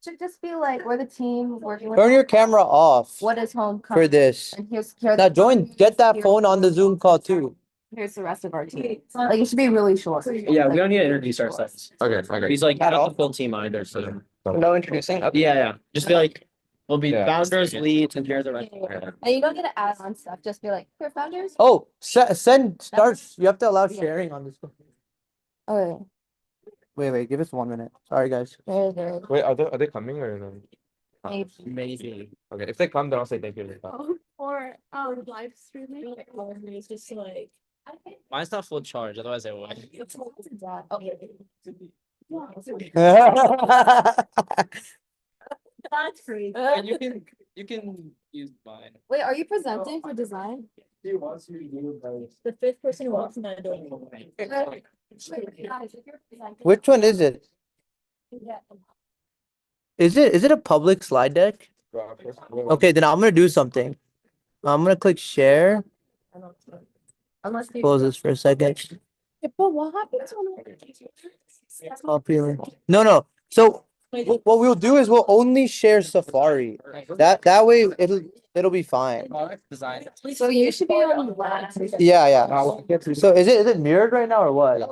Should just be like, we're the team working with. Turn your camera off What is home? for this. And here. Now join, get that phone on the Zoom call too. Here's the rest of our team. Like, it should be really short. Yeah, we don't need to introduce ourselves. Okay. He's like, not the full team either, so. No introducing? Okay. Yeah. Just be like, we'll be Yeah. founders, leads, and here are the rest. And you don't get to add on stuff. Just be like, we're founders. Oh, start. You have to allow sharing on this. Okay. Wait, give us 1 minute. Sorry, guys. There. Wait, are they coming or no? Maybe. Okay, if they come, then I'll say thank you. Or live streaming, or it's just like. Mine's not full charge, otherwise I would. That's crazy. And you can use mine. Wait, are you presenting for design? The fifth person who walks in that door. Which one is it? Is it a public slide deck? Okay, then I'm gonna do something. I'm gonna click share. Unless you. Close this for a second. But what happens when? Copy link. No. So what we'll do is we'll only share Safari. That way it'll be fine. Design. So you should be on the left. Yeah. So is it mirrored right now or what?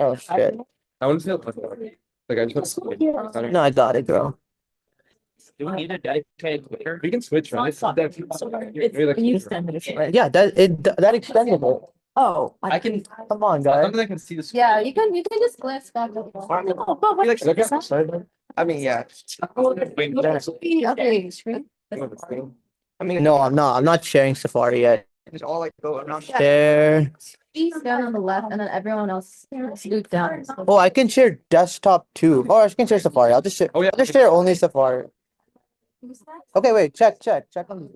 Oh shit. I want to feel like I just No, I got it, girl. Do we need a dedicated Twitter? we can switch, right? You send it. Yeah, that extended it. Oh, I can. Come on, As guys. long as I can see the screen. Yeah, you can just glance back. Oh, but what? Look at the slide. I mean, yeah. Okay. I mean, No, I'm not sharing Safari yet. it's all like go around. Share. He's down on the left, and then everyone else scoot down. Oh, I can share desktop too. Oh, I can share Safari. I'll just share. Oh, yeah. I'll just share only Safari. Okay, wait. Check on.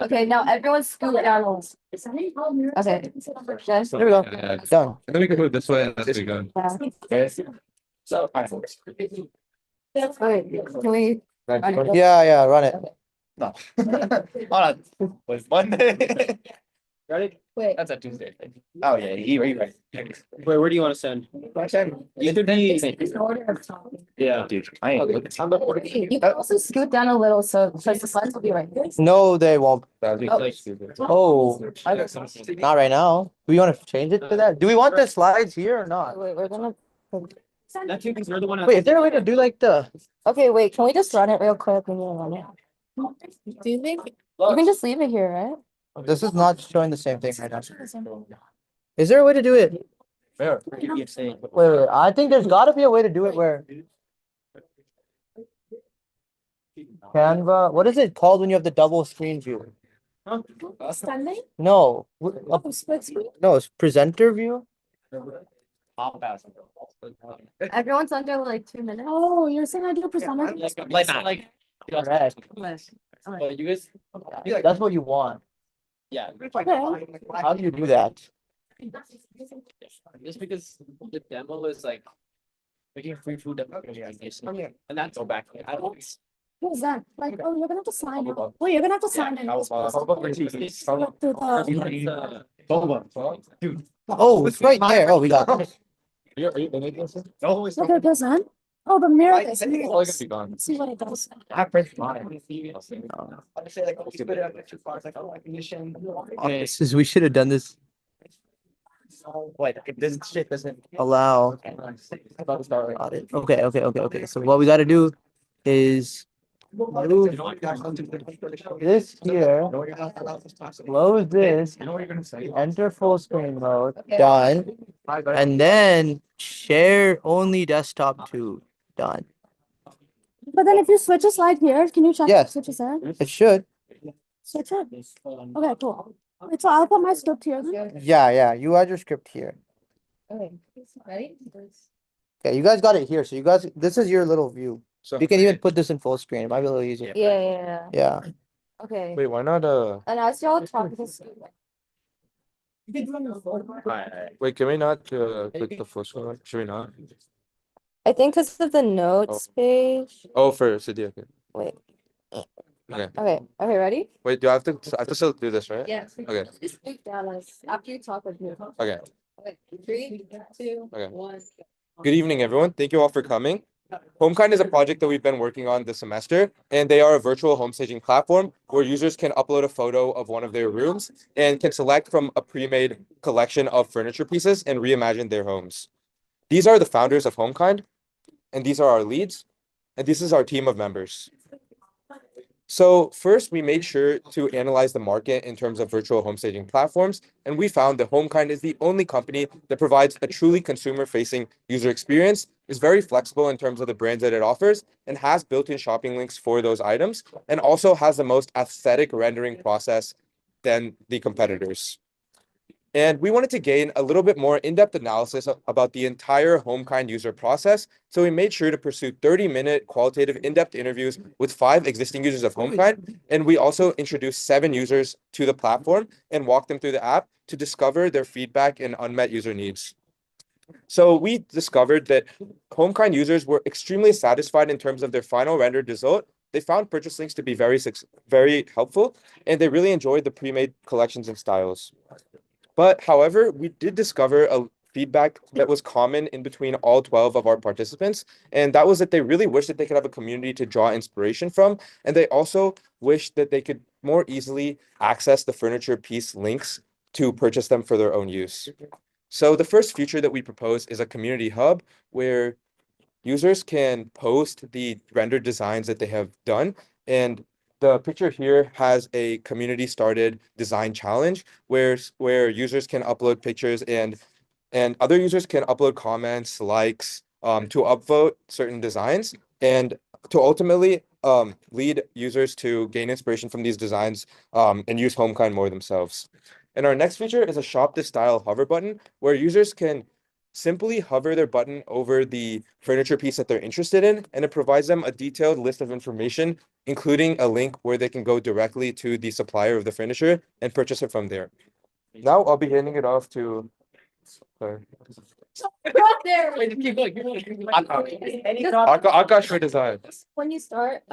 Okay, now everyone scoot down. Okay. Just. There we go. Yeah. Done. And then we can move this way and this way go. Okay. So, Wait, can we? Yeah. Run it. no. Hold on. Wait, Monday. Ready? Wait. That's a Tuesday. Oh, yeah, you're right. Where do you want to send? You could be. Yeah. Dude, I ain't looking. You can also scoot down a little, so because the slides will be right here. No, they won't. That'd be like stupid. Oh, not right now. Do we want to change it to that? Do we want the slides here or not? Wait, we're gonna. That's you because you're the one. Wait, is there a way to do like the? Okay, wait, can we just run it real quick when you run it? Do you think? You can just leave it here, right? This is not showing the same thing right now. Is there a way to do it? Where? Wait. I think there's got to be a way to do it where Canva. What is it called when you have the double screen view? Standing? No, Oh, split screen? no, it's presenter view. Everyone's under like 2 minutes. Oh, you're saying I do a presenter? Like. Correct. But you guys. That's what you want. Yeah. How do you do that? Just because the demo is like making free food demo, and that's go back. I don't. What is that? Like, oh, you're gonna have to sign in. Wait, you're gonna have to sign in. Dude. Oh, it's right there. Oh, we got it. Are you making this? No, it's Look at this, huh? Oh, the mirror is. It's all gonna be gone. Let's see what it does. I pressed mine. I say like, oh, spit it out too far. It's like, oh, condition. This is, we should have done this. Wait, if this shit doesn't Allow. about to start. Got it. Okay. So what we got to do is move this here, close this, You know what you're gonna say? enter full screen mode, done, and then share only desktop two, done. But then if you switch a slide here, can you check? Yes. Switch a slide? It should. Switch it. Okay, cool. Wait, so I'll put my script here then? Yeah. You add your script here. Okay, ready? Okay, you guys got it here. So you guys, this is your little view. So You can even put this in full screen. It might be a little easier. Yeah. Yeah. Okay, wait, why not and as y'all talk, this. wait, can we not click the first one? Should we not? I think because of the notes page. Oh, for City, okay. Wait. Okay. Okay, ready? Wait, do I have to still do this, right? Yes. Okay. Just speak down as after you talk with me. Okay. Okay, 3, 2, Okay. 1. Good evening, everyone. Thank you all for coming. HomeKind is a project that we've been working on this semester, and they are a virtual home staging platform where users can upload a photo of one of their rooms and can select from a pre-made collection of furniture pieces and reimagine their homes. These are the founders of HomeKind, and these are our leads, and this is our team of members. So first, we made sure to analyze the market in terms of virtual home staging platforms, and we found that HomeKind is the only company that provides a truly consumer-facing user experience, is very flexible in terms of the brands that it offers, and has built-in shopping links for those items, and also has the most aesthetic rendering process than the competitors. And we wanted to gain a little bit more in-depth analysis about the entire HomeKind user process. So we made sure to pursue 30-minute qualitative in-depth interviews with 5 existing users of HomeKind. And we also introduced 7 users to the platform and walked them through the app to discover their feedback and unmet user needs. So we discovered that HomeKind users were extremely satisfied in terms of their final rendered result. They found purchase links to be very helpful, and they really enjoyed the pre-made collections and styles. But however, we did discover a feedback that was common in between all 12 of our participants, and that was that they really wish that they could have a community to draw inspiration from, and they also wish that they could more easily access the furniture piece links to purchase them for their own use. So the first feature that we propose is a community hub where users can post the rendered designs that they have done, and the picture here has a community started design challenge where users can upload pictures and other users can upload comments, likes, to upvote certain designs and to ultimately lead users to gain inspiration from these designs and use HomeKind more themselves. And our next feature is a shop this style hover button where users can simply hover their button over the furniture piece that they're interested in, and it provides them a detailed list of information, including a link where they can go directly to the supplier of the furniture and purchase it from there. Now I'll be handing it off to. Sorry. Keep going, keep going, keep going. Akash for design. When you start,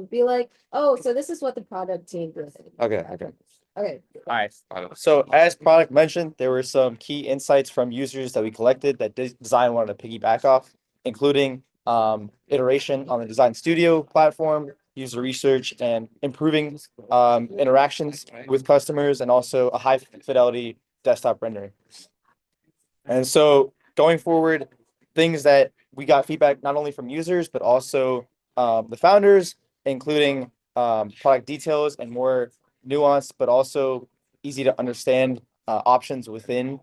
be like, oh, so this is what the product team did. Okay. Okay. Alright, so as product mentioned, there were some key insights from users that we collected that design wanted to piggyback off, including iteration on the design studio platform, user research, and improving interactions with customers, and also a high fidelity desktop rendering. And so going forward, things that we got feedback not only from users, but also the founders, including product details and more nuanced, but also easy to understand options within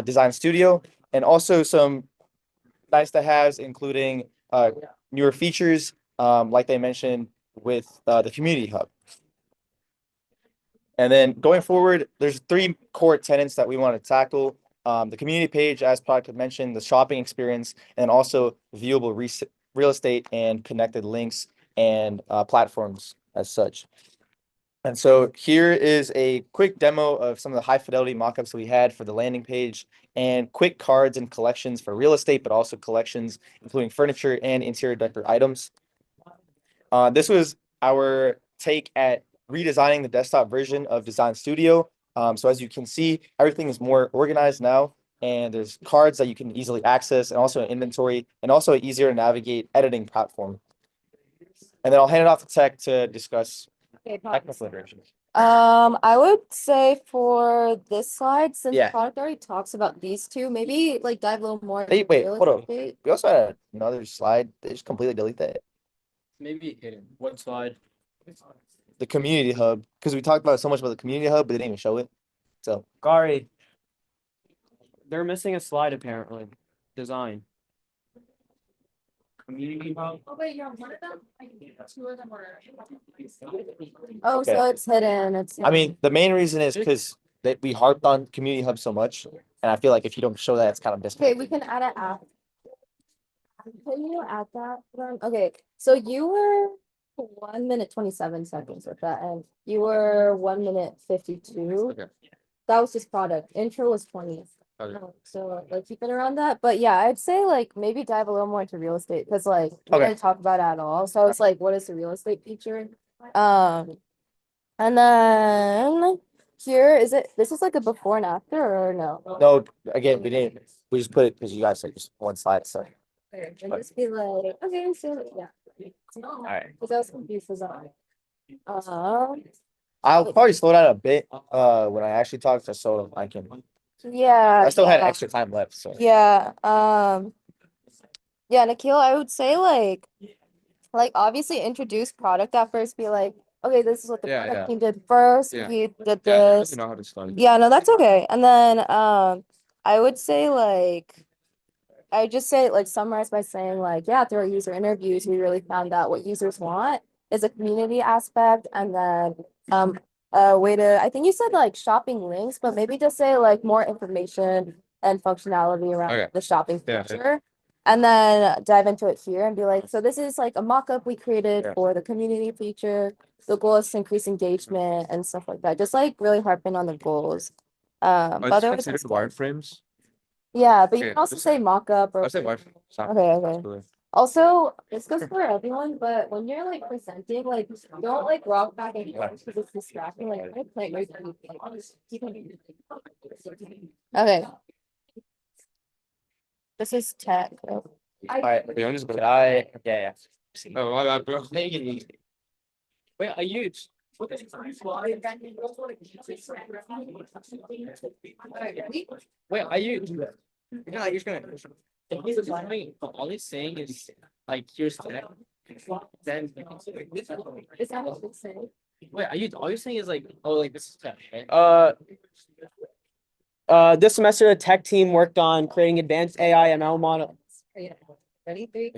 Design Studio, and also some nice to haves, including newer features, like they mentioned with the Community Hub. And then going forward, there's 3 core tenets that we want to tackle. The community page, as product had mentioned, the shopping experience, and also viewable real estate and connected links and platforms as such. And so here is a quick demo of some of the high fidelity mockups we had for the landing page and quick cards and collections for real estate, but also collections including furniture and interior decor items. This was our take at redesigning the desktop version of Design Studio. So as you can see, everything is more organized now, and there's cards that you can easily access, and also an inventory, and also an easier to navigate editing platform. And then I'll hand it off to Tech to discuss Okay, technical integrations. I would say for this slide, since Yeah. product already talks about these two, maybe like dive a little more. Hey, into wait, real hold on. estate. We also had another slide. They just completely delete that. Maybe hidden. What slide? The community hub, because we talked about so much about the community hub, but they didn't even show it. So Gary. They're missing a slide apparently. Design. Community hub. Oh, wait, you're on one of them? Two of them were. Oh, so Okay. it's hidden, it's. I mean, the main reason is because that we harped on community hub so much, and I feel like if you don't show that, it's kind of Okay, disconnected. we can add it after. Can you add that? Then? Okay, so you were 1 minute 27 seconds with that, and you were 1 minute 52. Okay. That was just product. Intro was 20. Okay. So like keep it around that. But yeah, I'd say like maybe dive a little more into real estate because like we Okay. didn't talk about it at all. So it's like, what is the real estate feature? And then here is it. This is like a before and after or no? No, again, we didn't. We just put it because you guys said just one slide. So And just be like, okay, so yeah. Alright. Because I was confused as well. I'll probably slow down a bit when I actually talk just so I can. Yeah. I still had yeah. extra time left, so. Yeah, yeah, Nikhil, I would say like obviously introduce product at first, be like, okay, this is what the Yeah, product yeah. team did first. Yeah. We did Yeah, I this. don't know how to start. Yeah, no, that's okay. And then I would say like I just say like summarize by saying like, yeah, through our user interviews, we really found out what users want is a community aspect, and then a way to I think you said like shopping links, but maybe just say like more information and functionality around Okay. the shopping Yeah. feature. And then dive into it here and be like, so this is like a mock-up we created Yeah. for the community feature. The goal is to increase engagement and stuff like that. Just like really harping on the goals. Are But these otherwise, considered that's good. wireframes? Yeah, but you Okay, can also just- say mock-up or. I'll say wireframe. Stop. Okay, okay. Absolutely. Also, this goes for everyone, but when you're like presenting, like don't like rock back and forth because it's distracting. Like I play right Okay. This is tech. Alright, Okay, I'm just could gonna. yeah. Oh, my bad, bro. Wait, are you? Wait, are you? Yeah, you're gonna. He's lying. All he's saying is like here's tech. Then Is that what it's saying? wait, are you? All you're saying is like like this is tech, right? This semester, the tech team worked on creating advanced AI ML model. Ready? 3.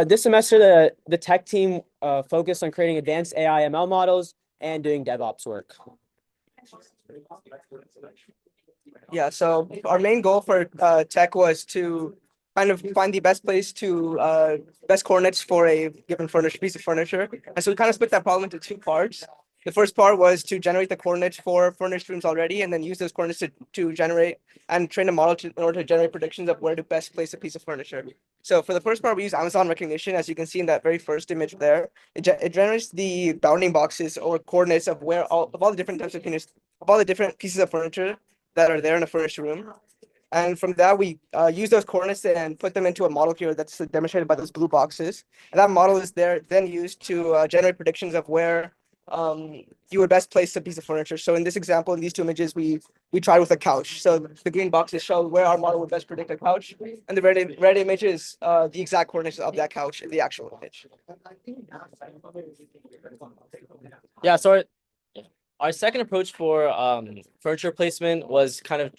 This semester, the tech team focused on creating advanced AI ML models and doing DevOps work. Yeah, so our main goal for tech was to kind of find the best place to best coordinates for a given piece of furniture. And so we kind of split that problem into 2 parts. The first part was to generate the coordinates for furnished rooms already, and then use those coordinates to generate and train a model in order to generate predictions of where to best place a piece of furniture. So for the first part, we use Amazon recognition, as you can see in that very first image there. It generates the bounding boxes or coordinates of where all the different types of of all the different pieces of furniture that are there in a furnished room. And from that, we use those coordinates and put them into a model here that's demonstrated by those blue boxes. And that model is there then used to generate predictions of where you would best place a piece of furniture. So in this example, in these 2 images, we tried with a couch. So the green boxes show where our model would best predict a couch, and the red image is the exact coordinates of that couch in the actual image. Yeah, so our second approach for furniture placement was kind of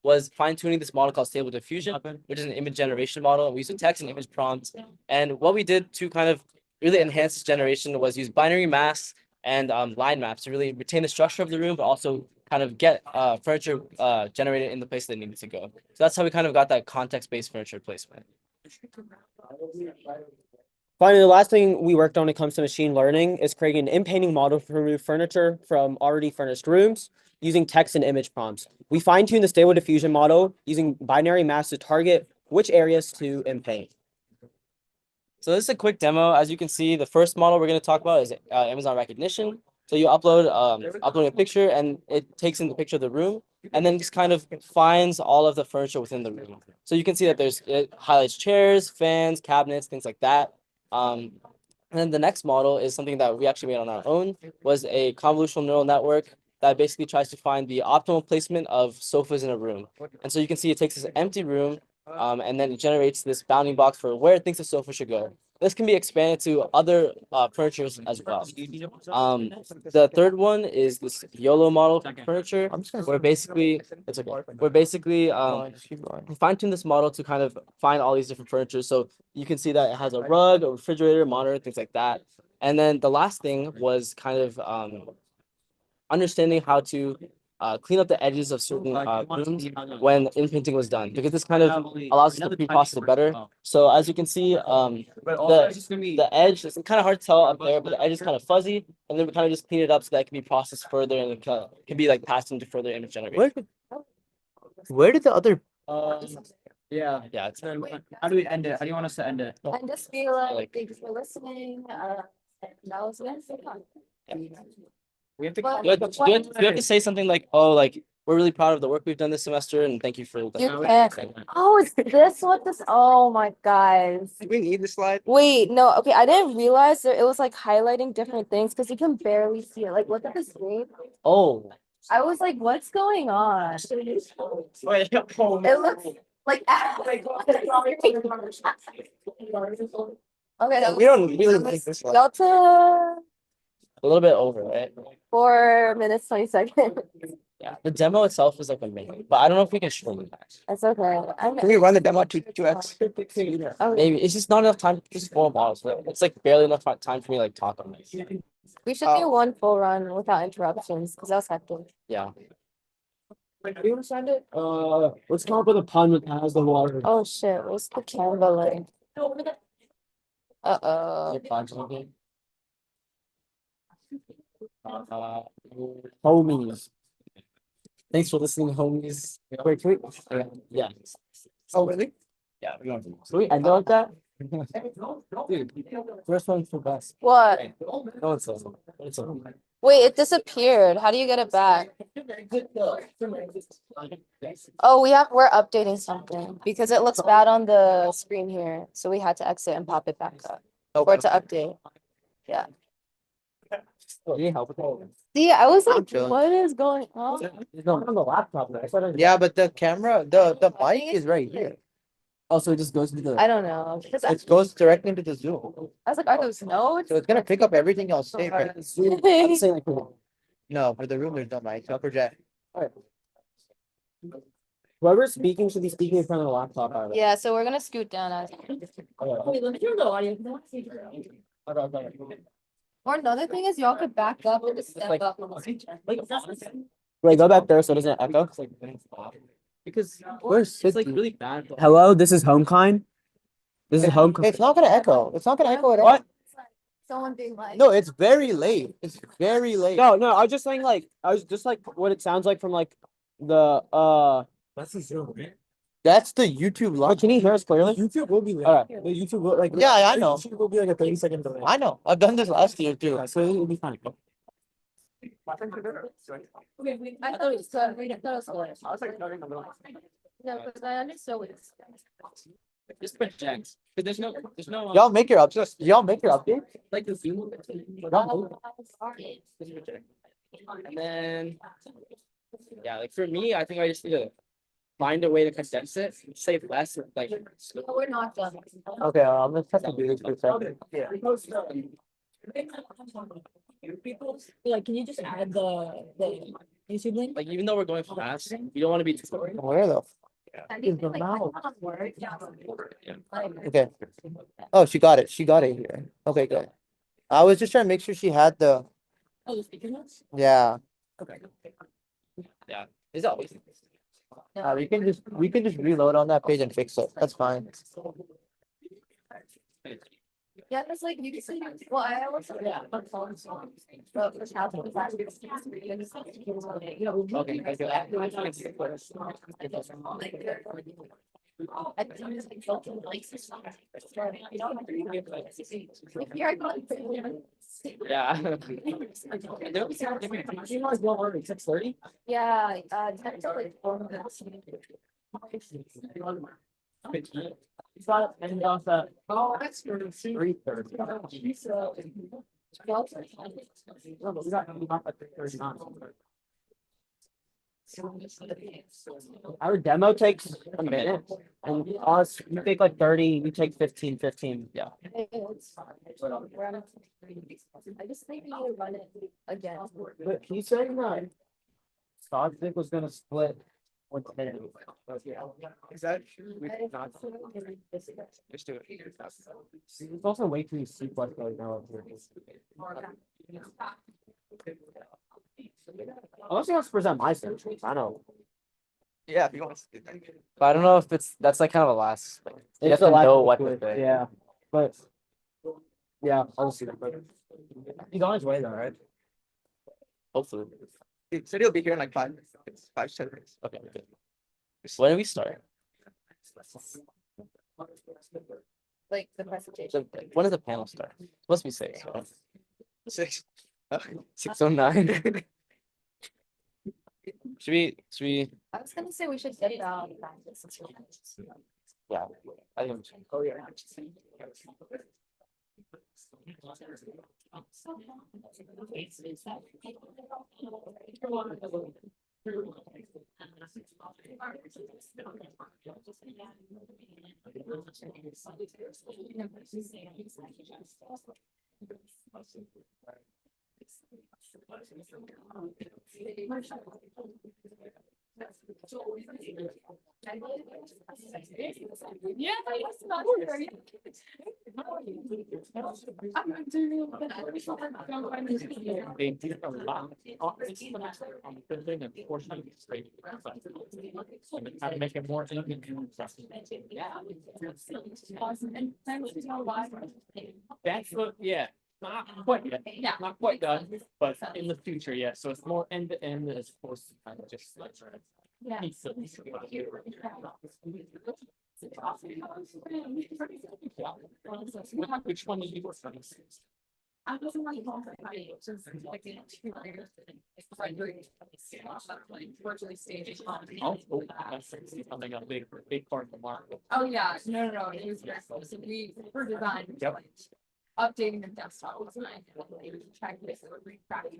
was fine-tuning this model called Stable Diffusion, which is an image generation model. We used a text and image prompt. And what we did to kind of really enhance this generation was use binary masks and line maps to really retain the structure of the room, but also kind of get furniture generated in the place that it needed to go. So that's how we kind of got that context-based furniture placement. Finally, the last thing we worked on when it comes to machine learning is creating an in-painting model to remove furniture from already furnished rooms using text and image prompts. We fine-tuned the Stable Diffusion model using binary maps to target which areas to in-paint. So this is a quick demo. As you can see, the first model we're going to talk about is Amazon recognition. So you upload a picture, and it takes in the picture of the room, and then just kind of finds all of the furniture within the room. So you can see that it highlights chairs, fans, cabinets, things like that. And then the next model is something that we actually made on our own, was a convolutional neural network that basically tries to find the optimal placement of sofas in a room. And so you can see it takes this empty room, and then it generates this bounding box for where it thinks the sofa should go. This can be expanded to other furnitures as well. The third one is this YOLO model for furniture, where basically we fine-tune this model to kind of find all these different furniture. So you can see that it has a rug, a refrigerator, monitor, things like that. And then the last thing was kind of understanding how to clean up the edges of certain rooms when in-painting was done, because this kind of allows us to pre-process it better. So as you can see, the edge, it's kind of hard to tell up there, but the edge is kind of fuzzy, and then we kind of just clean it up so that it can be processed further, and it can be like passed into further image generation. Where did the other Yeah, it's How do we end it? How do you want us to end it? And just be like, thanks for listening. That was good. we have to But- do we have to say something like, oh, like we're really proud of the work we've done this semester, and thank you for the. You can't. Oh, is this what this? Oh my guys. Do we need the slide? Wait, no, okay, I didn't realize that it was like highlighting different things because you can barely see it. Like, look at the screen. Oh. I was like, what's going on? It looks like okay, We don't really need this slide. Delta A little bit over, right? 4 minutes 20 seconds. Yeah. The demo itself is like amazing, but I don't know if we can show you that. That's okay. Can we run the demo to 2x? Oh, Maybe it's just not enough time. Just 4 models. It's like barely enough time for me to like talk on this. we should do one full run without interruptions because that was hectic. Yeah. Do you want to send it? Let's come up with a pun that has the water. Oh shit, what's the Canva link? Uh-oh. Your plans will be. Homies. Thanks for listening, homies. Wait, can we? Yeah. Oh, really? Yeah. We're going to. Sweet. I like that. Dude, first one's for best. What? No, it's a. It's a. Wait, it disappeared. How do you get it back? Oh, we're updating something because it looks bad on the screen here. So we had to exit and pop it back up for it to update. You need help with that? See, I was like, chilling. what is going on? It's not on the laptop. Though. Yeah, but the camera, the mic is right here. Also, it just goes to the. I don't know. Because It goes directly into the Zoom. I was like, are those notes? So it's gonna pick up everything else say, right? I'm saying like. No, for the room, there's no mic. Upper jack. Whoever's speaking should be speaking in front of the laptop. Either. Yeah, so we're gonna scoot down as. Or another thing is y'all could back up and just step up. Wait, go back there so it doesn't echo. Because Where's it's like really bad. Hello, this is Homekind. This is Home. It's not gonna echo. It's not gonna echo at all. What? Someone being like. No, it's very late. It's very late. No, I was just saying I was just like what it sounds like from like the That's the Zoom, right? That's the YouTube Oh, live. can you hear us clearly? YouTube will be late. Alright, the YouTube will like Yeah, I know. YouTube will be like a 30-second delay. I know. I've done this last year too. so it'll be fine. I thought it was good. I thought it was hilarious. No, because I understood what it's. Just project. But there's no. Y'all make your updates. Y'all make your updates. Like the Zoom. And then. Yeah, like for me, I think I just need to find a way to condense it, save less, like. No, we're not done. Okay, I'm gonna test to do this for a second. Yeah. Like, can you just add the YouTube link? Like even though we're going fast, you don't want to be too. Where though? Is the mouse? Yeah. Okay. Oh, she got it. She got it here. Okay, good. I was just trying to make sure she had the. Oh, the speaker notes? Yeah. Okay. Yeah. It's always. We can just reload on that page and fix it. That's fine. Yeah, it's like you can see. Well, I also but for child Okay. Yeah. You guys want already 6:30? Yeah, 10 to like 4 minutes. It's not end off at Oh, that's 3:30. No, but we got off at 3:39. Our demo takes a minute, and us, you take like 30, we take 15. Yeah. I just think we need to run it again. But he said that Stockstick was gonna split with minute. Is that true? Just do it. It's also way too sleep like right now. Unless he wants to present my search, I know. Yeah, if you want to do that. But I don't know if that's like kind of a last. Like, you have It's to a last know what to quick, say. yeah, but yeah, I'll just see that. He's on his way though, right? Hopefully. He said he'll be here in like 5 minutes. 5 to 10 minutes. Okay. Good. When do we start? Like the presentation. So, like, when does the panel start? It's supposed to be 6. Right? 6. 6:09. Should we? I was gonna say we should get down and practice. Yeah. I think. Oh, yeah. Yeah, that's not very. They did a lot. Building a portion of the street. And how to make it more interesting. That's what, yeah, not quite yet. Yeah. Not quite done, but in the future, yeah. So it's more end to end as opposed to kind of just like. Yeah. piece of- Which one did you work on? I wasn't like like virtually staging. Oh, that's becoming a big part of the market. Oh, yeah, no, it was very cool. So we, for design, Yep. like, updating the desktop was nice. Check this, it would recraft.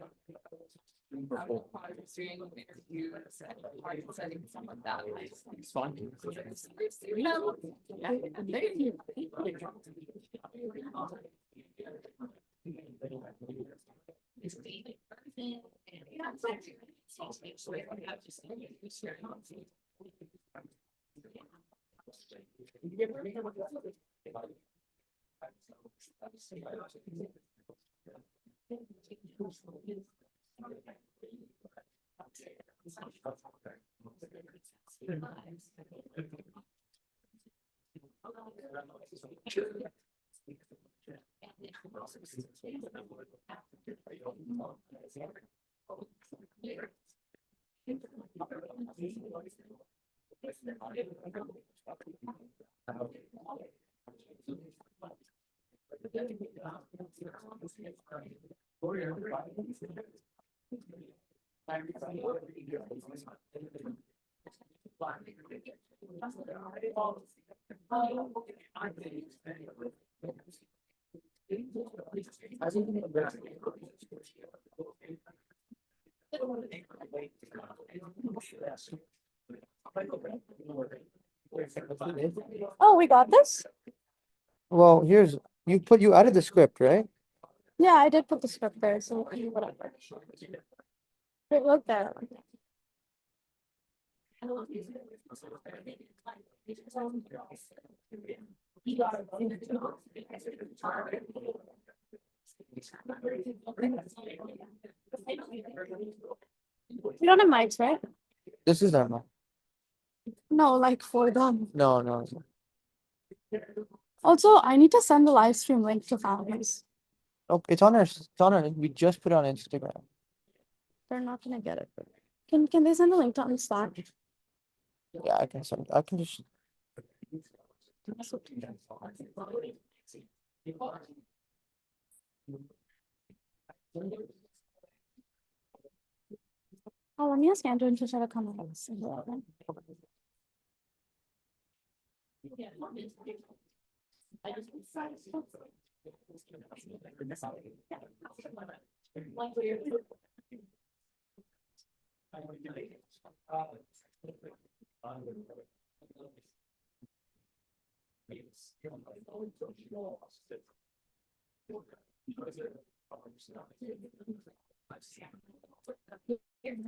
Projects, doing interviews, and party setting, some of that. It's fun. No. Yeah, and they- Oh, we got this? Well, you added the script, right? Yeah, I did put the script there, so whatever. Wait, look there. You don't have mics, right? This is not. No, like for them. No. Also, I need to send the live stream link to families. Oh, we just put it on Instagram. They're not gonna get it. Can they send the link to Slack? Yeah, I can just. Oh, let me ask Andrew to try to come up.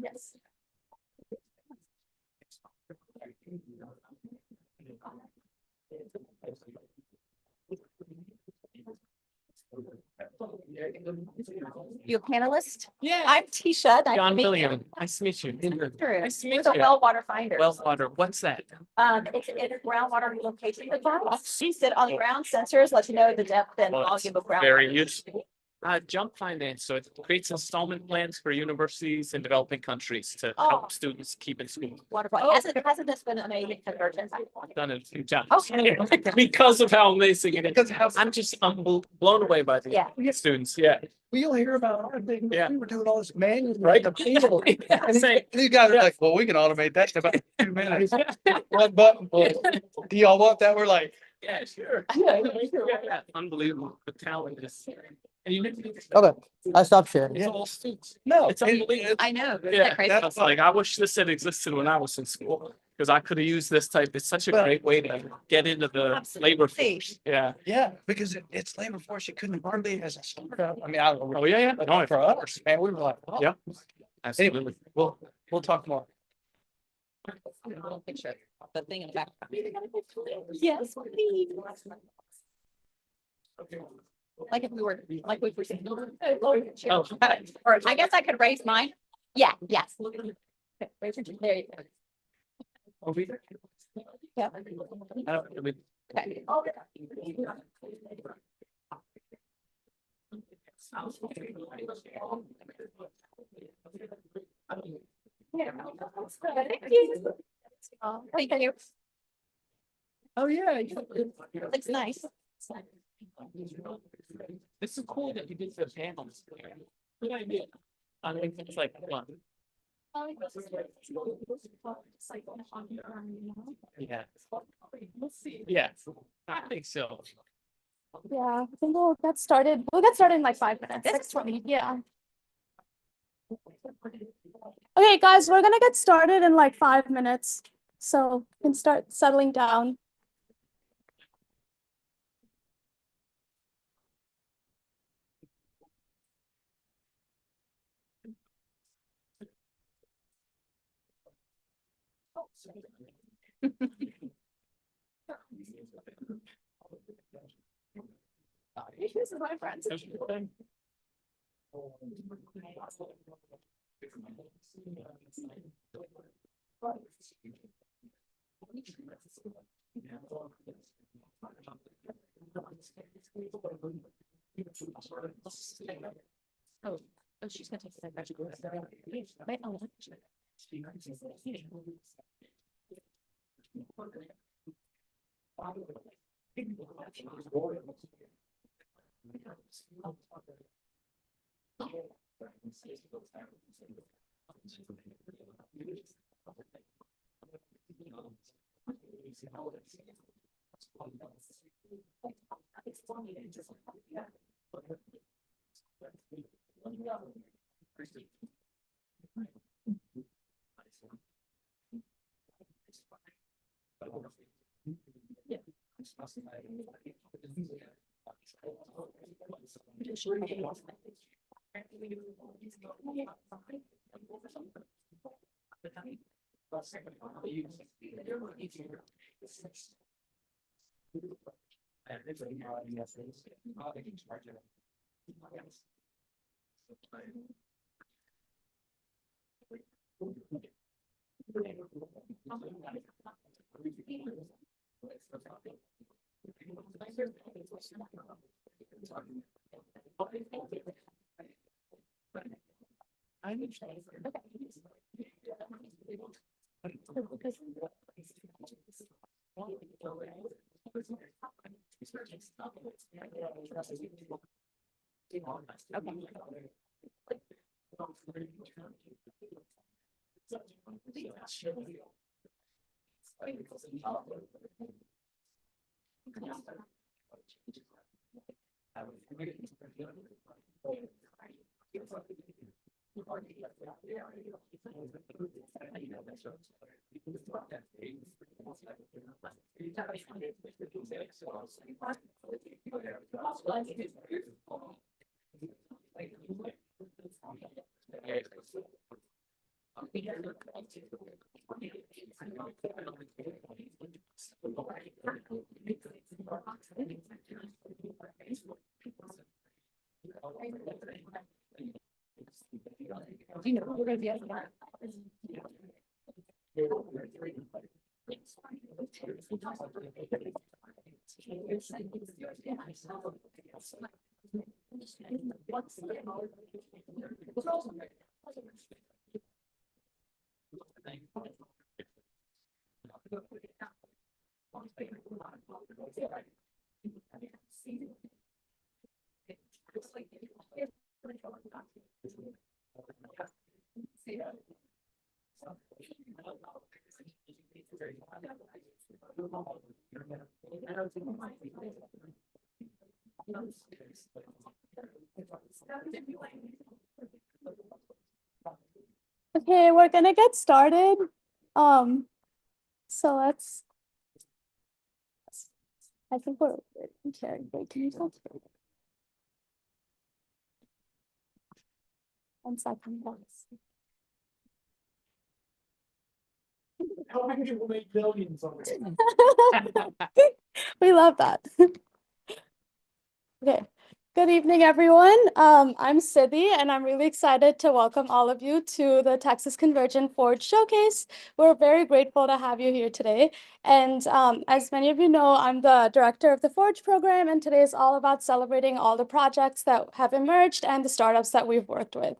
Yes. You a panelist? Yeah. I'm Tisha. Nice to John meet you. William, nice to meet you. Drew. Nice to We're meet the you. well water finders. Well, water, what's that? It's a groundwater relocation device. You sit on the ground, sensors let you know the depth and Well, volume of groundwater. Very useful. Jump finance. So it creates installment plans for universities and developing countries to Oh. help students keep in school. Wonderful. Hasn't this been amazing Convergent? I've done it a few times. Okay. Because of how amazing it Because is. how- I'm just blown away by the Yeah. students. Yeah. We all hear about our thing, but Yeah. we were doing all this manual. Right. The people. Yeah, same. These guys are like, well, we can automate that in about 2 minutes. One button. Do y'all want that? We're like, Yeah, sure. Yeah, unbelievable. The talent is. And you Okay, I stopped sharing. It's all students. no. It's unbelievable. I know. Isn't Yeah, that crazy? that's like, I wish this had existed when I was in school, because I could have used this type. It's such a Well- great way to get into the labor force. Yeah. Yeah, because it's labor force. You couldn't hardly as a startup. I mean, I don't know. Oh, yeah, But yeah. for us, man, we were like, oh. Yeah. Absolutely. We'll talk more. Picture the thing in the back. Yes, please. Like if we were, like we were saying. Oh. Or I guess I could raise mine. Yeah, yes. Okay, raise your, there you go. Over here. Yeah. I mean, Okay. Thank you. oh, yeah. Looks nice. This is cool that you did the panels. Good idea. I think it's like fun. Yeah. Yeah, I think so. Yeah, I think we'll get started. We'll get started in like 5 minutes. 6:20. Yeah. Okay, guys, we're gonna get started in like 5 minutes. So you can start settling down. This is my friends. Oh, she's gonna take that back. Wait, oh. You know, we're gonna be at that. Okay, we're gonna get started. So let's. I think we're. Okay, wait, can you talk? 1 second, guys. How many people make billions on it? We love that. Okay. Good evening, everyone. I'm Siddhi, and I'm really excited to welcome all of you to the Texas Convergent Forge Showcase. We're very grateful to have you here today. And as many of you know, I'm the director of the Forge program, and today is all about celebrating all the projects that have emerged and the startups that we've worked with.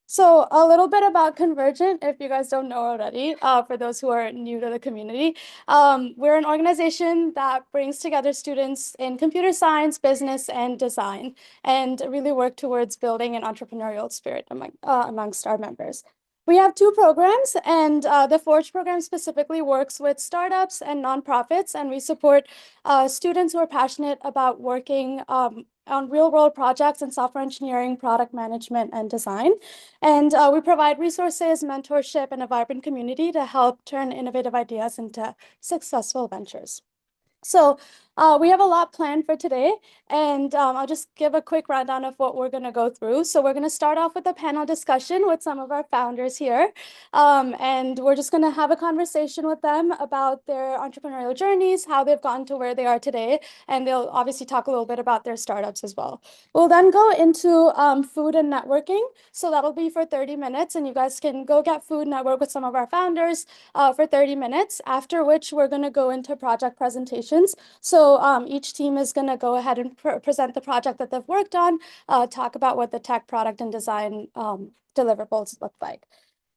So a little bit about Convergent, if you guys don't know already, for those who are new to the community. We're an organization that brings together students in computer science, business, and design, and really work towards building an entrepreneurial spirit amongst our members. We have 2 programs, and the Forge program specifically works with startups and nonprofits, and we support students who are passionate about working on real-world projects in software engineering, product management, and design. And we provide resources, mentorship, and a vibrant community to help turn innovative ideas into successful ventures. So we have a lot planned for today, and I'll just give a quick rundown of what we're going to go through. So we're going to start off with a panel discussion with some of our founders here, and we're just going to have a conversation with them about their entrepreneurial journeys, how they've gotten to where they are today, and they'll obviously talk a little bit about their startups as well. We'll then go into food and networking, so that'll be for 30 minutes, and you guys can go get food, network with some of our founders for 30 minutes, after which we're going to go into project presentations. So each team is going to go ahead and present the project that they've worked on, talk about what the tech, product, and design deliverables look like.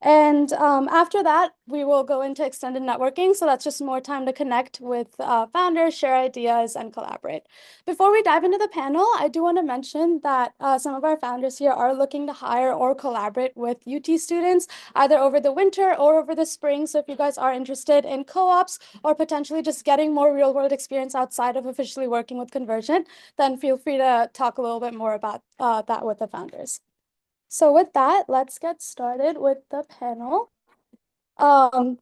And after that, we will go into extended networking. So that's just more time to connect with founders, share ideas, and collaborate. Before we dive into the panel, I do want to mention that some of our founders here are looking to hire or collaborate with UT students, either over the winter or over the spring. So if you guys are interested in co-ops or potentially just getting more real-world experience outside of officially working with Convergent, then feel free to talk a little bit more about that with the founders. So with that, let's get started with the panel. And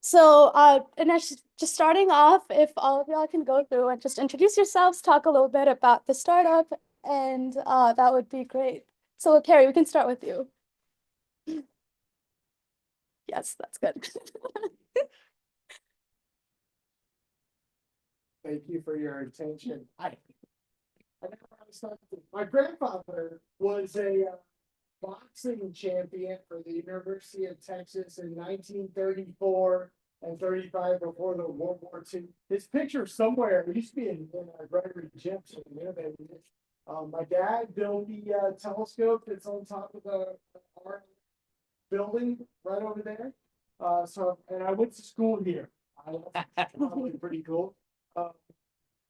just starting off, if all of y'all can go through and just introduce yourselves, talk a little bit about the startup, and that would be great. So Carrie, we can start with you. Yes, that's good. Thank you for your attention. My grandfather was a boxing champion for the University of Texas in 1934 and 35 before the World War II. His picture somewhere, it used to be in Gregory Gyms. My dad built the telescope that's on top of the art building right over there. And I went to school here. That's probably pretty cool.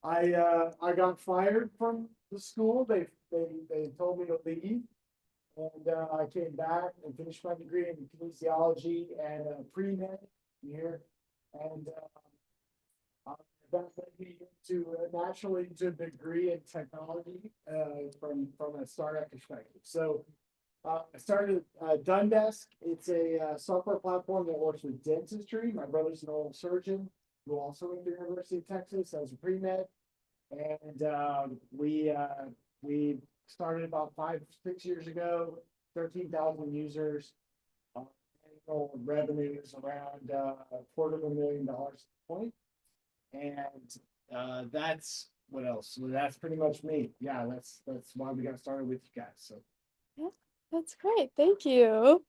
I got fired from the school. They told me to leave, and I came back and finished my degree in kinesiology and pre-med here, and that led me to naturally to a degree in technology from a startup perspective. So I started Dundesk. It's a software platform that works with dentistry. My brother's an oral surgeon who also went to the University of Texas as a pre-med. And we started about 5-6 years ago, 13,000 users, annual revenues around $250,000 at the point. And that's what else? So that's pretty much me. Yeah, that's why we got started with you guys. So yeah, that's great. Thank you.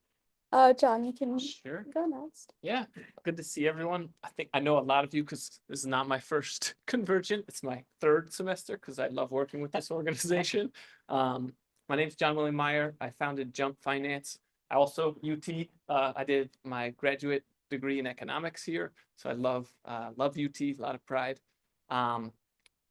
John, you can Sure. go next. Yeah, good to see everyone. I think I know a lot of you because this is not my first Convergent. It's my third semester because I love working with this organization. My name's John William Meyer. I founded Jump Finance. I also UT. I did my graduate degree in economics here, so I love UT. A lot of pride.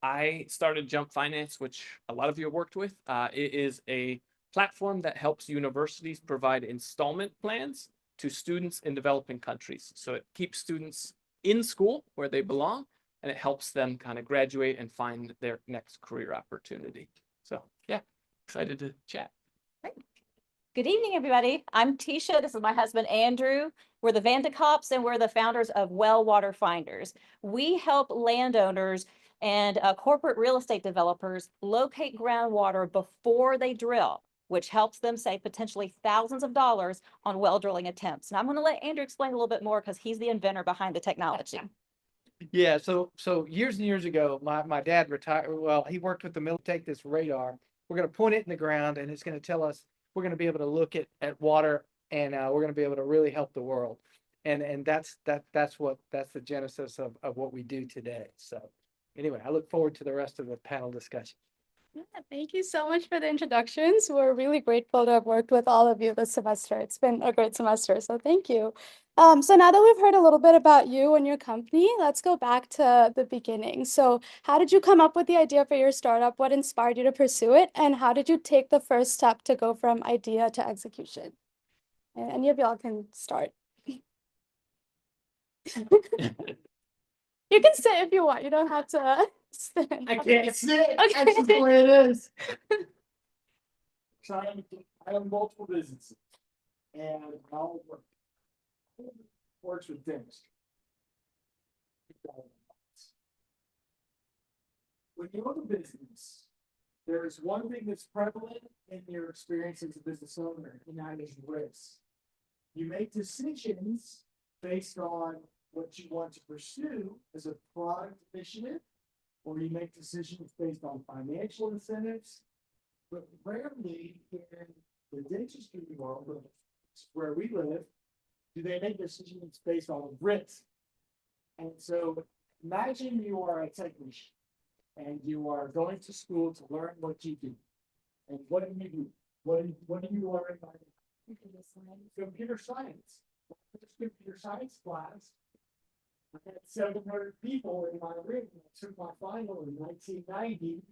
I started Jump Finance, which a lot of you have worked with. It is a platform that helps universities provide installment plans to students in developing countries. So it keeps students in school where they belong, and it helps them kind of graduate and find their next career opportunity. So yeah, excited to chat. Good evening, everybody. I'm Tisha. This is my husband, Andrew. We're the Vandekops, and we're the founders of Well Water Finders. We help landowners and corporate real estate developers locate groundwater before they drill, which helps them save potentially thousands of dollars on well drilling attempts. And I'm going to let Andrew explain a little bit more because he's the inventor behind the technology. Yeah, so years and years ago, my dad retired. Well, he worked with the military. Take this radar. We're gonna point it in the ground, and it's gonna tell us we're gonna be able to look at water, and we're gonna be able to really help the world. And that's the genesis of what we do today. So anyway, I look forward to the rest of the panel discussion. Yeah, thank you so much for the introductions. We're really grateful to have worked with all of you this semester. It's been a great semester, so thank you. So now that we've heard a little bit about you and your company, let's go back to the beginning. So how did you come up with the idea for your startup? What inspired you to pursue it? And how did you take the first step to go from idea to execution? And any of y'all can start. You can sit if you want. You don't have to stand. I can't sit. Okay. That's just the way it is. So I have multiple businesses, and all works with dentistry. When you own a business, there is one thing that's prevalent in your experience as a business owner, and that is risk. You make decisions based on what you want to pursue as a product initiative, or you make decisions based on financial incentives. But rarely in the dentistry world, where we live, do they make decisions based on risk. And so imagine you are a technician and you are going to school to learn what you do. And what do you do? What do you learn by computer science? Computer science class. I had 700 people in my room. I took my final in 1990.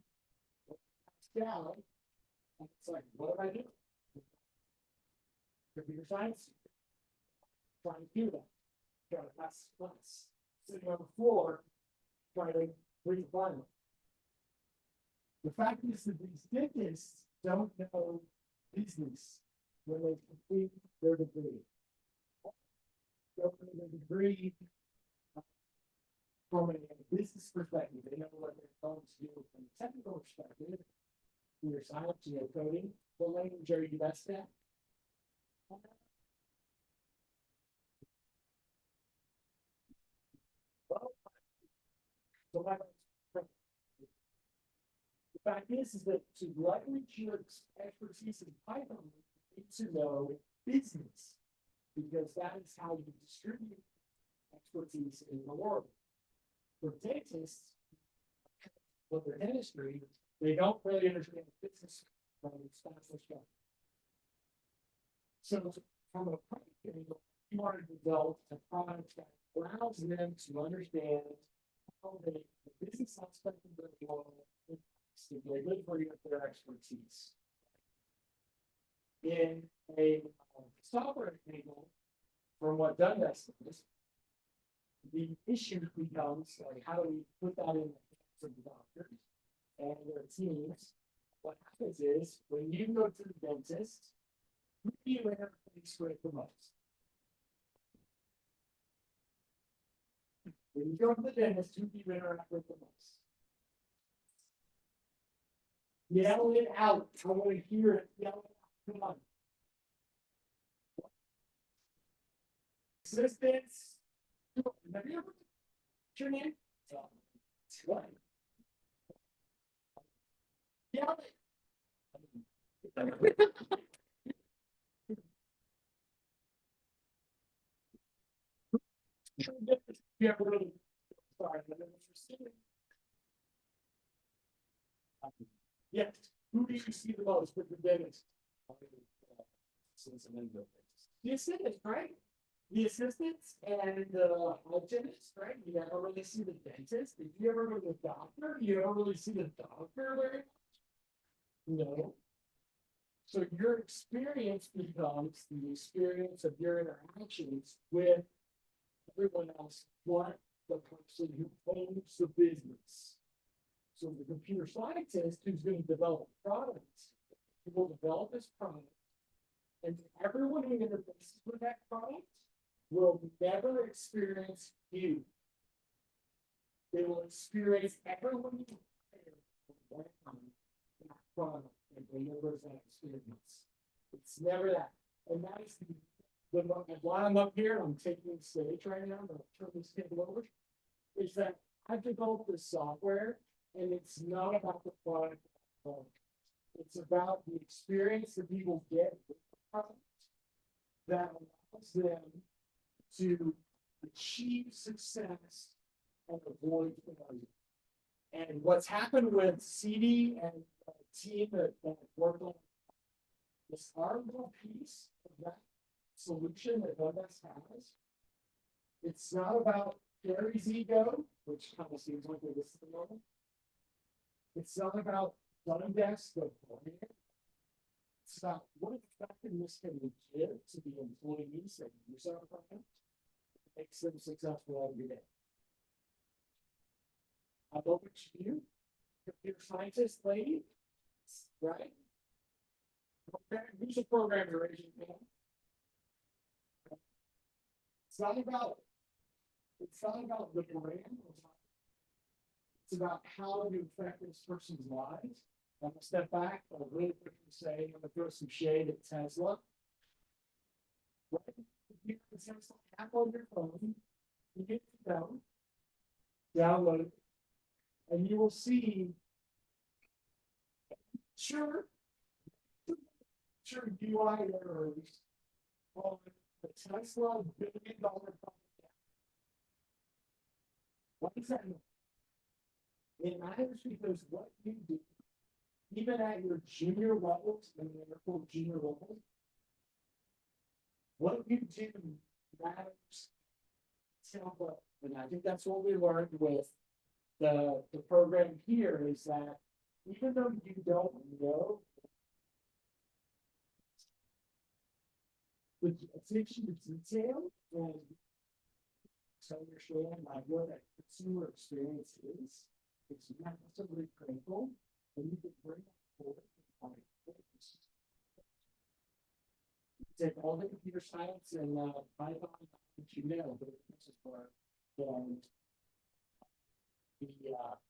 Down. And it's like, what do I do? Computer science. Trying to do that. Got a pass class. Sitting on the floor, trying to read the final. The fact is that these dentists don't know business when they complete their degree. Don't know their degree from a business perspective. They know what they're going to do from a technical perspective. Your science, your coding, what language are you best at? Well, the fact is that to leverage your expertise in Python, you need to know business, because that is how you distribute expertise in the world. For dentists, for their industry, they don't really understand business from its perspective. So from a product angle, you want to develop a product that allows them to understand how the business aspect of their world impacts the delivery of their expertise. In a software angle, from what Dundas says, the issue becomes like, how do we put that in the hands of the doctors and their teams? What happens is when you go to the dentist, who do you interface with the most? When you go to the dentist, who do you interact with the most? Yell it out. I want to hear it. Yell it out. Come on. Assistance. Have you ever what's your name? What? Yell it. You ever really, sorry, but it was receiving. Yes, who do you see the most with the dentist? The assistants, right? The assistants and the hygienists, right? You never really see the dentist. If you ever go to the doctor, you never really see the doctor very much. No. So your experience becomes the experience of your interactions with everyone else, but the person who owns the business. So the computer scientist who's going to develop products, he will develop this product, and everyone who interfaces with that product will never experience you. They will experience everyone you hire on that product and delivers that experience. It's never that. And that is while I'm up here, I'm taking the stage right now, I'm gonna turn this table over. Is that I've developed this software and it's not about the product. It's about the experience that people get with the product that allows them to achieve success and avoid failure. And what's happened with CD and the team that worked on this our little piece of that solution that OneDesk has, it's not about Gary's ego, which kind of seems like it is at the moment. It's not about OneDesk, the brand. It's about what effectiveness can we give to the employees that use our product, makes them successful every day. I love what you do, computer scientist lady, right? Who's a programmer, raise your hand. It's not about the brand. It's about how you affect this person's lives. I'm gonna step back. I'll really quickly say, I'm gonna throw some shade at Tesla. Right? You can Tesla app on your phone. You get the phone, download it, and you will see. Sure UI errors on the Tesla $1 billion company. What does that mean? It matters because what you do, even at your junior levels, and they're called junior levels, what you do matters. And I think that's what we learned with the program here is that even though you don't know with attention to detail and to understand like what that consumer experience is, it's massively critical, and you can bring that forward. Take all the computer science and Python that you know, but this is for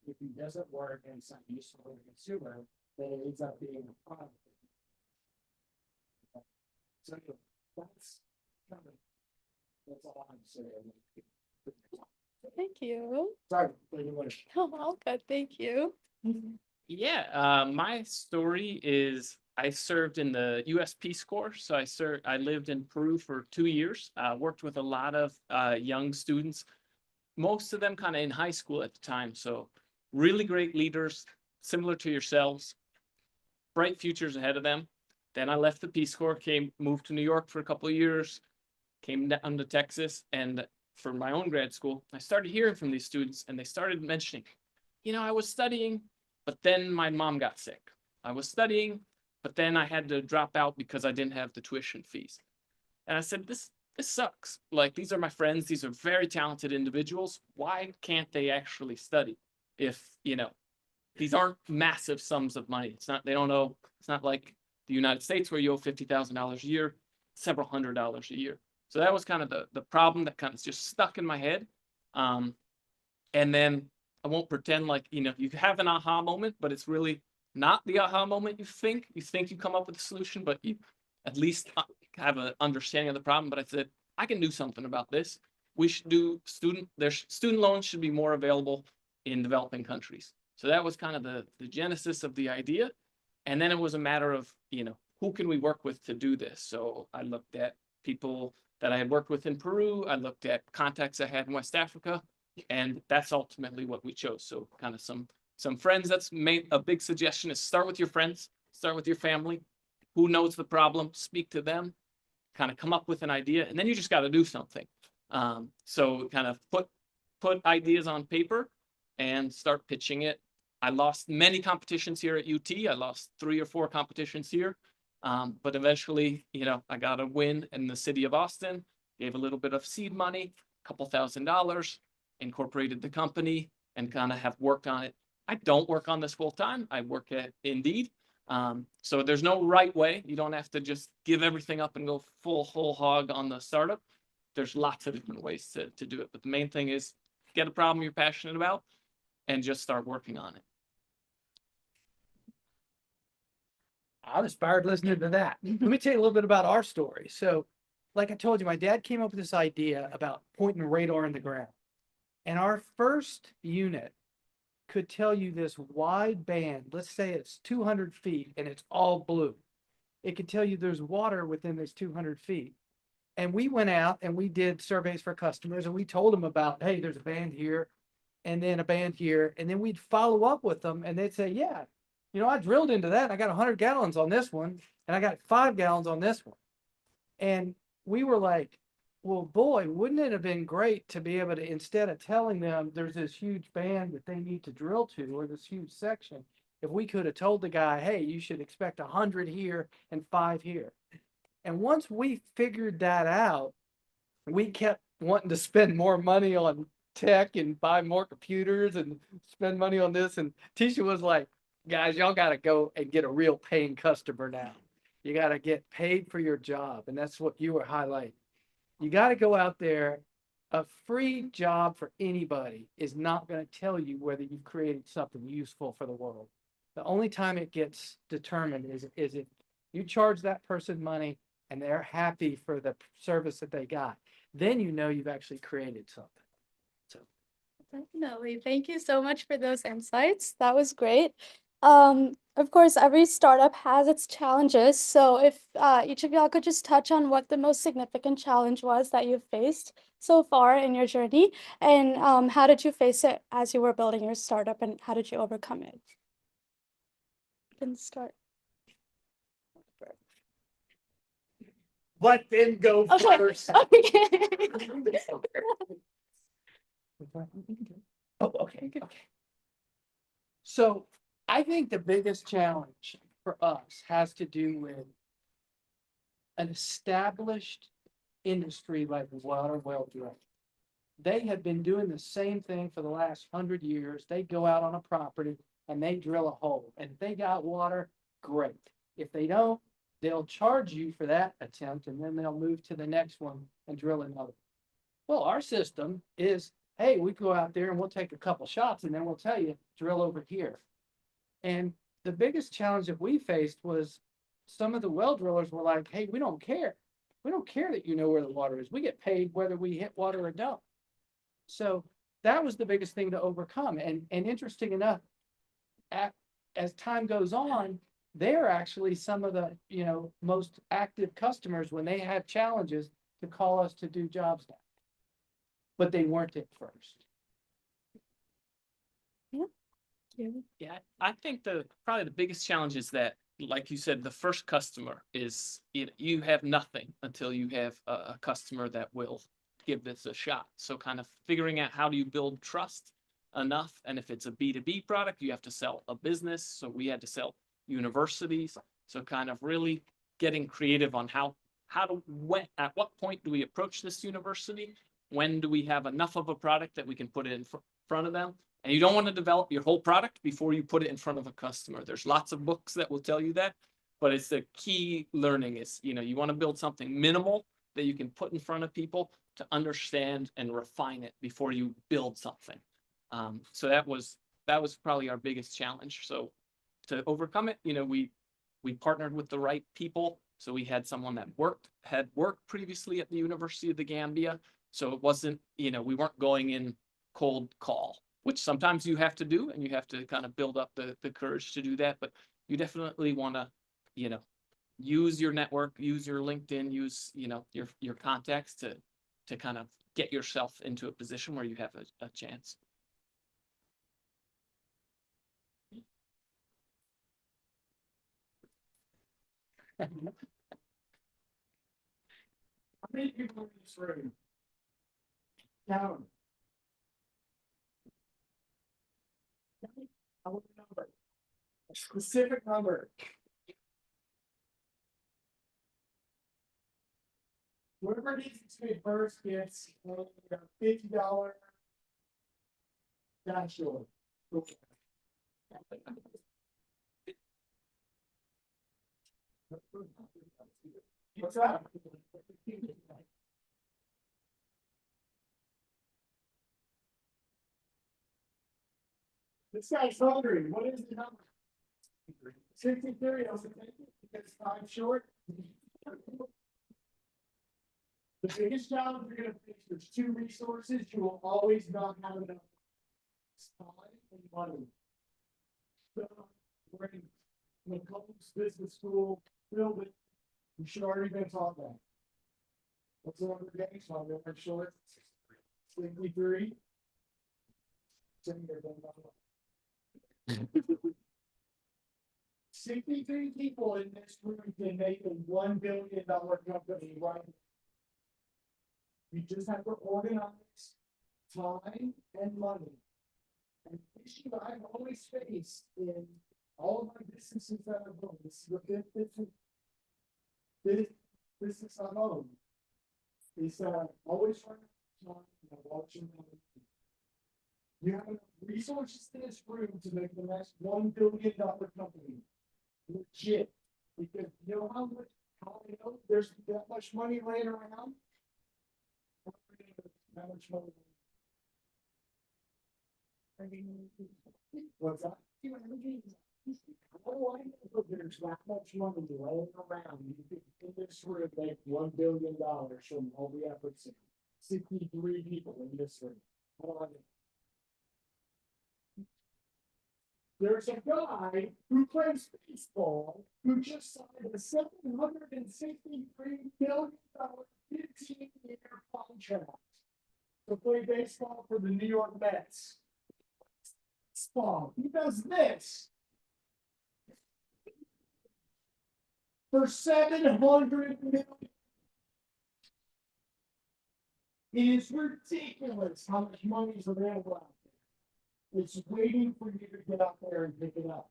if it doesn't work and it's not useful for the consumer, then it ends up being a product. So that's all I'm saying. Thank you. Sorry, but you want to. Oh, all good. Thank you. Yeah, my story is I served in the US Peace Corps. So I lived in Peru for 2 years, worked with a lot of young students, most of them kind of in high school at the time. So really great leaders, similar to yourselves, bright futures ahead of them. Then I left the Peace Corps, moved to New York for a couple of years, came down to Texas, and for my own grad school, I started hearing from these students, and they started mentioning, I was studying, but then my mom got sick. I was studying, but then I had to drop out because I didn't have the tuition fees. And I said, this sucks. Like, these are my friends. These are very talented individuals. Why can't they actually study? If, these aren't massive sums of money. They don't know. It's not like the United States where you owe $50,000 a year, several $100s a year. So that was kind of the problem that kind of just stuck in my head. And then I won't pretend like, you have an aha moment, but it's really not the aha moment you think. You think you come up with a solution, but you at least have an understanding of the problem. But I said, I can do something about this. We should do student loans should be more available in developing countries. So that was kind of the genesis of the idea. And then it was a matter of, who can we work with to do this? So I looked at people that I had worked with in Peru. I looked at contacts I had in West Africa, and that's ultimately what we chose. So kind of some friends. That's made a big suggestion is start with your friends, start with your family, who knows the problem, speak to them, kind of come up with an idea, and then you just got to do something. So kind of put ideas on paper and start pitching it. I lost many competitions here at UT. I lost 3 or 4 competitions here. But eventually, I got a win in the city of Austin, gave a little bit of seed money, a couple $1,000, incorporated the company, and kind of have worked on it. I don't work on this full time. I work at Indeed. So there's no right way. You don't have to just give everything up and go full whole hog on the startup. There's lots of different ways to do it. But the main thing is get a problem you're passionate about and just start working on it. I'm inspired listening to that. Let me tell you a little bit about our story. So, like I told you, my dad came up with this idea about pointing a radar in the ground. And our first unit could tell you this wide band, let's say it's 200 feet and it's all blue. It could tell you there's water within this 200 feet. And we went out and we did surveys for customers and we told them about, hey, there's a band here and then a band here. And then we'd follow up with them and they'd say, yeah, I drilled into that and I got 100 gallons on this one and I got 5 gallons on this one. And we were like, well, boy, wouldn't it have been great to be able to, instead of telling them there's this huge band that they need to drill to or this huge section, if we could have told the guy, hey, you should expect 100 here and 5 here. And once we figured that out, we kept wanting to spend more money on tech and buy more computers and spend money on this. And Tisha was like, guys, y'all got to go and get a real paying customer now. You got to get paid for your job. And that's what you were highlighting. You got to go out there. A free job for anybody is not going to tell you whether you've created something useful for the world. The only time it gets determined is if you charge that person money and they're happy for the service that they got, then you've actually created something. So Definitely. Thank you so much for those insights. That was great. Of course, every startup has its challenges. So if each of y'all could just touch on what the most significant challenge was that you've faced so far in your journey, and how did you face it as you were building your startup, and how did you overcome it? You can start. let them go Okay. first. Okay. Oh, okay. So I think the biggest challenge for us has to do with an established industry like water well drilling. They have been doing the same thing for the last 100 years. They go out on a property and they drill a hole. And if they got water, great. If they don't, they'll charge you for that attempt and then they'll move to the next one and drill another. Well, our system is, hey, we go out there and we'll take a couple shots and then we'll tell you, drill over here. And the biggest challenge that we faced was some of the well drillers were like, hey, we don't care. We don't care that you know where the water is. We get paid whether we hit water or don't. So that was the biggest thing to overcome. And interesting enough, as time goes on, they're actually some of the most active customers when they have challenges to call us to do jobs now. But they weren't at first. Yeah, I think probably the biggest challenge is that, like you said, the first customer is you have nothing until you have a customer that will give this a shot. So kind of figuring out how do you build trust enough, and if it's a B2B product, you have to sell a business. So we had to sell universities. So kind of really getting creative on at what point do we approach this university? When do we have enough of a product that we can put it in front of them? And you don't want to develop your whole product before you put it in front of a customer. There's lots of books that will tell you that, but it's the key learning is, you want to build something minimal that you can put in front of people to understand and refine it before you build something. So that was probably our biggest challenge. So to overcome it, we partnered with the right people. So we had someone that had worked previously at the University of the Gambia. So it wasn't, we weren't going in cold call, which sometimes you have to do, and you have to kind of build up the courage to do that. But you definitely want to, use your network, use your LinkedIn, use, you know, your contacts to kind of get yourself into a position where you have a chance. How many people in this room? Count 'em. I want a number. A specific number. Whoever needs to be first gets a $50 dashboard. What's up? This guy's hungry. What is the number? 63. I was thinking because I'm short. The biggest challenge you're gonna face, there's two resources you will always not have enough. It's time and money. So, we're in McCombs Business School building. You should already been taught that. What's the number getting? So I'm going short. 63. 63 people in this room can make a $1 billion company right. You just have to organize time and money. And the issue I've always faced in all of my businesses that I've owned, this is the fifth business I've owned, is always trying to time and watching money. You have enough resources in this room to make the next $1 billion company. Legit. Because you know how I know there's that much money laying around? How much money? What's that? Oh, I know there's that much money laying around. You could in this room make $1 billion from all the efforts of 63 people in this room. How do I know? There's a guy who plays baseball who just signed a $763 million 15-year contract to play baseball for the New York Mets. He does this for $700 million. It is ridiculous how much money is available out there. It's waiting for you to get out there and pick it up.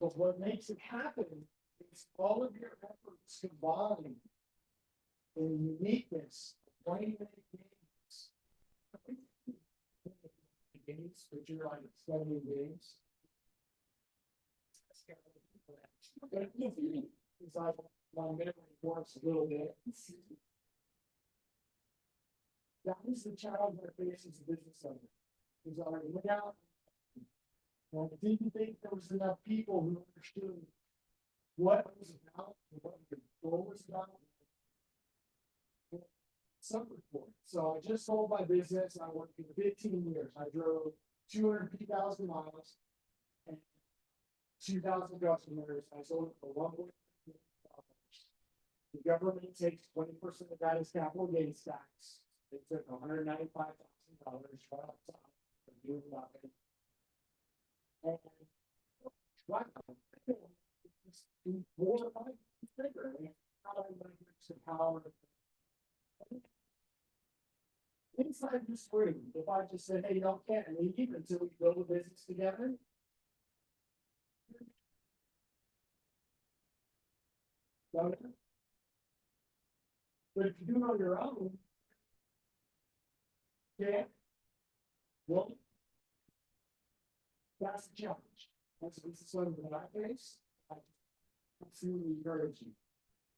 But what makes it happen is all of your efforts combined in uniqueness, playing games. Games, but you're like studying games. It's like my memory works a little bit. That is the challenge that faces the business owner. Is I went out and I didn't think there was enough people who understood what it was about, what the goal was about. Suffered for it. So I just sold my business. I worked for 15 years. I drove 250,000 miles and 2,000 customers. I sold it for $1.3 million. The government takes 20% of that as capital gains tax. They took $195,000 right off top for doing nothing. And wow, more like bigger. How I leverage the power. Inside this room, if I just said, hey, y'all can't leave until we build a business together. But if you do it on your own, yeah, well, that's the challenge. That's the sort of that I face. I absolutely encourage you.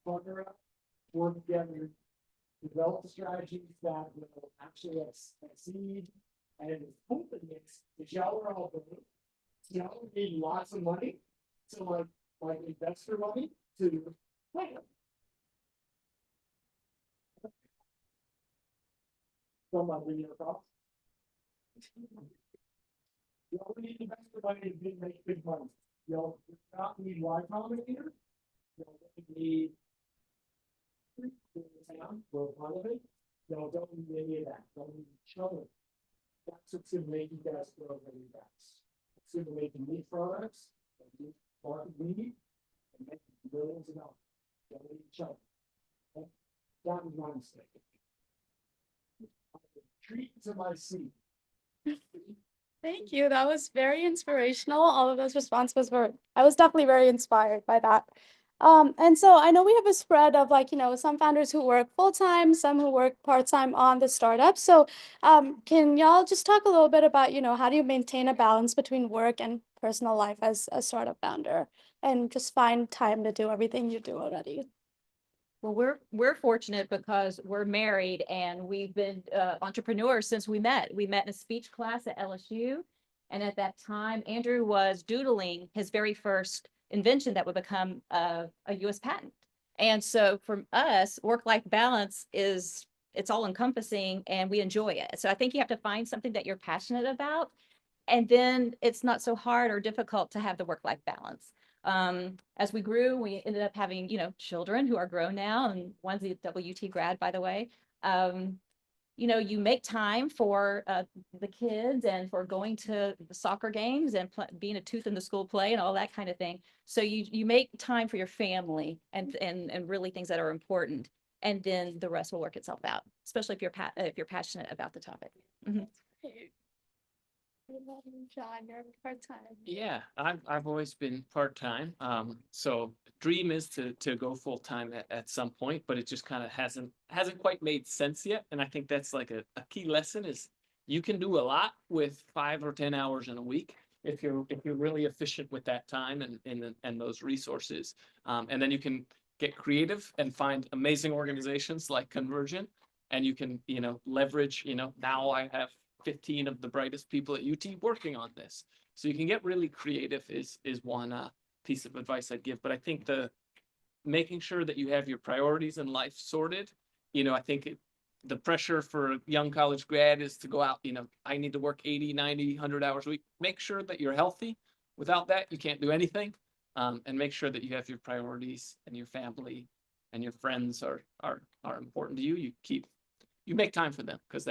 Partner up, work together, develop strategies that will actually succeed. And the hoping is that y'all are all good. Y'all need lots of money to like investor money to play them. Somebody in your thoughts. You all need investor money to make big money. Y'all do not need Y Combinator. Y'all don't need we're part of it. Y'all don't need any of that. Don't need each other. That's what's gonna make you guys grow really fast. It's gonna make you need products that you market need and make millions of dollars. Don't need each other. Okay? That was my mistake. Treat to my seat. Thank you. That was very inspirational. All of those responses were, I was definitely very inspired by that. And so I know we have a spread of like, some founders who work full-time, some who work part-time on the startup. So can y'all just talk a little bit about, how do you maintain a balance between work and personal life as a startup founder and just find time to do everything you do already? Well, we're fortunate because we're married and we've been entrepreneurs since we met. We met in a speech class at LSU. And at that time, Andrew was doodling his very first invention that would become a US patent. And so for us, work-life balance it's all encompassing and we enjoy it. So I think you have to find something that you're passionate about. And then it's not so hard or difficult to have the work-life balance. As we grew, we ended up having, children who are grown now, and one's a WT grad, by the way. You make time for the kids and for going to the soccer games and being a tooth in the school play and all that kind of thing. So you make time for your family and really things that are important, and then the rest will work itself out, especially if you're passionate about the topic. Mm-hmm. John, you're part-time. Yeah, I've always been part-time. So dream is to go full-time at some point, but it just kind of hasn't quite made sense yet. And I think that's like a key lesson is you can do a lot with 5 or 10 hours in a week if you're really efficient with that time and those resources. And then you can get creative and find amazing organizations like Convergent, and you can, leverage, now I have 15 of the brightest people at UT working on this. So you can get really creative is one piece of advice I'd give. But I think making sure that you have your priorities in life sorted, I think the pressure for a young college grad is to go out, I need to work 80, 90, 100 hours a week. Make sure that you're healthy. Without that, you can't do anything. And make sure that you have your priorities and your family and your friends are important to you. You make time for them because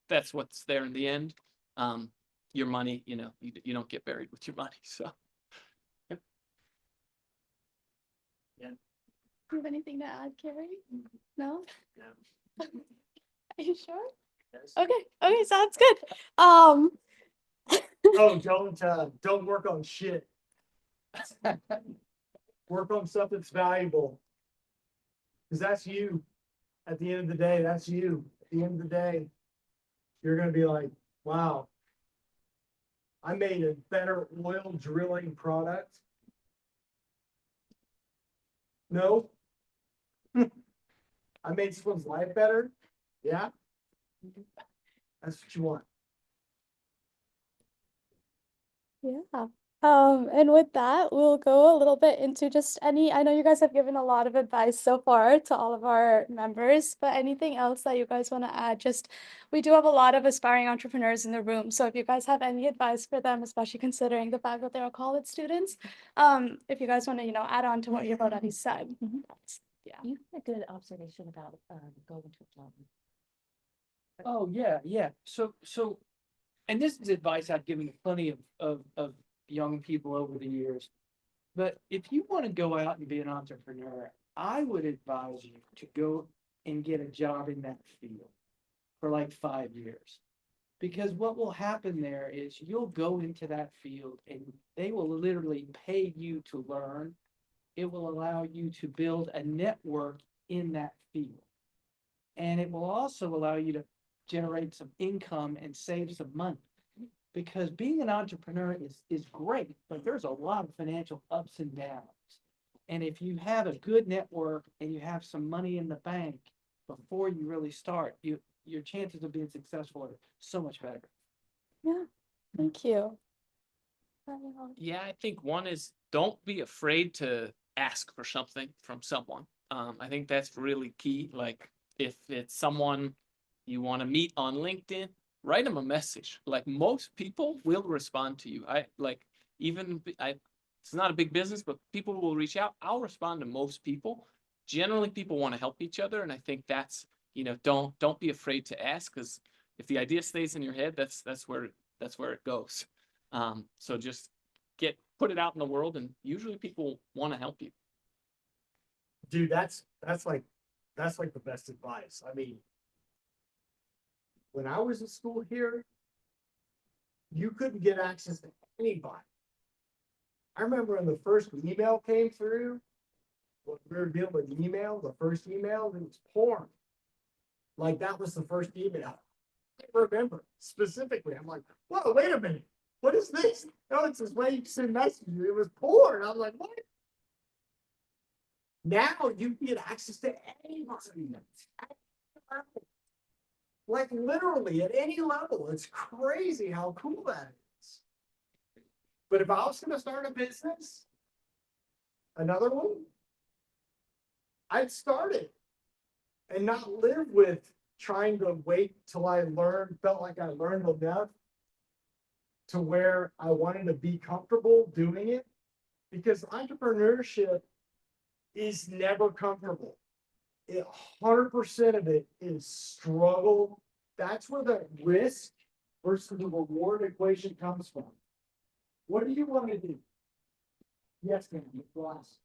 that's what's there in the end. Your money, you don't get buried with your money. So, yep. Yeah. Do you have anything to add, Carrie? No? No. Are you sure? Yes. Okay, sounds good. Oh, don't work on shit. Work on stuff that's valuable. Because that's you. At the end of the day, that's you. At the end of the day, you're gonna be like, wow, I made a better oil drilling product. No. I made someone's life better. Yeah. That's what you want. Yeah. And with that, we'll go a little bit into just I know you guys have given a lot of advice so far to all of our members, but anything else that you guys want to add? We do have a lot of aspiring entrepreneurs in the room. So if you guys have any advice for them, especially considering the fact that they're college students, if you guys want to, add on to what you've already said. Mm-hmm. Yeah. You had a good observation about going to a job. Oh, yeah. So, and this is advice I've given plenty of young people over the years. But if you want to go out and be an entrepreneur, I would advise you to go and get a job in that field for like 5 years. Because what will happen there is you'll go into that field and they will literally pay you to learn. It will allow you to build a network in that field. And it will also allow you to generate some income and save some money. Because being an entrepreneur is great, but there's a lot of financial ups and downs. And if you have a good network and you have some money in the bank before you really start, your chances of being successful are so much better. Yeah. Thank you. Yeah, I think one is don't be afraid to ask for something from someone. I think that's really key. Like if it's someone you want to meet on LinkedIn, write them a message. Like most people will respond to you. it's not a big business, but people will reach out. I'll respond to most people. Generally, people want to help each other, and I think that's, don't be afraid to ask, because if the idea stays in your head, that's where it goes. So just put it out in the world, and usually people want to help you. Dude, that's like the best advice. I mean, when I was in school here, you couldn't get access to anybody. I remember when the first email came through, when we were dealing with email, the first email, it was porn. Like that was the first email. I remember specifically. I'm like, whoa, wait a minute. What is this? No, it's this way you send messages. It was porn. I was like, what? Now you can get access to anybody. Like literally at any level. It's crazy how cool that is. But if I was going to start a business, another one, I'd start it and not live with trying to wait till I felt like I learned enough to where I wanted to be comfortable doing it. Because entrepreneurship is never comfortable. 100% of it is struggle. That's where the risk versus the reward equation comes from. What do you want to do? Yes, ma'am. Glasses.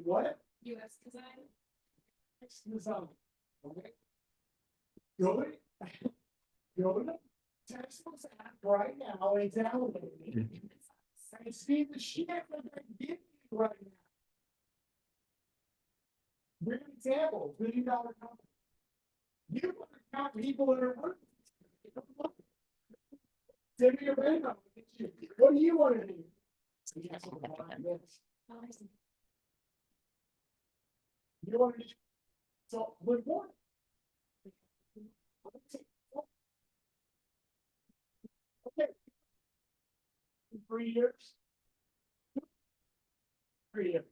What? US design. Design. Okay. Go to Texas app right now and download it. And see the shit that they're giving you right now. For example, $1 billion company. You want to count people that are working. Send me your radar. What do you want to do? Yes. You want to, so with what? Okay. 3 years. 3 years.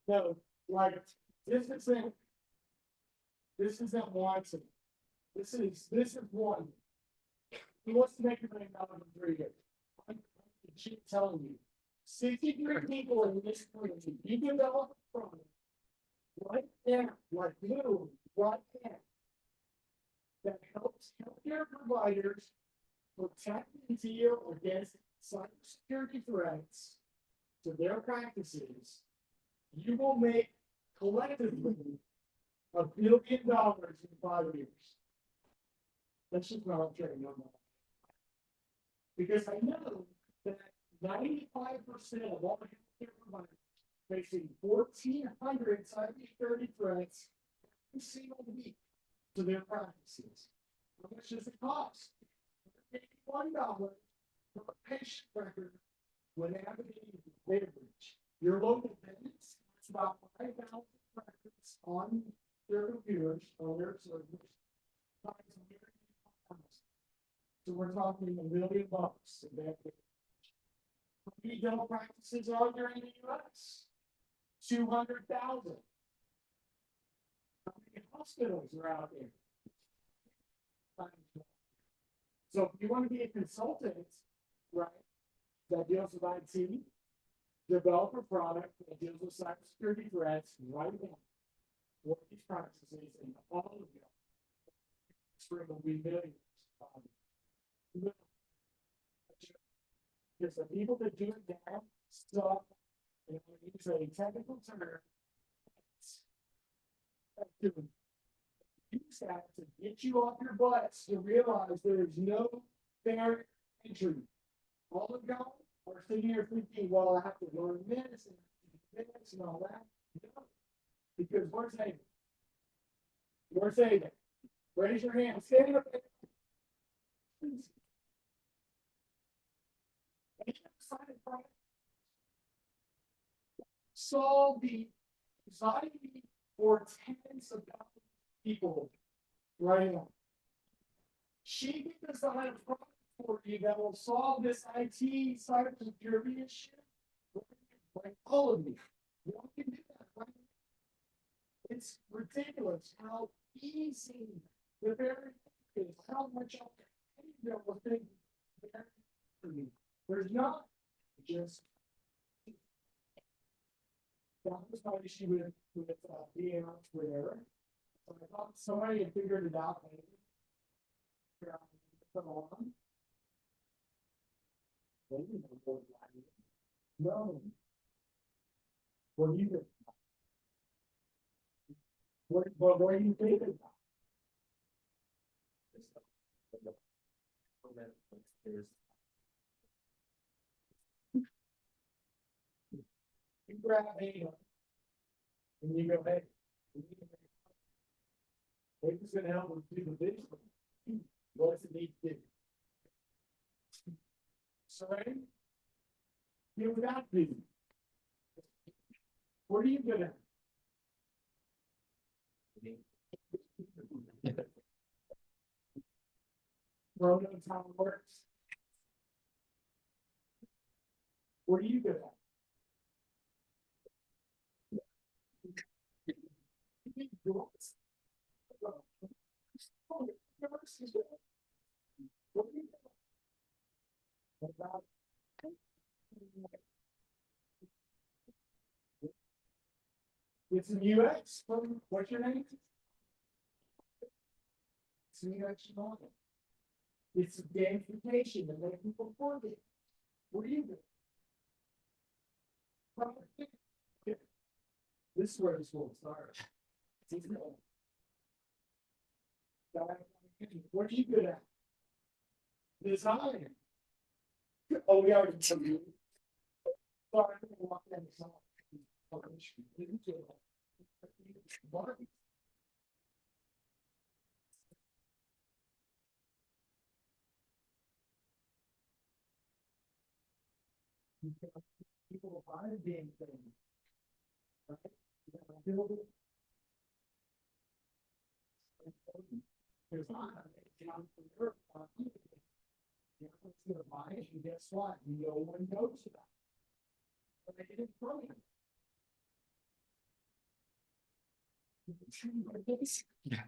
No, like this isn't Watson. This is one. He wants to make $1 million in 3 years. I keep telling you, 63 people in this country, you develop a product right now, like literally right now, that helps healthcare providers protect and deal against cybersecurity threats to their practices. You will make collectively $1 billion in 5 years. That's just not a trade number. Because I know that 95% of all healthcare providers facing 1,400 cybersecurity threats every single week to their practices. How much does it cost? $1 for a patient record when navigating data breach. Your local business has about 5,000 records on their computers, on their servers. So we're talking $1 million. How many dental practices are there in the US? 200,000. How many hospitals are out there? So if you want to be a consultant, right, that deals with IT, develop a product that deals with cybersecurity threats right now. What these practices and all of them, stream will be millions. Because the people that do it now suck, and use a technical term, use that to get you off your butts to realize there is no fair entry. All of y'all are sitting here thinking, well, I have to learn this and all that. No. Because we're saying, raise your hand, stand up. Solve the anxiety for tens of thousands of people right now. She can design a product for you that will solve this IT cybersecurity issue. Like all of you. One can do that, right? It's ridiculous how easy the very is, how much of the thing There's not, just. That was my issue with being on Twitter. So I thought somebody had figured it out. Maybe. Come on. No. What do you think? What are you thinking about? You grab me and you go, hey, who's gonna help us do the vision? What does it need to do? Surrender? You got to. What are you gonna? Well, knows how it works. What are you good at? It's in UX. What's your name? It's in UX. It's gamification and make people forget. What are you doing? This is where this will start. What are you good at? Design. Oh, we already told you. Sorry, I'm gonna walk down the side. People will buy the damn thing. Right? You gotta build it. There's not gonna buy it, and guess what? No one knows about it. But they didn't throw it. Yeah.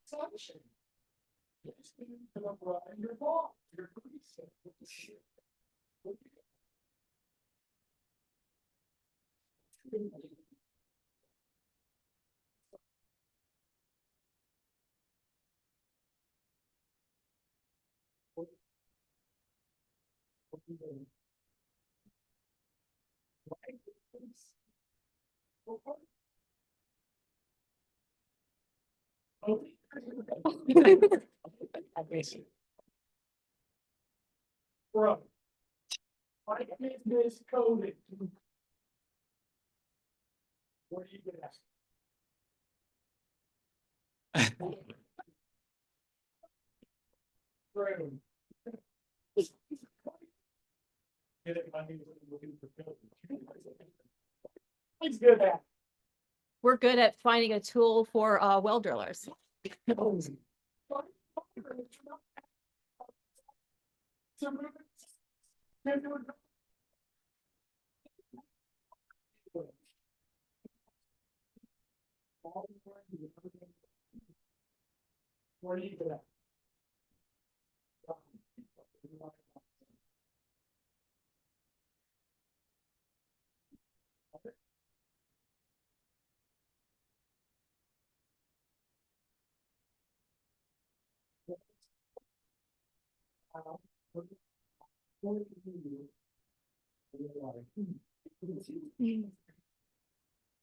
Assumption. Yes, you come up right your ball. Your police. What the shit? What do you do? Bro, my business coding. What are you gonna ask? Bro. Get it, money, looking for code. He's good at. We're good at finding a tool for well drillers. What are you good at?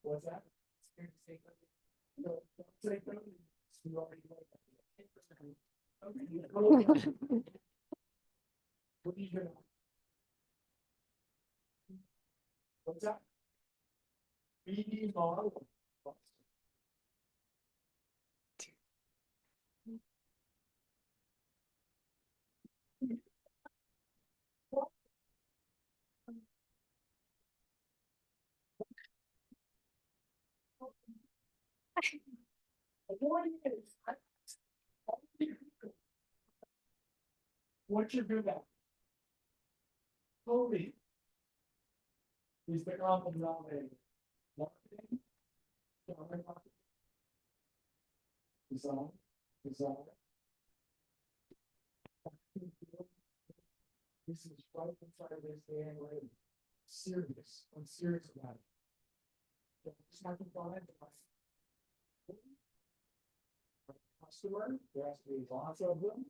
What's that? No, don't say no. You already know that. What are you doing? What's that? BD model. What you're good at? Coding is the common denominator. Marketing, design, This is right inside this damn room. Serious. I'm serious about it. It's not compliant. Customer, there has to be lots of them.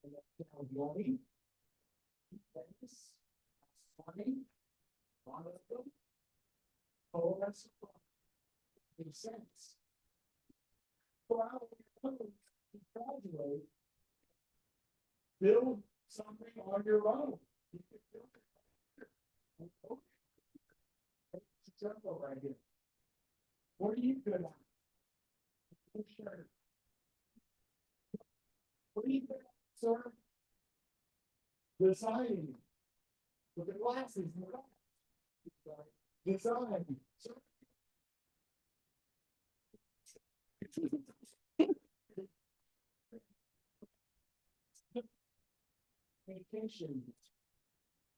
And then, money. This, money. Lot of them. Oh, that's makes sense. Well, you graduate, build something on your own. You can build it. Example right here. What are you good at? Sure. What are you good at, sir? Designing. With the glasses. Design. Sir. Communication,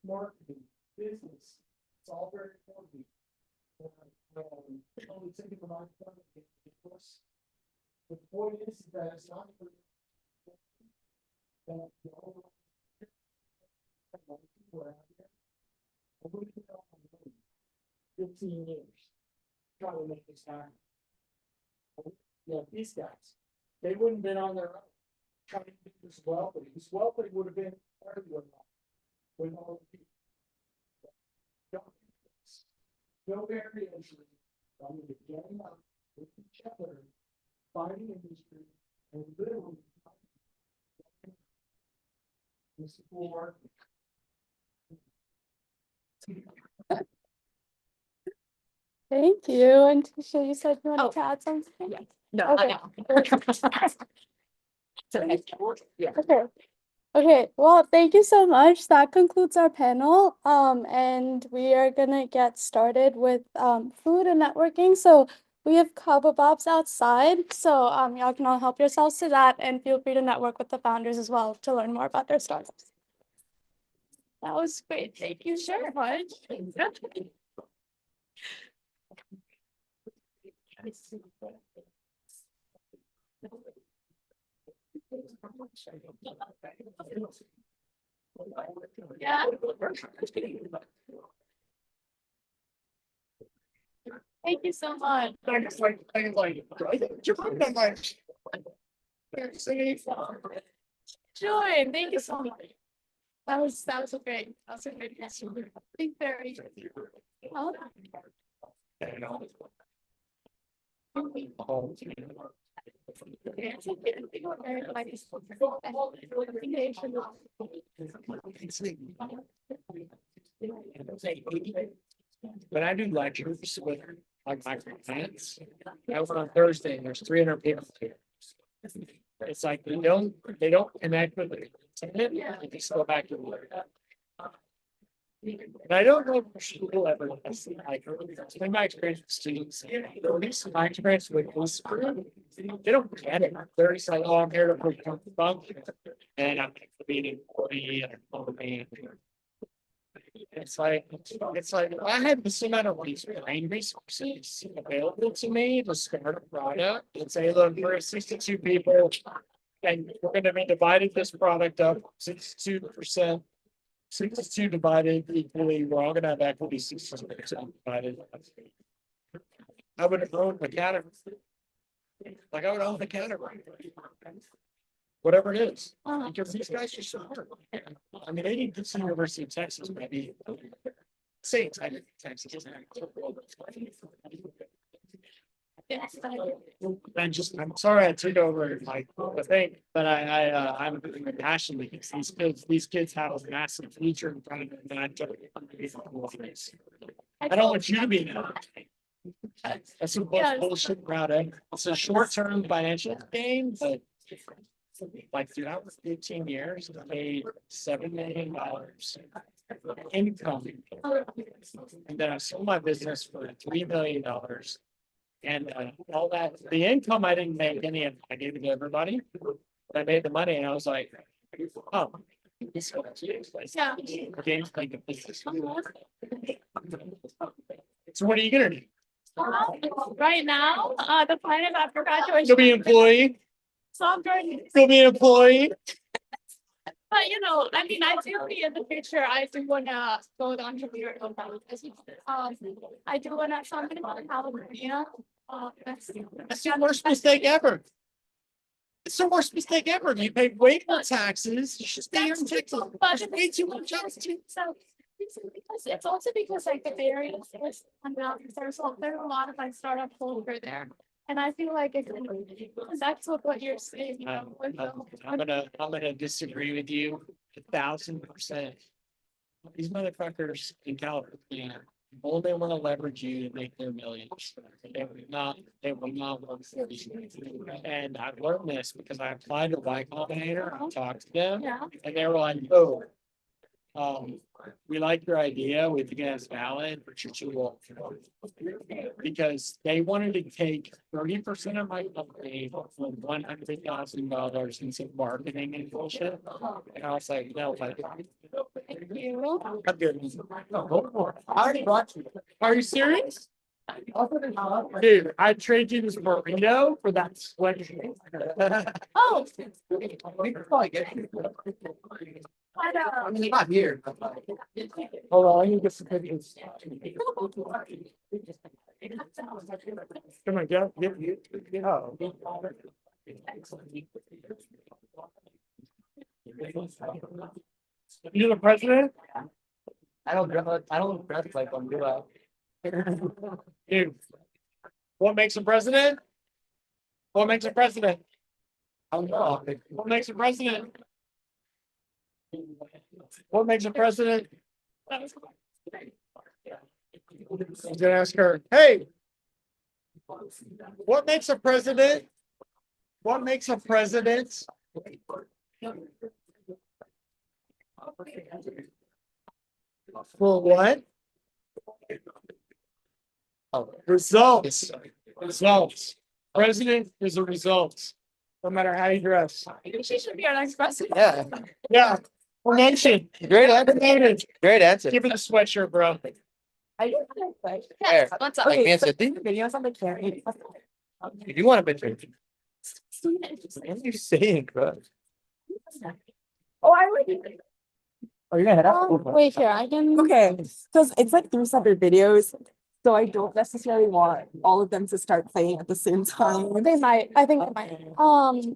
marketing, business, it's all very important. Only taking the mind from it, of course. The point is that it's not for that the whole people out there. I wouldn't know 15 years trying to make this happen. Yeah, these guys, they wouldn't have been on their own trying to do this wealthy. This wealthy would have been everywhere with all the people. Don't do this. No variation. I'm going to get up with each other, fighting industry, and literally this is full work. Thank you. And Tisha, you said you wanted to add something? Yeah. No, Okay. Yeah. Okay. Okay, well, thank you so much. That concludes our panel. And we are gonna get started with food and networking. So we have Kaba Bobs outside. So y'all can all help yourselves to that and feel free to network with the founders as well to learn more about their startups. That was great. Thank you so much. Yeah. Thank you so much. Join. Thank you so much. That was a great. That was a great answer. Thank you very. Oh. When I do lectures with like my clients, I was on Thursday and there's 300 people here. It's like they don't connect with it. They just go back to work. And I don't know if school ever has like it's been my experience with students, at least my experience with this group, they don't get it. They're just like, oh, I'm here to perform the function and I'm being an employee and I'm being. It's like I had this amount of brain resources available to me to start a product and say, look, we're 62 people and we're going to be dividing this product up 62%. 62 divided equally, we're all gonna have equity 62% divided. I would have owned the category. Like I would own the category. Whatever it is, because these guys are smart. I mean, they need this University of Texas, maybe. Say Texas. I'm sorry I took over like the thing, but I'm passionate because these kids have a massive future in front of them. And I don't want you to be that. That's some bullshit about it. It's a short-term financial gain, but like dude, I was 15 years, I made $7 million income. And then I sold my business for $3 million. And all that, the income I didn't make any of, I gave it to everybody. But I made the money and I was like, oh. Yeah. Games like a business. So what are you gonna do? Right now, the plan is after graduation. You'll be an employee. So I'm going. You'll be an employee. But you know, I mean, I do be in the future. I do wanna go on to New I do wanna something about California. That's That's the worst mistake ever. It's the worst mistake ever. You pay way more taxes. You should stay here in Texas. There's way too much jobs. so because it's also because like the Bay Area is there's a lot of like startup culture there. And I feel like it's that's what you're saying, you know, with I'm gonna disagree with you 1,000%. These motherfuckers in California only want to leverage you to make their millions. They will not work for you. And I've learned this because I applied to Y Combinator, I talked to them, yeah. and they were like, oh, we like your idea, we think it's valid, but you're too old. Because they wanted to take 30% of my company for $100,000 in some marketing and bullshit. And I was like, no, but I'm good. No, go for it. I already brought you. Are you serious? Dude, I'd trade you this burrito for that sweatshirt. Oh, We could probably get you. I I know. mean, not here. Hold on, I need to get some pictures. Come on, get out. You're the president? I don't dress like them, do I? Dude, what makes a president? What makes a president? I don't know. What makes a president? What makes a president? I was gonna ask her, hey, what makes a president? What makes a president? For what? Oh, results. Results. President is a result. No matter how you dress. She should be our next president. Yeah, Yeah. Promotion. great answer. Promoted. Great answer. Give it a sweatshirt, bro. Yes, what's up? like me and Cynthia. Videos on the camera. If you want a picture. What are you saying, bro? Oh, I would. Oh, you're gonna head out. Wait here, I can. Okay, because it's like 3 separate videos, so I don't necessarily want all of them to start playing at the same time. They might, I think they might.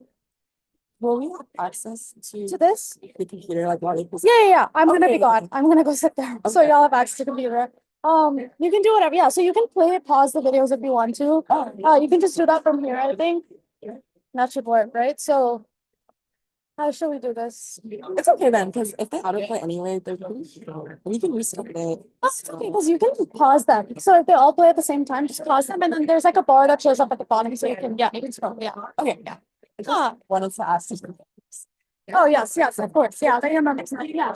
Will we have access To this? the computer like while they Yeah. I'm gonna be Okay. gone. I'm gonna go sit there. So Okay. y'all have access to computer. You can do whatever. Yeah, so you can play, pause the videos if you want to. You can just do that from here, I think. That should work, right? So how should we do this? It's okay then, because if they autoplay anyway, we can restart it. That's okay, because you can pause them. So if they all play at the same time, just pause them, and then there's like a bar that shows up at the bottom, so you can scroll. Yeah. Okay, yeah. I just Ah. wanted to ask. Oh yes, of course. Yeah, they remember. Yeah.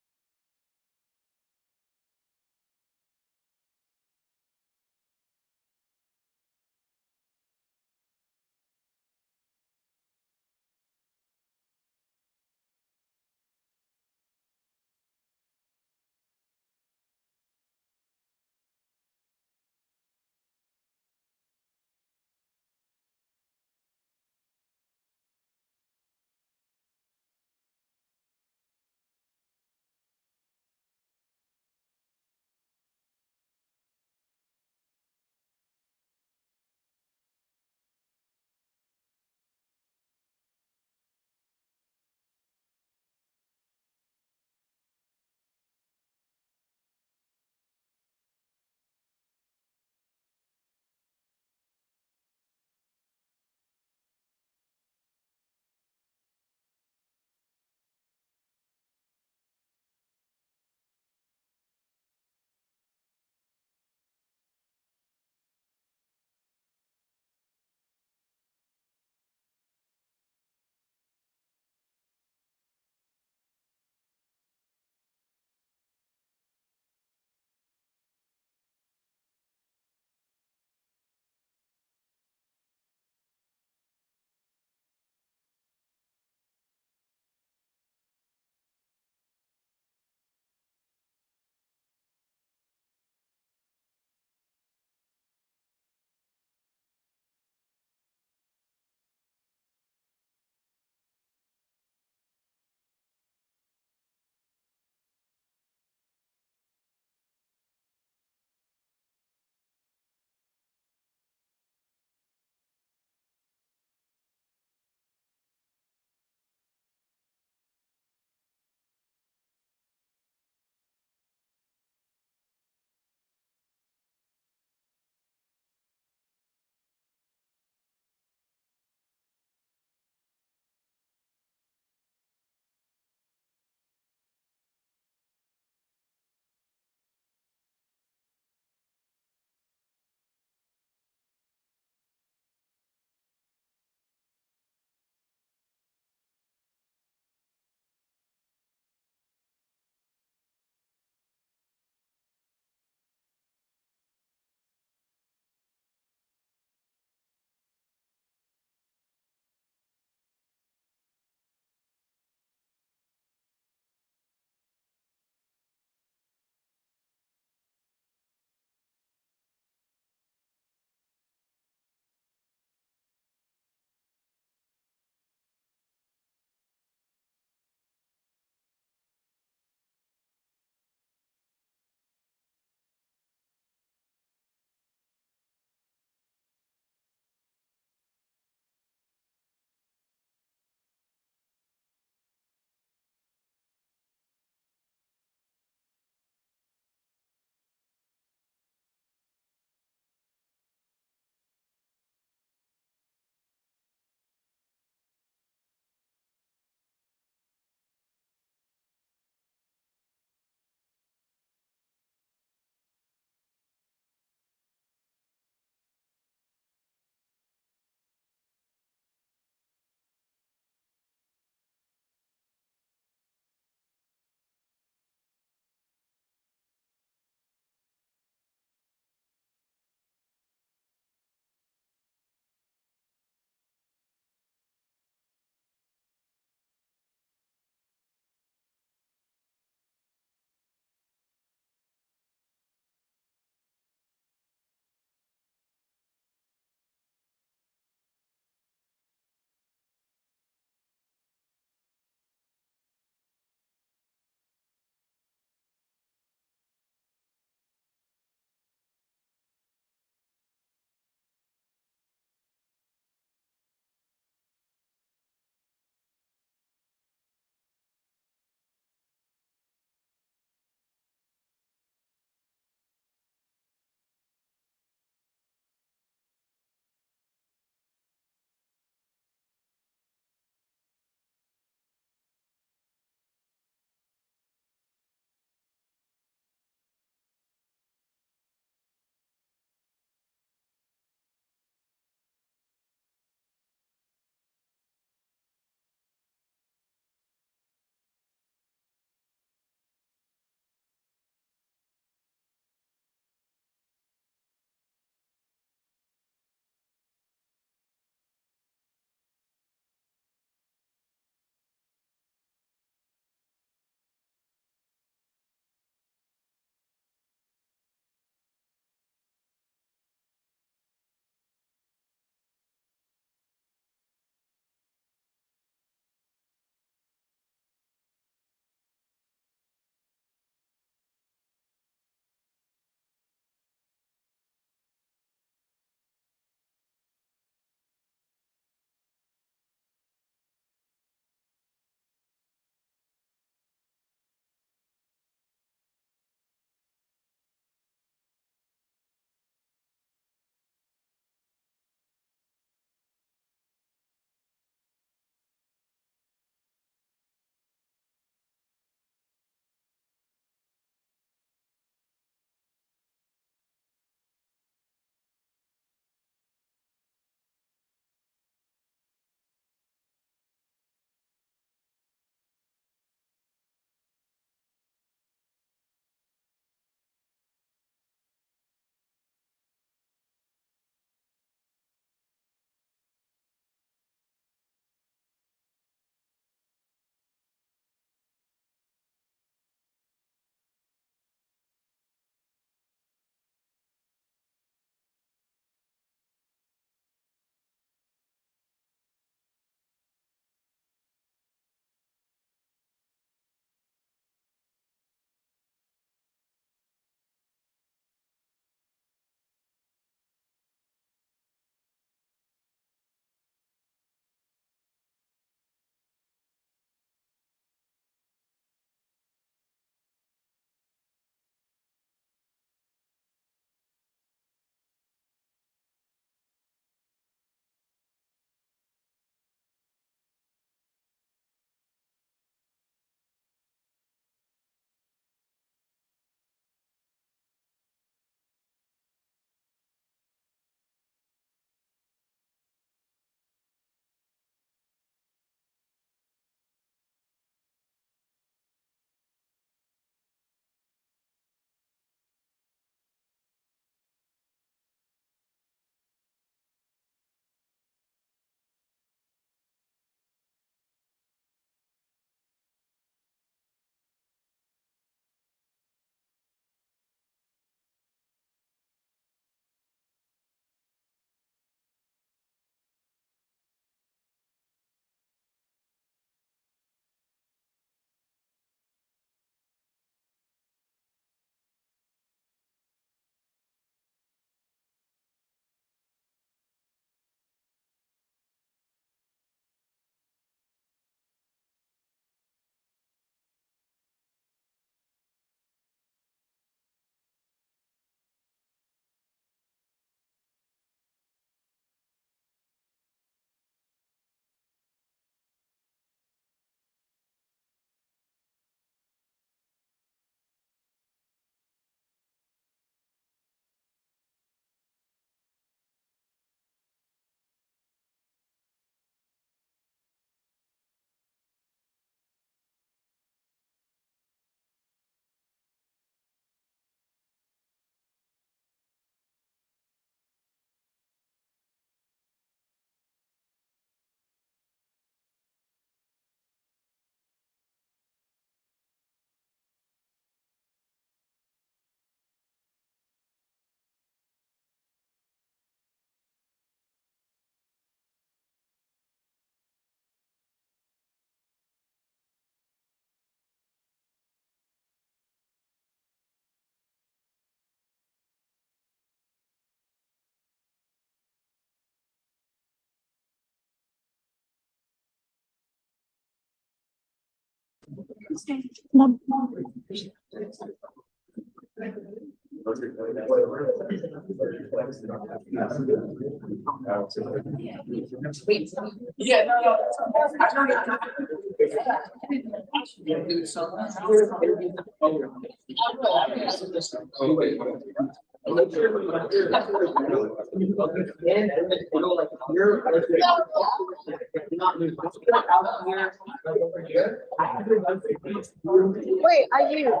Wait, are you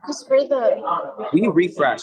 just for the We refresh.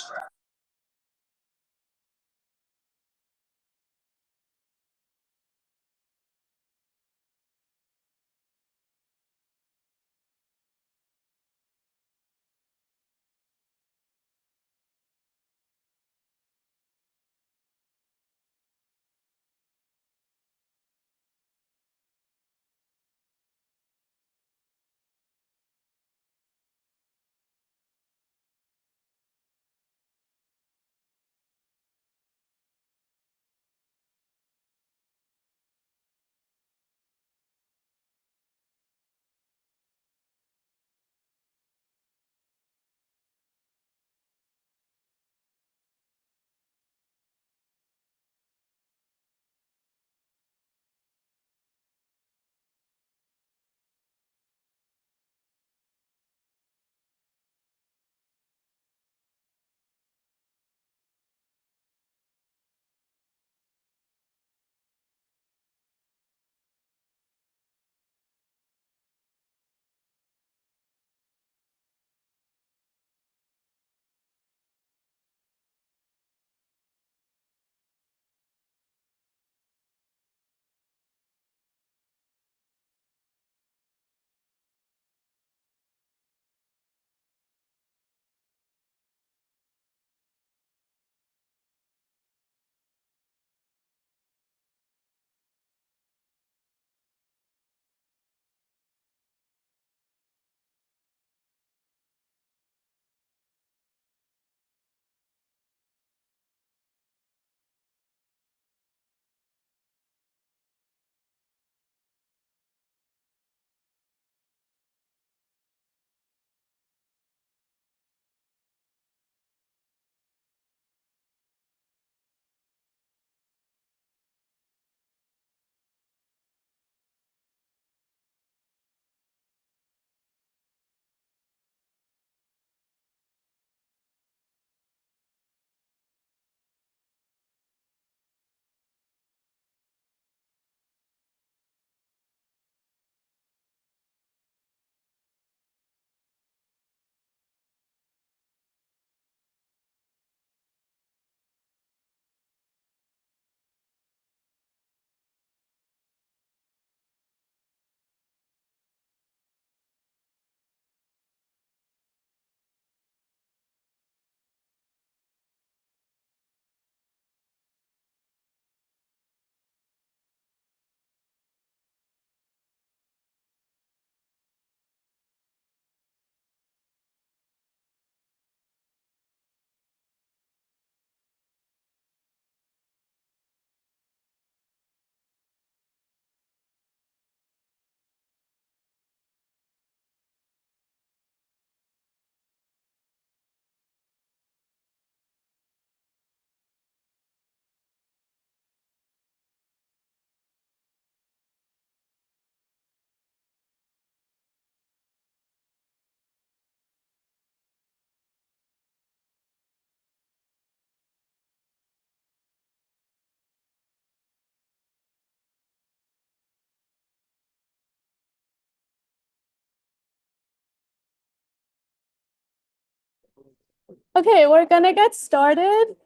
Okay, we're gonna get started.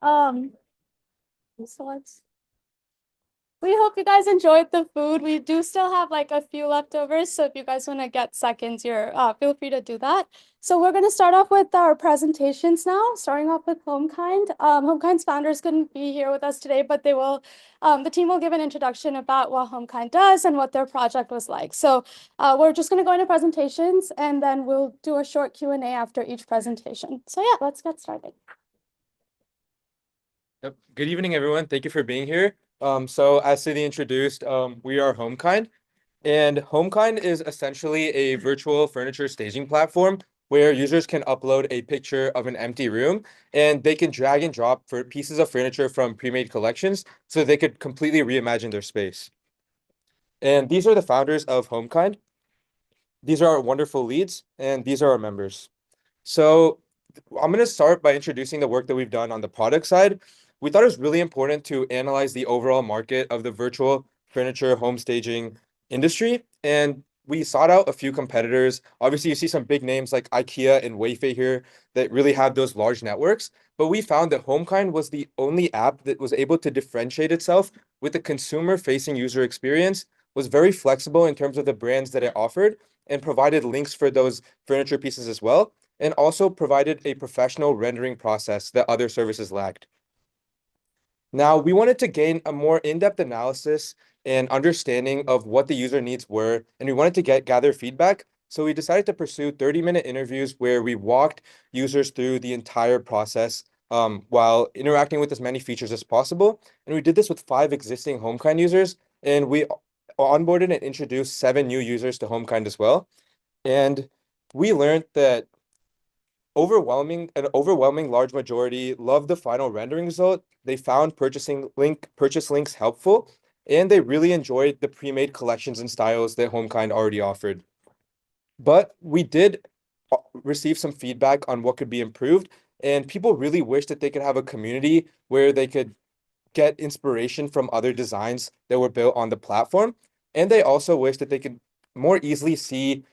So we hope you guys enjoyed the food. We do still have like a few leftovers, so if you guys want to get seconds, feel free to do that. So we're gonna start off with our presentations now, starting off with HomeKind. HomeKind's founders couldn't be here with us today, but the team will give an introduction about what HomeKind does and what their project was like. So we're just gonna go into presentations and then we'll do a short Q&A after each presentation. So yeah, let's get started. Yep. Good evening, everyone. Thank you for being here. So as City introduced, we are HomeKind. And HomeKind is essentially a virtual furniture staging platform where users can upload a picture of an empty room and they can drag and drop for pieces of furniture from pre-made collections so they could completely reimagine their space. And these are the founders of HomeKind. These are our wonderful leads, and these are our members. So I'm going to start by introducing the work that we've done on the product side. We thought it was really important to analyze the overall market of the virtual furniture home staging industry. And we sought out a few competitors. Obviously, you see some big names like IKEA and Wayfair here that really have those large networks. But we found that HomeKind was the only app that was able to differentiate itself with a consumer-facing user experience, was very flexible in terms of the brands that it offered, and provided links for those furniture pieces as well, and also provided a professional rendering process that other services lacked. Now, we wanted to gain a more in-depth analysis and understanding of what the user needs were, and we wanted to gather feedback. So we decided to pursue 30-minute interviews where we walked users through the entire process while interacting with as many features as possible. And we did this with 5 existing HomeKind users, and we onboarded and introduced 7 new users to HomeKind as well. And we learned that an overwhelming large majority loved the final rendering result. They found purchase links helpful, and they really enjoyed the pre-made collections and styles that HomeKind already offered. But we did receive some feedback on what could be improved, and people really wish that they could have a community where they could get inspiration from other designs that were built on the platform. And they also wish that they could more easily see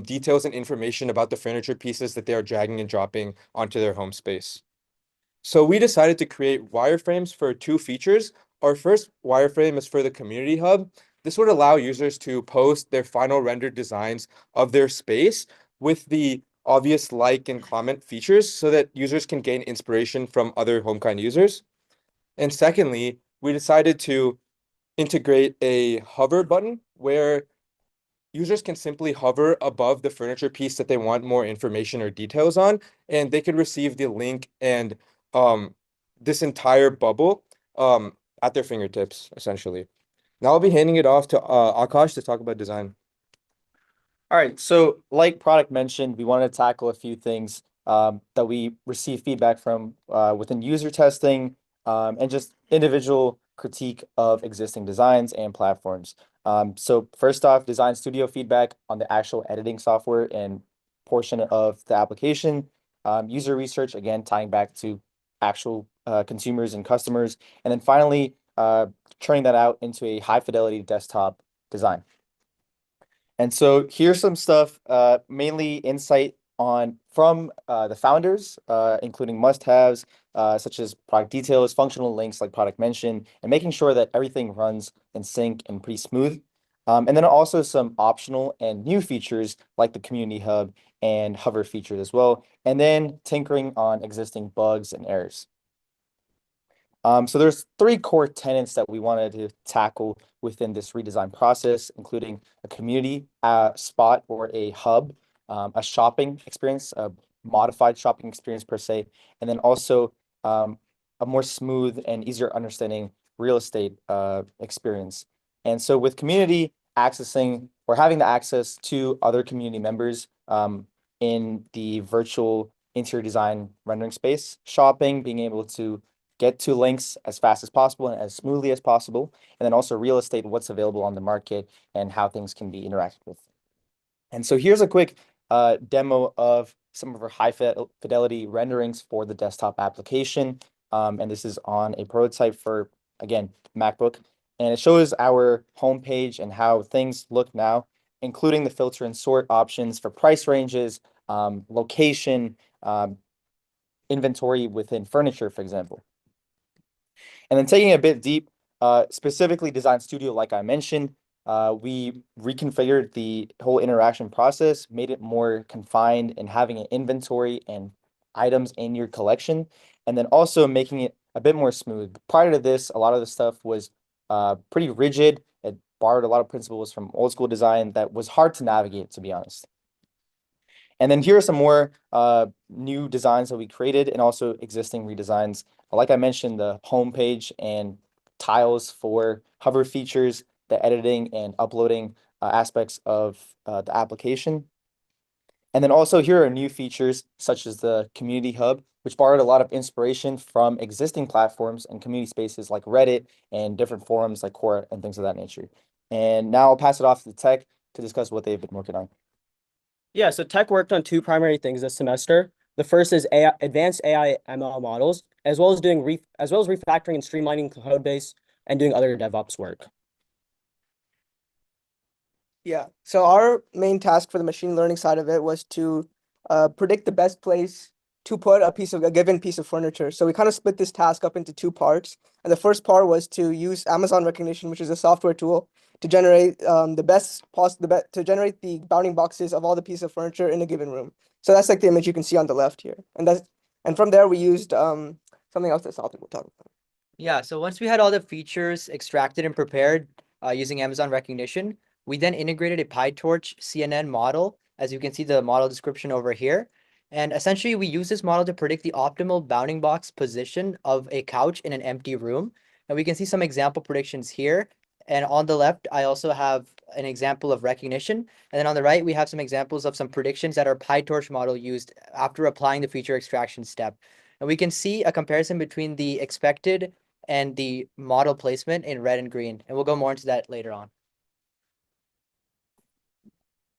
details and information about the furniture pieces that they are dragging and dropping onto their home space. So we decided to create wireframes for 2 features. Our first wireframe is for the community hub. This would allow users to post their final rendered designs of their space with the obvious like and comment features so that users can gain inspiration from other HomeKind users. And secondly, we decided to integrate a hover button where users can simply hover above the furniture piece that they want more information or details on, and they could receive the link and this entire bubble at their fingertips, essentially. Now I'll be handing it off to Akash to talk about design. All right, so like product mentioned, we wanted to tackle a few things that we received feedback from within user testing and just individual critique of existing designs and platforms. So first off, design studio feedback on the actual editing software and portion of the application. User research, again, tying back to actual consumers and customers. And then finally, turning that out into a high fidelity desktop design. And so here's some stuff, mainly insight from the founders, including must-haves, such as product details, functional links like product mention, and making sure that everything runs in sync and pretty smooth. And then also some optional and new features like the community hub and hover features as well, and then tinkering on existing bugs and errors. So there's 3 core tenets that we wanted to tackle within this redesign process, including a community spot or a hub, a shopping experience, a modified shopping experience per se, and then also a more smooth and easier understanding real estate experience. And so with community accessing or having the access to other community members in the virtual interior design rendering space, shopping, being able to get to links as fast as possible and as smoothly as possible, and then also real estate, what's available on the market and how things can be interacted with. And so here's a quick demo of some of our high fidelity renderings for the desktop application. And this is on a prototype for, again, MacBook. And it shows our homepage and how things look now, including the filter and sort options for price ranges, location, inventory within furniture, for example. And then taking a bit deep, specifically Design Studio, like I mentioned, we reconfigured the whole interaction process, made it more confined in having an inventory and items in your collection, and then also making it a bit more smooth. Prior to this, a lot of the stuff was pretty rigid. It borrowed a lot of principles from old school design that was hard to navigate, to be honest. And then here are some more new designs that we created and also existing redesigns. Like I mentioned, the homepage and tiles for hover features, the editing and uploading aspects of the application. And then also here are new features such as the community hub, which borrowed a lot of inspiration from existing platforms and community spaces like Reddit and different forums like Quora and things of that nature. And now I'll pass it off to Tech to discuss what they've been working on. Yeah, so Tech worked on two primary things this semester. The first is AI, advanced AI ML models, as well as refactoring and streamlining the code base and doing other DevOps work. Yeah, so our main task for the machine learning side of it was to predict the best place to put a given piece of furniture. So we kind of split this task up into two parts. And the first part was to use Amazon Recognition, which is a software tool, to generate to generate the bounding boxes of all the pieces of furniture in a given room. So that's like the image you can see on the left here. And from there we used something else that Salty will talk about. Yeah, so once we had all the features extracted and prepared using Amazon Recognition, we then integrated a PyTorch CNN model, as you can see the model description over here. And essentially, we use this model to predict the optimal bounding box position of a couch in an empty room. And we can see some example predictions here. And on the left, I also have an example of recognition. And then on the right, we have some examples of some predictions that our PyTorch model used after applying the feature extraction step. And we can see a comparison between the expected and the model placement in red and green. And we'll go more into that later on.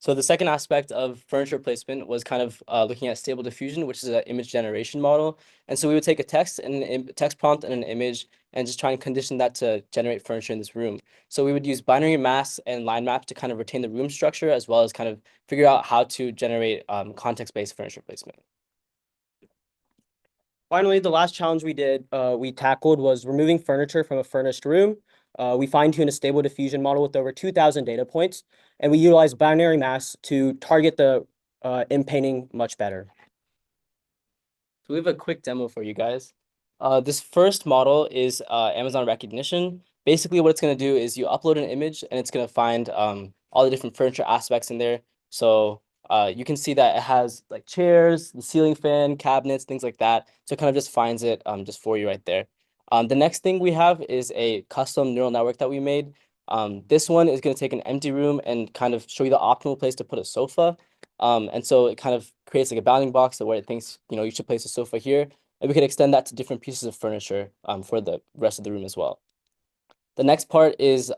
So the second aspect of furniture placement was kind of looking at Stable Diffusion, which is an image generation model. And so we would take a text and text prompt and an image and just try and condition that to generate furniture in this room. So we would use binary mask and line maps to kind of retain the room structure, as well as kind of figure out how to generate context-based furniture placement. Finally, the last challenge we tackled was removing furniture from a furnished room. We fine-tuned a Stable Diffusion model with over 2,000 data points, and we utilized binary masks to target the in-painting much better. So we have a quick demo for you guys. This first model is Amazon Recognition. Basically, what it's going to do is you upload an image, and it's going to find all the different furniture aspects in there. So you can see that it has like chairs, the ceiling fan, cabinets, things like that. So it kind of just finds it just for you right there. The next thing we have is a custom neural network that we made. This one is going to take an empty room and kind of show you the optimal place to put a sofa. And so it kind of creates like a bounding box where it thinks, you should place a sofa here. And we could extend that to different pieces of furniture for the rest of the room as well. The next part is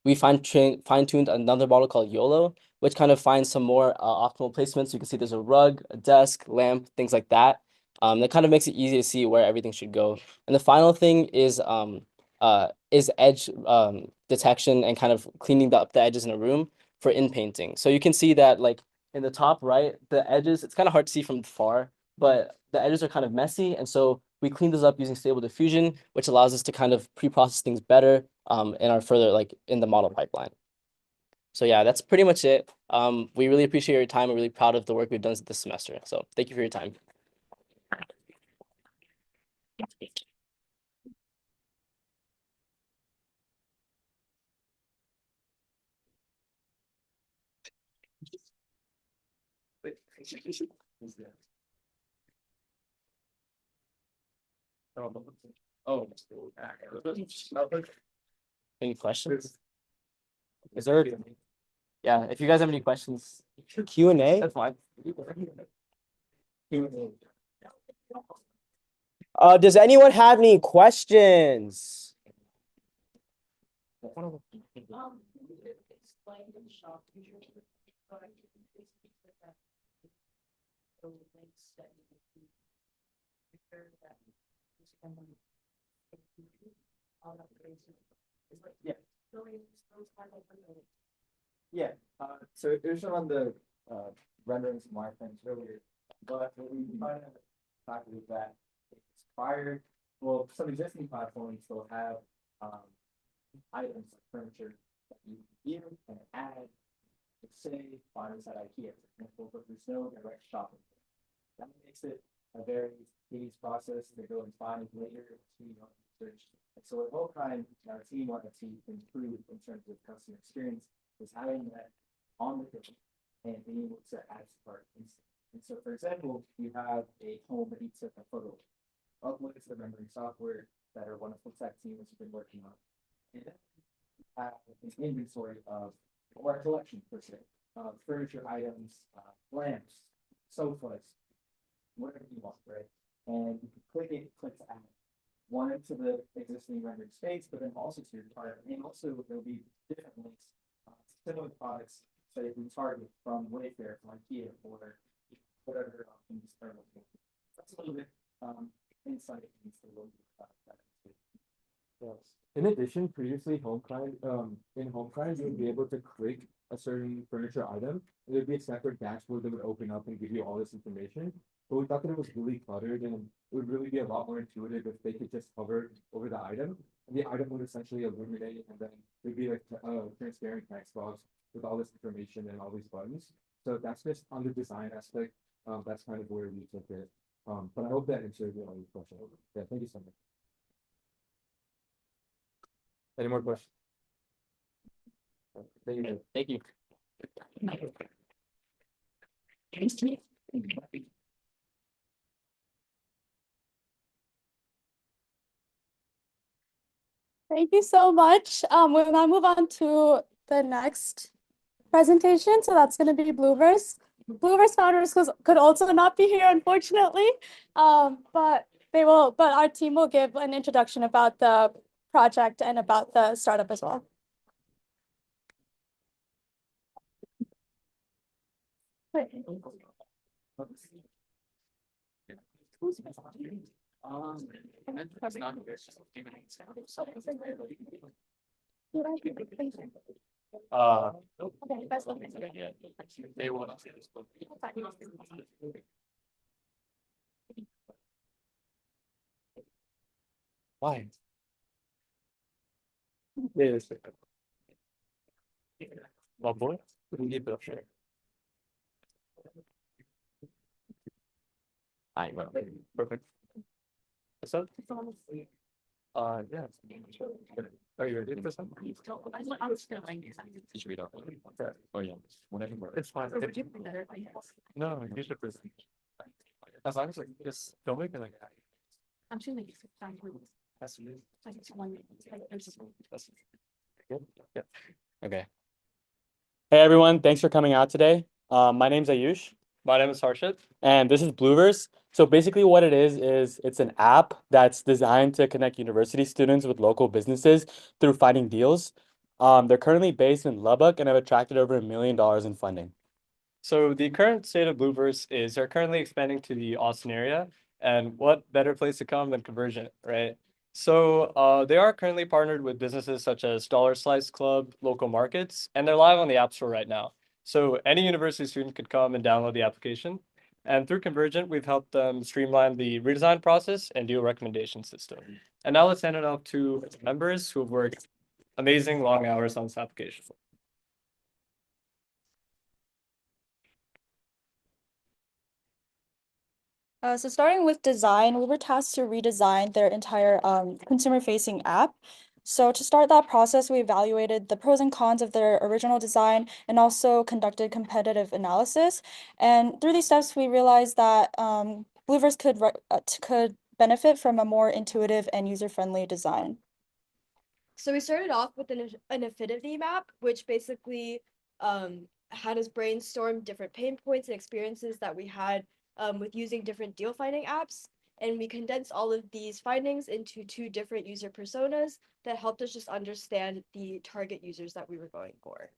we fine-tuned another model called YOLO, which kind of finds some more optimal placements. You can see there's a rug, a desk, lamp, things like that. That kind of makes it easy to see where everything should go. And the final thing is edge detection and kind of cleaning up the edges in a room for in-painting. So you can see that like in the top right, the edges, it's kind of hard to see from far, but the edges are kind of messy. And so we clean this up using Stable Diffusion, which allows us to kind of pre-process things better in our further in the model pipeline. So yeah, that's pretty much it. We really appreciate your time. We're really proud of the work we've done this semester. So thank you for your time. Any questions? Is there? Yeah, if you guys have any questions, Q&A? that's fine. Does anyone have any questions? Yeah, so there's some on the renderings and wireframes earlier, but what we kind of talked with that inspired, well, some existing platforms will have items like furniture that you can view and add, say, on inside IKEA, for example, but there's no direct shopping. That makes it a very tedious process to go and find later to search. And so what Volkheim and our team wanted to improve in terms of customer experience is having that on the go and being able to add to cart instantly. And so, for example, you have a home that needs to take a photo, upload it to the rendering software, that our wonderful tech team has been working on. And have an inventory of, or a collection per se, of furniture items, lamps, sofas, whatever you want, right? And you can click it, click to add one to the existing rendered space, but then also to your target. And also there'll be different links to similar products that you can target from Wayfair, from IKEA, or whatever options are looking. That's a little bit insight into a little bit about that. Yes. In addition, previously in HomeKind, you would be able to click a certain furniture item. There'd be a separate dashboard that would open up and give you all this information. But we thought that it was really cluttered and it would really be a lot more intuitive if they could just hover over the item. And the item would essentially illuminate, and then there'd be like a transparent text box with all this information and all these buttons. So that's just on the design aspect. That's kind of where we took it. But I hope that answered all your questions. Yeah, thank you so much. Any more questions? Thank you. Thank you. Thank you so much. We'll now move on to the next presentation. So that's going to be Blueverse. Blueverse founders could also not be here, unfortunately, but our team will give an introduction about the project and about the startup as well. Why? Yes. My boy? Keep it up there. I will. Perfect. So, yeah. Are you ready for something? Did you read out? Oh, yeah. Whatever. It's fine. No, you should present. As long as like just don't make it like that. I'm sure like That's like it's one good. Yeah. Okay. Hey everyone, thanks for coming out today. My name's Ayush. My name is Harshit. And this is Blueverse. So basically what it is it's an app that's designed to connect university students with local businesses through finding deals. They're currently based in Lubbock and have attracted over $1 million in funding. So the current state of Blueverse is they're currently expanding to the Austin area. And what better place to come than Convergent, right? So they are currently partnered with businesses such as Dollar Slice Club, local markets, and they're live on the App Store right now. So any university student could come and download the application. And through Convergent, we've helped them streamline the redesign process and deal recommendation system. And now let's hand it off to members who have worked amazing long hours on this application. So starting with design, we were tasked to redesign their entire consumer-facing app. So to start that process, we evaluated the pros and cons of their original design and also conducted competitive analysis. And through these steps, we realized that Blueverse could benefit from a more intuitive and user-friendly design. So we started off with an affinity map, which basically had us brainstorm different pain points and experiences that we had with using different deal finding apps. And we condensed all of these findings into 2 different user personas that helped us just understand the target users that we were going for.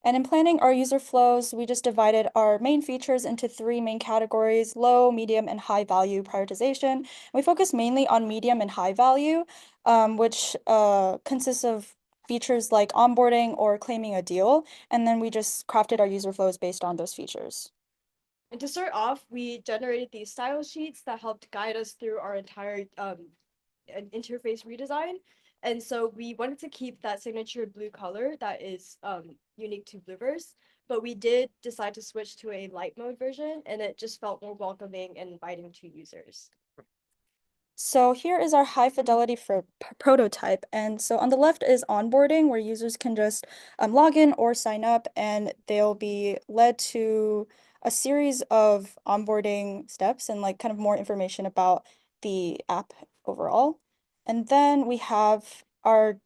And in planning our user flows, we just divided our main features into 3 main categories: low, medium, and high value prioritization. We focus mainly on medium and high value, which consists of features like onboarding or claiming a deal. And then we just crafted our user flows based on those features. And to start off, we generated these style sheets that helped guide us through our entire interface redesign. And so we wanted to keep that signature blue color that is unique to Blueverse, but we did decide to switch to a light mode version, and it just felt more welcoming and inviting to users. So here is our high fidelity for prototype. And so on the left is onboarding, where users can just log in or sign up, and they'll be led to a series of onboarding steps and like kind of more information about the app overall. And then we have our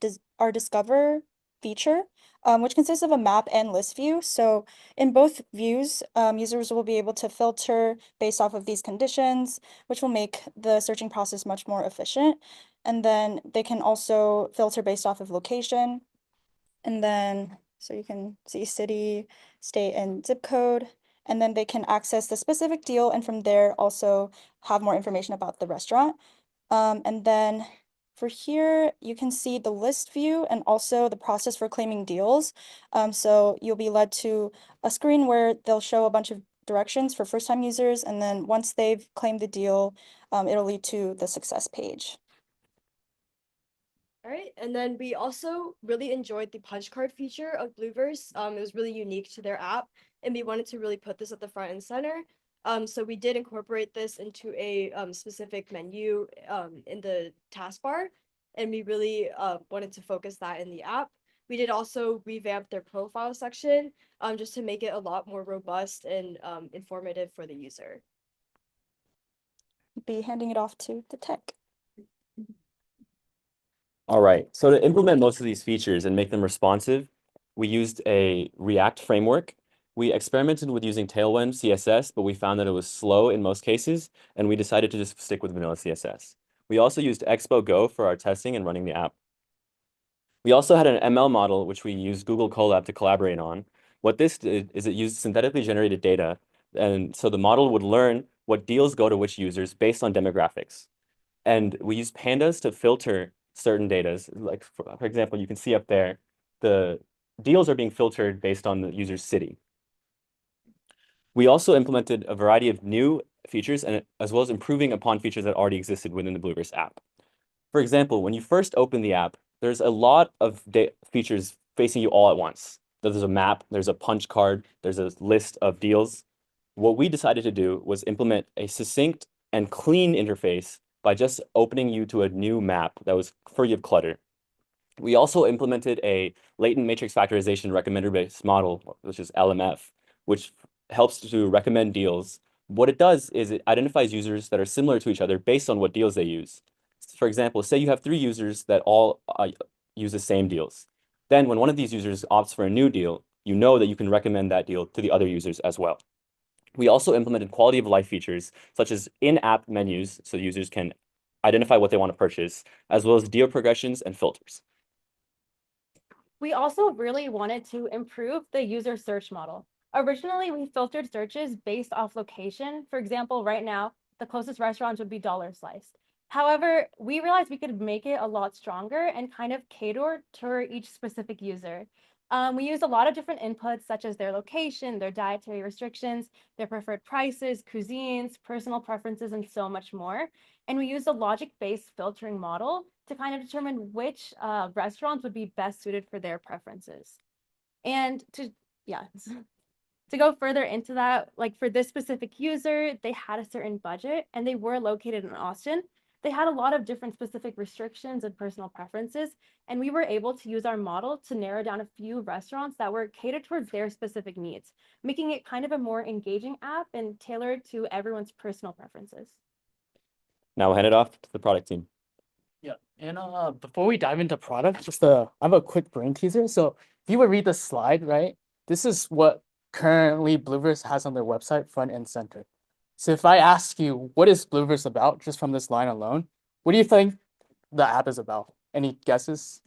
Discover feature, which consists of a map and list view. So in both views, users will be able to filter based off of these conditions, which will make the searching process much more efficient. And then they can also filter based off of location. And then, so you can see city, state, and zip code. And then they can access the specific deal and from there also have more information about the restaurant. And then for here, you can see the list view and also the process for claiming deals. So you'll be led to a screen where they'll show a bunch of directions for first-time users. And then once they've claimed the deal, it'll lead to the success page. All right, and then we also really enjoyed the punch card feature of Blueverse. It was really unique to their app, and we wanted to really put this at the front and center. So we did incorporate this into a specific menu in the taskbar, and we really wanted to focus that in the app. We did also revamp their profile section just to make it a lot more robust and informative for the user. Be handing it off to the tech. All right, so to implement most of these features and make them responsive, we used a React framework. We experimented with using Tailwind CSS, but we found that it was slow in most cases, and we decided to just stick with vanilla CSS. We also used Expo Go for our testing and running the app. We also had an ML model, which we used Google Colab to collaborate on. What this did is it used synthetically generated data, and so the model would learn what deals go to which users based on demographics. And we use pandas to filter certain data. Like for example, you can see up there, the deals are being filtered based on the user's city. We also implemented a variety of new features and as well as improving upon features that already existed within the Blueverse app. For example, when you first open the app, there's a lot of features facing you all at once. There's a map, there's a punch card, there's a list of deals. What we decided to do was implement a succinct and clean interface by just opening you to a new map that was free of clutter. We also implemented a latent matrix factorization recommender-based model, which is LMF, which helps to recommend deals. What it does is it identifies users that are similar to each other based on what deals they use. For example, say you have 3 users that all use the same deals. Then when one of these users opts for a new deal, you know that you can recommend that deal to the other users as well. We also implemented quality of life features, such as in-app menus, so users can identify what they want to purchase, as well as deal progressions and filters. We also really wanted to improve the user search model. Originally, we filtered searches based off location. For example, right now, the closest restaurants would be Dollar Slice. However, we realized we could make it a lot stronger and kind of cater to each specific user. We used a lot of different inputs, such as their location, their dietary restrictions, their preferred prices, cuisines, personal preferences, and so much more. And we used a logic-based filtering model to kind of determine which restaurants would be best suited for their preferences. And to go further into that, like for this specific user, they had a certain budget and they were located in Austin. They had a lot of different specific restrictions and personal preferences, and we were able to use our model to narrow down a few restaurants that were catered towards their specific needs, making it kind of a more engaging app and tailored to everyone's personal preferences. Now we'll hand it off to the product team. Yeah, and before we dive into product, I have a quick brain teaser. So if you would read the slide, right, this is what currently Blueverse has on their website, front and center. So if I ask you, what is Blueverse about, just from this line alone, what do you think the app is about? Any guesses?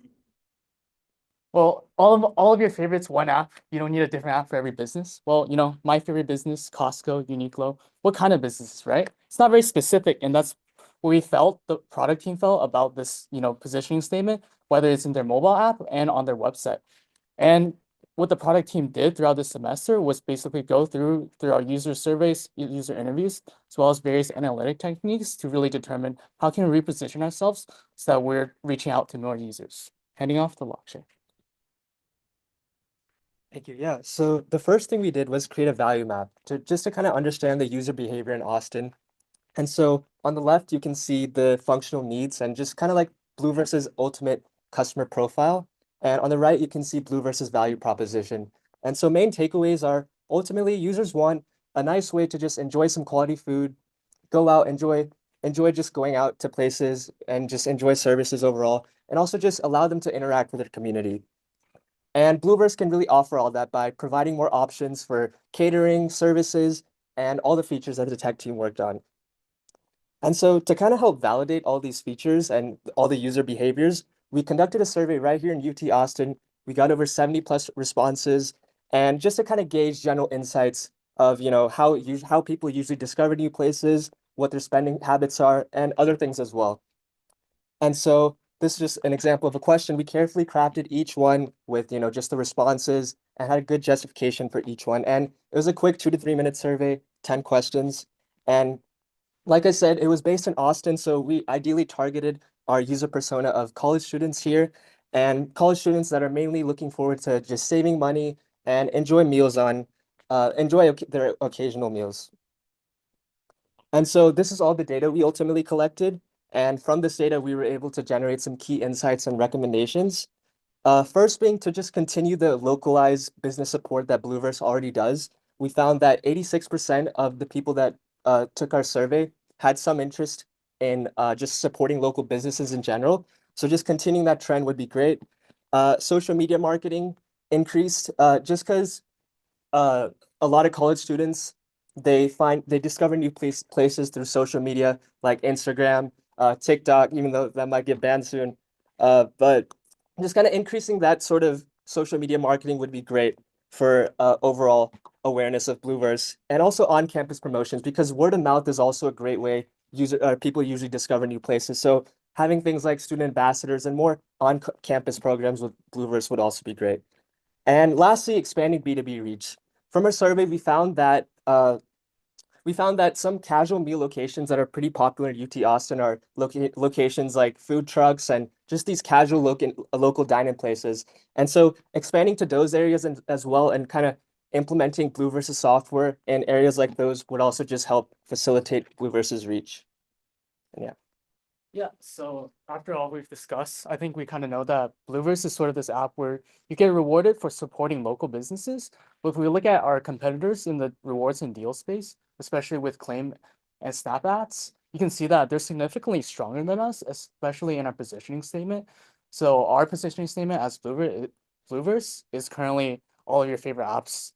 Well, all of your favorites, one app. You don't need a different app for every business. Well, my favorite business, Costco, Uniqlo. What kind of business, right? It's not very specific, and that's what we felt, the product team felt about this, positioning statement, whether it's in their mobile app and on their website. And what the product team did throughout this semester was basically go through our user surveys, user interviews, as well as various analytic techniques to really determine how can we reposition ourselves so that we're reaching out to more users. Handing off the Lakshay. Thank you. Yeah. So the first thing we did was create a value map to kind of understand the user behavior in Austin. And so on the left, you can see the functional needs and just kind of like Blueverse's ultimate customer profile. And on the right, you can see Blueverse's value proposition. And so main takeaways are ultimately users want a nice way to just enjoy some quality food, go out, enjoy enjoy just going out to places and just enjoy services overall, and also just allow them to interact with their community. And Blueverse can really offer all that by providing more options for catering, services, and all the features that the tech team worked on. And so to kind of help validate all these features and all the user behaviors, we conducted a survey right here in UT Austin. We got over 70 plus responses, and just to kind of gauge general insights of, how people usually discover new places, what their spending habits are, and other things as well. And so this is just an example of a question. We carefully crafted each one with, just the responses and had a good justification for each one. And it was a quick 2 to 3 minute survey, 10 questions. And like I said, it was based in Austin, so we ideally targeted our user persona of college students here and college students that are mainly looking forward to just saving money and enjoy their occasional meals. And so this is all the data we ultimately collected. And from this data, we were able to generate some key insights and recommendations. First being to just continue the localized business support that Blueverse already does. We found that 86% of the people that took our survey had some interest in just supporting local businesses in general. So just continuing that trend would be great. Social media marketing increased just because a lot of college students, they discover new places through social media like Instagram, TikTok, even though that might get banned soon. But just kind of increasing that sort of social media marketing would be great for overall awareness of Blueverse, and also on-campus promotions, because word of mouth is also a great way people usually discover new places. So having things like student ambassadors and more on-campus programs with Blueverse would also be great. And lastly, expanding B2B reach. From our survey, we found that some casual meal locations that are pretty popular in UT Austin are locations like food trucks and just these casual local dining places. And so expanding to those areas as well, and kind of implementing Blueverse's software in areas like those would also just help facilitate Blueverse's reach. And yeah. Yeah, so after all we've discussed, I think we kind of know that Blueverse is sort of this app where you get rewarded for supporting local businesses. But if we look at our competitors in the rewards and deal space, especially with Claim and Snap ads, you can see that they're significantly stronger than us, especially in our positioning statement. So our positioning statement as Blueverse is currently all your favorite apps,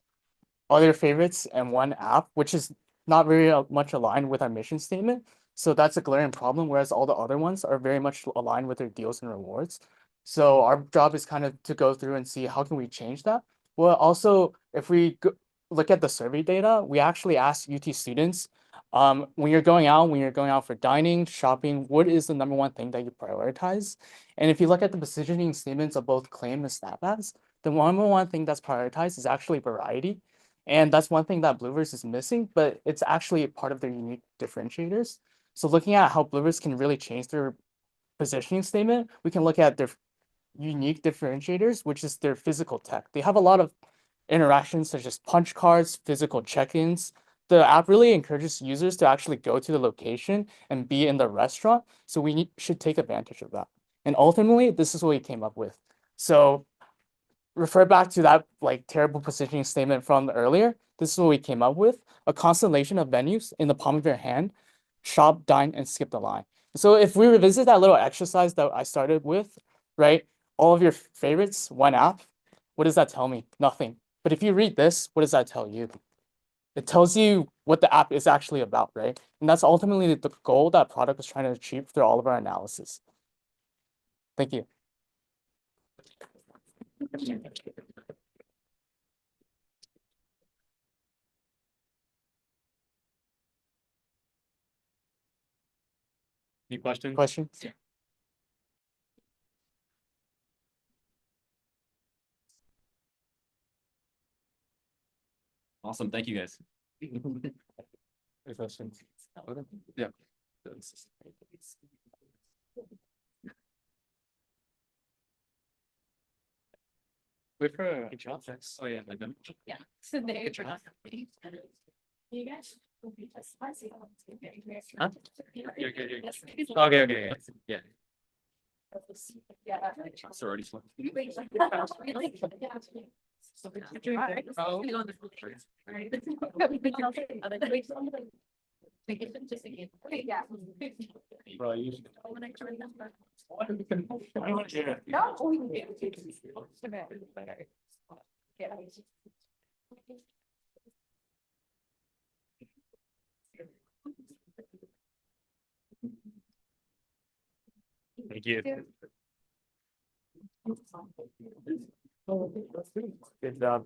all your favorites and one app, which is not very much aligned with our mission statement. So that's a glaring problem, whereas all the other ones are very much aligned with their deals and rewards. So our job is kind of to go through and see how can we change that. Well, also, if we look at the survey data, we actually asked UT students, when you're going out for dining, shopping, what is the number one thing that you prioritize? And if you look at the positioning statements of both Claim and Snap ads, the number one thing that's prioritized is actually variety. And that's one thing that Blueverse is missing, but it's actually part of their unique differentiators. So looking at how Blueverse can really change their positioning statement, we can look at their unique differentiators, which is their physical tech. They have a lot of interactions such as punch cards, physical check-ins. The app really encourages users to actually go to the location and be in the restaurant. So we should take advantage of that. And ultimately, this is what we came up with. So refer back to that like terrible positioning statement from earlier. This is what we came up with: a constellation of venues in the palm of your hand, shop, dine, and skip the line. So if we revisit that little exercise that I started with, right? All of your favorites, one app, what does that tell me? Nothing. But if you read this, what does that tell you? It tells you what the app is actually about, right? And that's ultimately the goal that product is trying to achieve through all of our analysis. Thank you. Any questions? Questions? Awesome. Thank you guys. Any questions? Yeah. Wait for Good job. Oh yeah, I done. Yeah. So there. Good job. You guys. Huh? You're good. You're good. Okay. Yeah. Sorority swap. Thank you. Good job.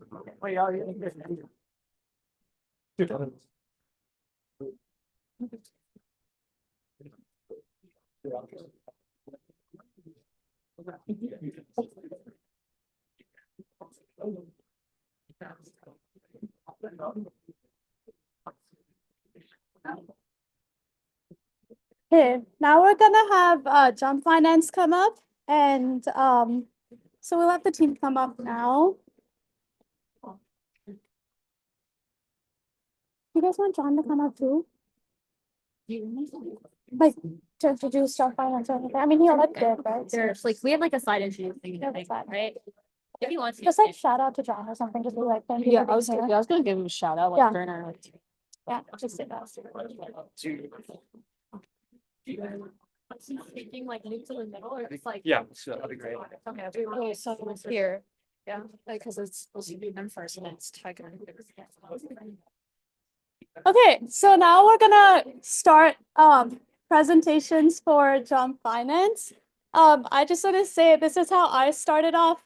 Okay, now we're gonna have Jump Finance come up, and so we'll have the team come up now. You guys want John to come up too? Like to introduce Jump Finance or anything? I mean, he already did, right? There's like, we have like a side interview thing, right? If you want to. Just like shout out to John or something, just be like, thank you Yeah, for I was being gonna, here. yeah, I was gonna give him a shout out, Yeah. like during our. Yeah, just say that. Speaking like move to the middle or just like. Yeah, so that'd be great. Okay, so here, yeah, like, cause it's supposed to be them first and it's Tiger. Okay, so now we're gonna start presentations for Jump Finance. I just want to say this is how I started off.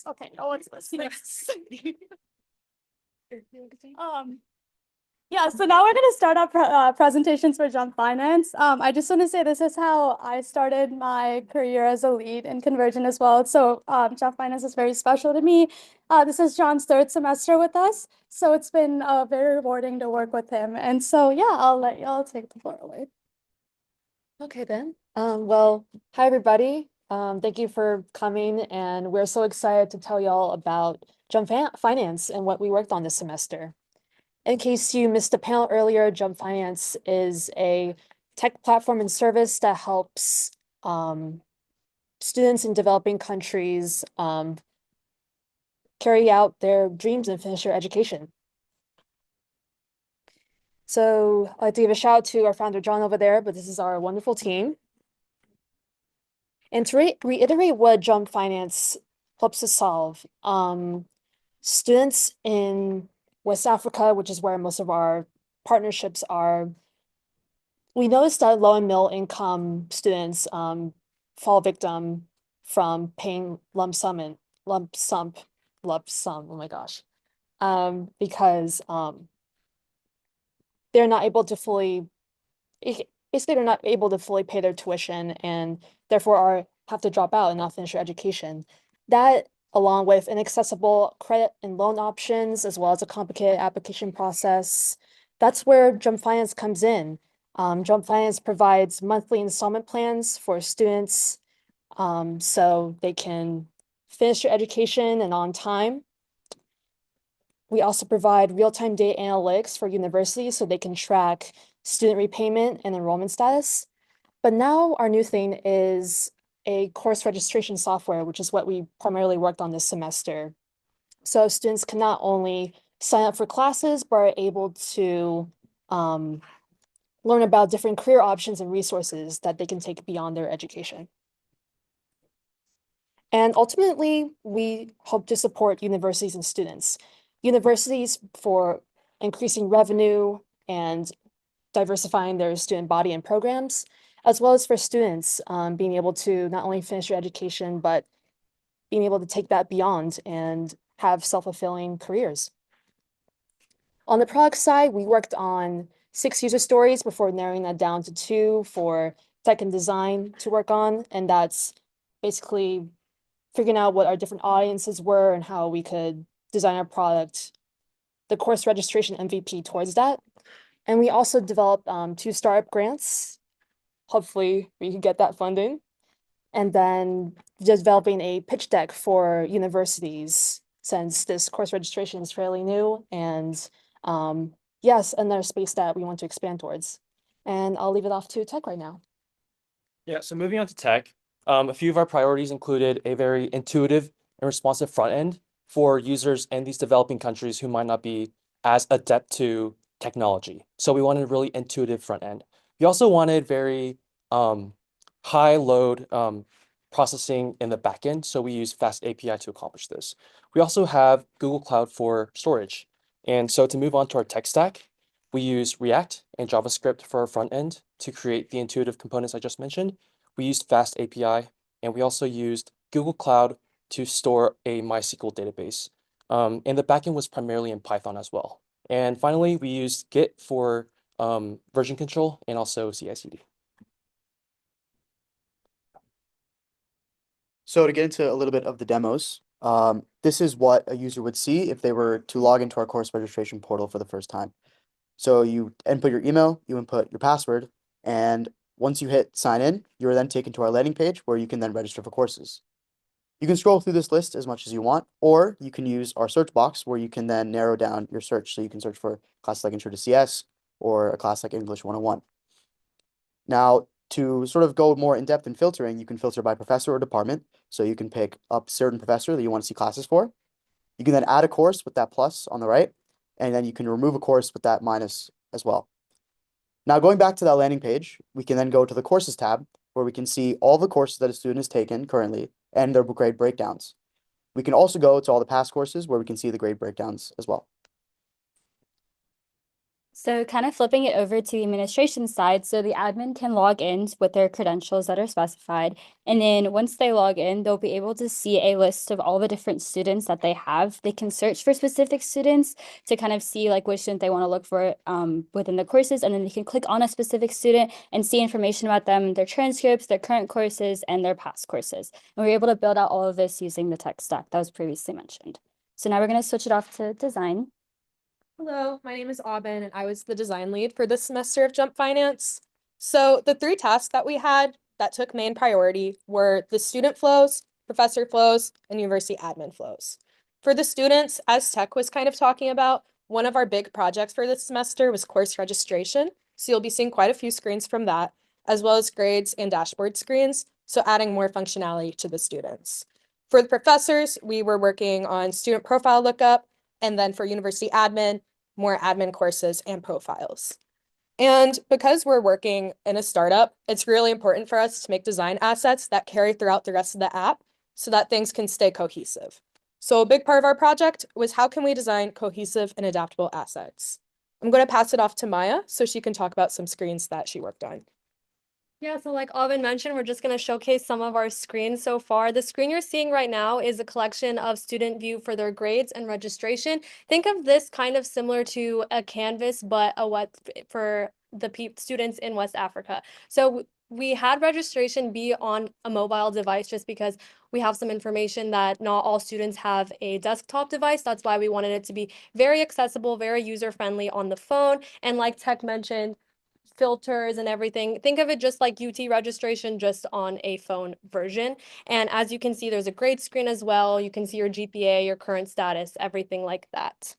Okay, no one's listening. Yeah, so now we're gonna start our presentations for Jump Finance. I just want to say this is how I started my career as a lead in Convergent as well. So Jump Finance is very special to me. This is John's third semester with us, so it's been very rewarding to work with him. And so yeah, I'll let y'all take the floor away. Okay then. Well, hi everybody. Thank you for coming, and we're so excited to tell y'all about Jump Finance and what we worked on this semester. In case you missed the panel earlier, Jump Finance is a tech platform and service that helps students in developing countries carry out their dreams and finish their education. So I'd like to give a shout out to our founder, John, over there, but this is our wonderful team. And to reiterate what Jump Finance helps us solve, students in West Africa, which is where most of our partnerships are, we noticed that low and middle income students fall victim from paying lump sum, oh my gosh, because they're not able to fully, basically they're not able to fully pay their tuition and therefore have to drop out and not finish their education. That, along with inaccessible credit and loan options, as well as a complicated application process, that's where Jump Finance comes in. Jump Finance provides monthly installment plans for students so they can finish their education and on time. We also provide real-time data analytics for universities so they can track student repayment and enrollment status. But now our new thing is a course registration software, which is what we primarily worked on this semester. So students can not only sign up for classes, but are able to learn about different career options and resources that they can take beyond their education. And ultimately, we hope to support universities and students. Universities for increasing revenue and diversifying their student body and programs, as well as for students being able to not only finish their education, but being able to take that beyond and have self-fulfilling careers. On the product side, we worked on 6 user stories before narrowing that down to 2 for tech and design to work on. And that's basically figuring out what our different audiences were and how we could design our product, the course registration MVP towards that. And we also developed 2 startup grants. Hopefully we can get that funding. And then developing a pitch deck for universities, since this course registration is fairly new. And yes, another space that we want to expand towards. And I'll leave it off to tech right now. Yeah, so moving on to tech, a few of our priorities included a very intuitive and responsive front end for users in these developing countries who might not be as adept to technology. So we wanted a really intuitive front end. We also wanted very high load processing in the backend. So we use Fast API to accomplish this. We also have Google Cloud for storage. And so to move on to our tech stack, we use React and JavaScript for our front end to create the intuitive components I just mentioned. We used Fast API, and we also used Google Cloud to store a MySQL database. And the backend was primarily in Python as well. And finally, we used Git for version control and also CI/CD. So to get into a little bit of the demos, this is what a user would see if they were to log into our course registration portal for the first time. So you input your email, you input your password, and once you hit sign in, you are then taken to our landing page where you can then register for courses. You can scroll through this list as much as you want, or you can use our search box where you can then narrow down your search. So you can search for classes like Intro to CS or a class like English 101. Now, to sort of go more in depth in filtering, you can filter by professor or department. So you can pick up certain professor that you want to see classes for. You can then add a course with that plus on the right, and then you can remove a course with that minus as well. Now, going back to that landing page, we can then go to the courses tab where we can see all the courses that a student has taken currently and their grade breakdowns. We can also go to all the past courses where we can see the grade breakdowns as well. So kind of flipping it over to the administration side, so the admin can log in with their credentials that are specified. And then once they log in, they'll be able to see a list of all the different students that they have. They can search for specific students to kind of see like which student they want to look for within the courses. And then they can click on a specific student and see information about them, their transcripts, their current courses, and their past courses. And we're able to build out all of this using the tech stack that was previously mentioned. So now we're going to switch it off to design. Hello, my name is Aubin, and I was the design lead for this semester of Jump Finance. So the 3 tasks that we had that took main priority were the student flows, professor flows, and university admin flows. For the students, as Tech was kind of talking about, one of our big projects for this semester was course registration. So you'll be seeing quite a few screens from that, as well as grades and dashboard screens, so adding more functionality to the students. For the professors, we were working on student profile lookup, and then for university admin, more admin courses and profiles. And because we're working in a startup, it's really important for us to make design assets that carry throughout the rest of the app so that things can stay cohesive. So a big part of our project was how can we design cohesive and adaptable assets? I'm going to pass it off to Maya so she can talk about some screens that she worked on. Yeah, so like Alvin mentioned, we're just going to showcase some of our screens so far. The screen you're seeing right now is a collection of student view for their grades and registration. Think of this kind of similar to a Canvas, but for the students in West Africa. So we had registration be on a mobile device just because we have some information that not all students have a desktop device. That's why we wanted it to be very accessible, very user-friendly on the phone. And like Tech mentioned, filters and everything. Think of it just like UT registration, just on a phone version. And as you can see, there's a grade screen as well. You can see your GPA, your current status, everything like that.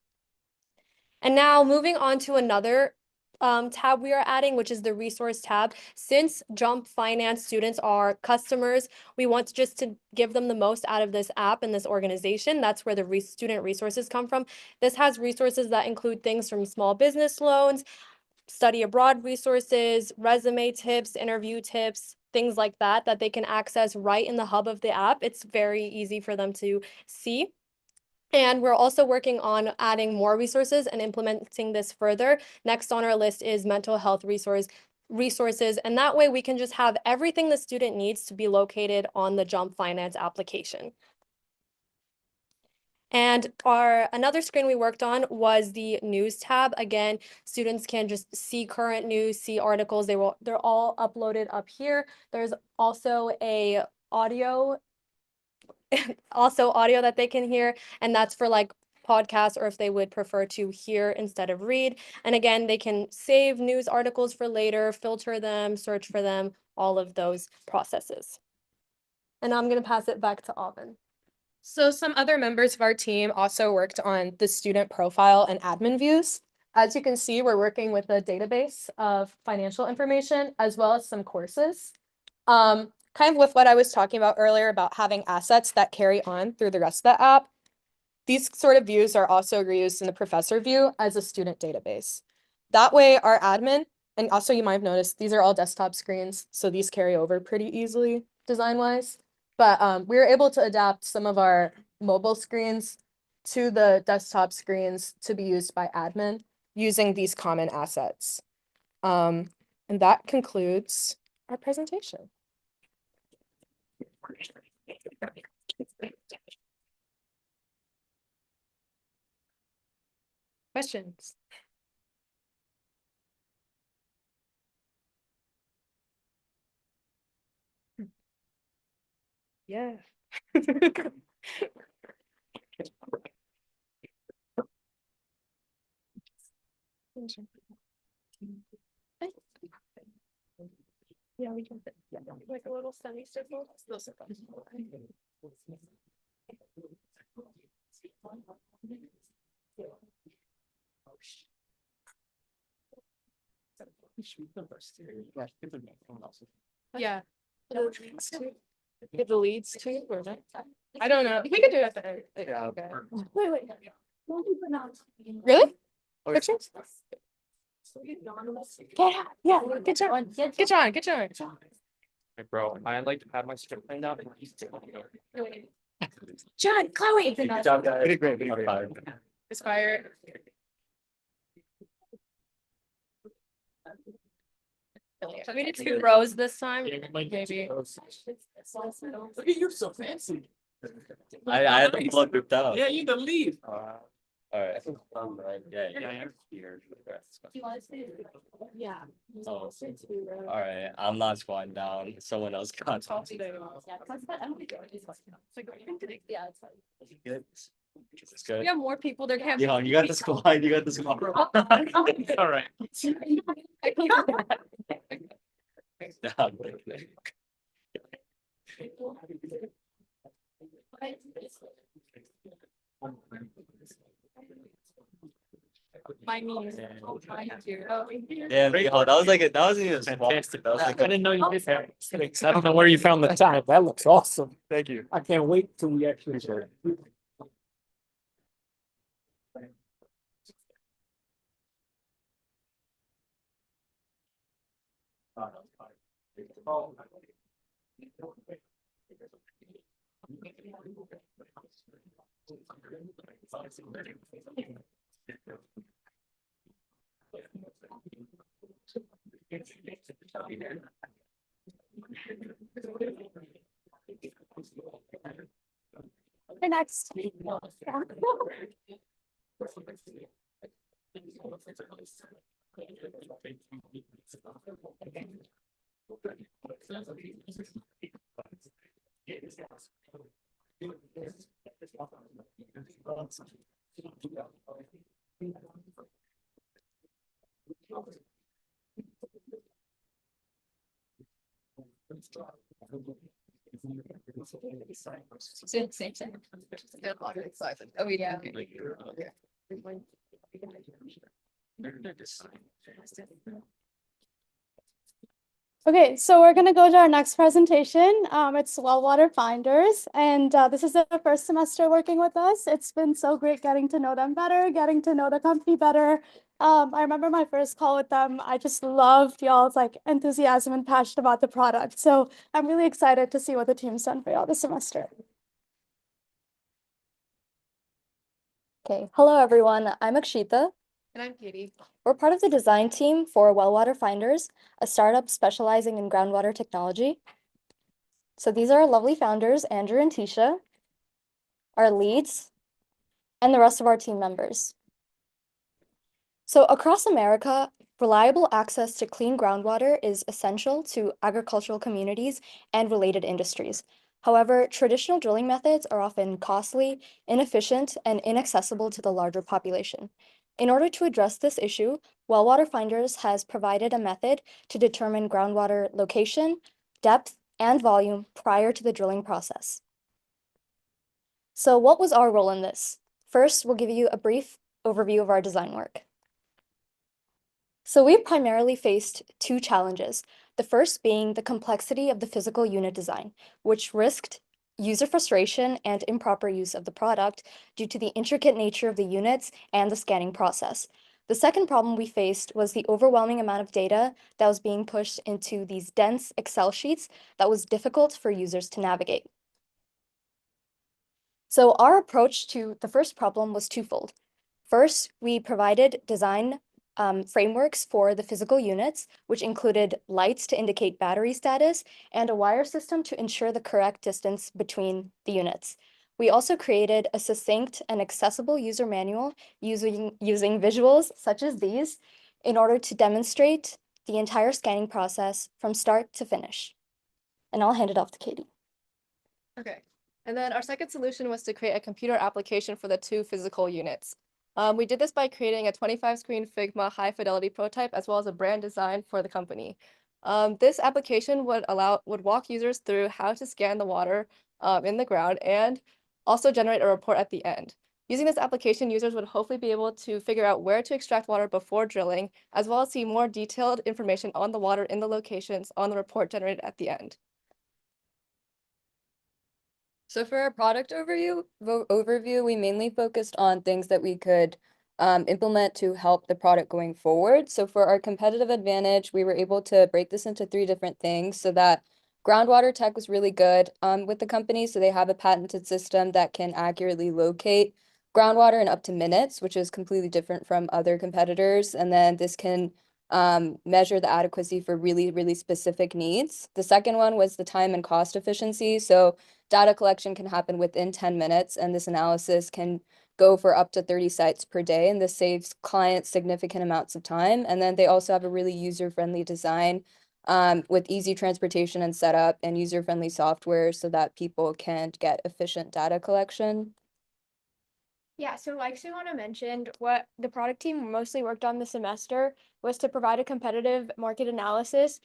And now moving on to another tab we are adding, which is the resource tab. Since Jump Finance students are customers, we want just to give them the most out of this app and this organization. That's where the student resources come from. This has resources that include things from small business loans, study abroad resources, resume tips, interview tips, things like that, that they can access right in the hub of the app. It's very easy for them to see. And we're also working on adding more resources and implementing this further. Next on our list is mental health resources. And that way we can just have everything the student needs to be located on the Jump Finance application. And another screen we worked on was the news tab. Again, students can just see current news, see articles. They're all uploaded up here. There's also a audio that they can hear, and that's for like podcasts or if they would prefer to hear instead of read. And again, they can save news articles for later, filter them, search for them, all of those processes. And now I'm going to pass it back to Aubin. So some other members of our team also worked on the student profile and admin views. As you can see, we're working with a database of financial information as well as some courses. Kind of with what I was talking about earlier about having assets that carry on through the rest of the app. These sort of views are also reused in the professor view as a student database. That way our admin, and also you might have noticed, these are all desktop screens, so these carry over pretty easily design-wise. But we were able to adapt some of our mobile screens to the desktop screens to be used by admin using these common assets. And that concludes our presentation. Questions? Yeah. Yeah, we can fit like a little semicircle. Yeah. Get the leads too, or not? I don't know. We could do it at the end. Yeah. Okay. Wait. Really? Pictures? Yeah, get John. Get John. Hey, bro, I'd like to have my script planned out. John, Chloe. Good job, guys. Pretty great. It's fire. So we did 2 rows this time. Maybe. Look at you, so fancy. I had the blood grouped out. Yeah, you the lead. All right. Yeah. Yeah. Oh, all right. I'm not squatting down. Someone else got. It's good. We have more people. There can't Yeah, you got the squad. You got the squad. All right. My knees. Yeah, that was like that wasn't even Fantastic. That was I like didn't know you did that. I don't know where you found the time. That looks awesome. Thank you. I can't wait till we actually. Okay, next. Same. Oh, yeah. Okay, so we're gonna go to our next presentation. It's Well Water Finders, and this is the first semester working with us. It's been so great getting to know them better, getting to know the company better. I remember my first call with them. I just loved y'all's like enthusiasm and passion about the product. So I'm really excited to see what the team's done for y'all this semester. Okay, hello everyone. I'm Akshita. And I'm Katie. We're part of the design team for Well Water Finders, a startup specializing in groundwater technology. So these are our lovely founders, Andrew and Tisha, our leads, and the rest of our team members. So across America, reliable access to clean groundwater is essential to agricultural communities and related industries. However, traditional drilling methods are often costly, inefficient, and inaccessible to the larger population. In order to address this issue, Well Water Finders has provided a method to determine groundwater location, depth, and volume prior to the drilling process. So what was our role in this? First, we'll give you a brief overview of our design work. So we primarily faced 2 challenges. The first being the complexity of the physical unit design, which risked user frustration and improper use of the product due to the intricate nature of the units and the scanning process. The second problem we faced was the overwhelming amount of data that was being pushed into these dense Excel sheets that was difficult for users to navigate. So our approach to the first problem was twofold. First, we provided design frameworks for the physical units, which included lights to indicate battery status and a wire system to ensure the correct distance between the units. We also created a succinct and accessible user manual using visuals such as these in order to demonstrate the entire scanning process from start to finish. And I'll hand it off to Katie. Okay. And then our second solution was to create a computer application for the two physical units. We did this by creating a 25-screen Figma high-fidelity prototype as well as a brand design for the company. This application would walk users through how to scan the water in the ground and also generate a report at the end. Using this application, users would hopefully be able to figure out where to extract water before drilling, as well as see more detailed information on the water in the locations on the report generated at the end. So for our product overview, we mainly focused on things that we could implement to help the product going forward. So for our competitive advantage, we were able to break this into 3 different things so that groundwater tech was really good with the company. So they have a patented system that can accurately locate groundwater in up to minutes, which is completely different from other competitors. And then this can measure the adequacy for really, really specific needs. The second one was the time and cost efficiency. So data collection can happen within 10 minutes, and this analysis can go for up to 30 sites per day, and this saves clients significant amounts of time. And then they also have a really user-friendly design with easy transportation and setup and user-friendly software so that people can get efficient data collection. Yeah, so like Suhana mentioned, what the product team mostly worked on this semester was to provide a competitive market analysis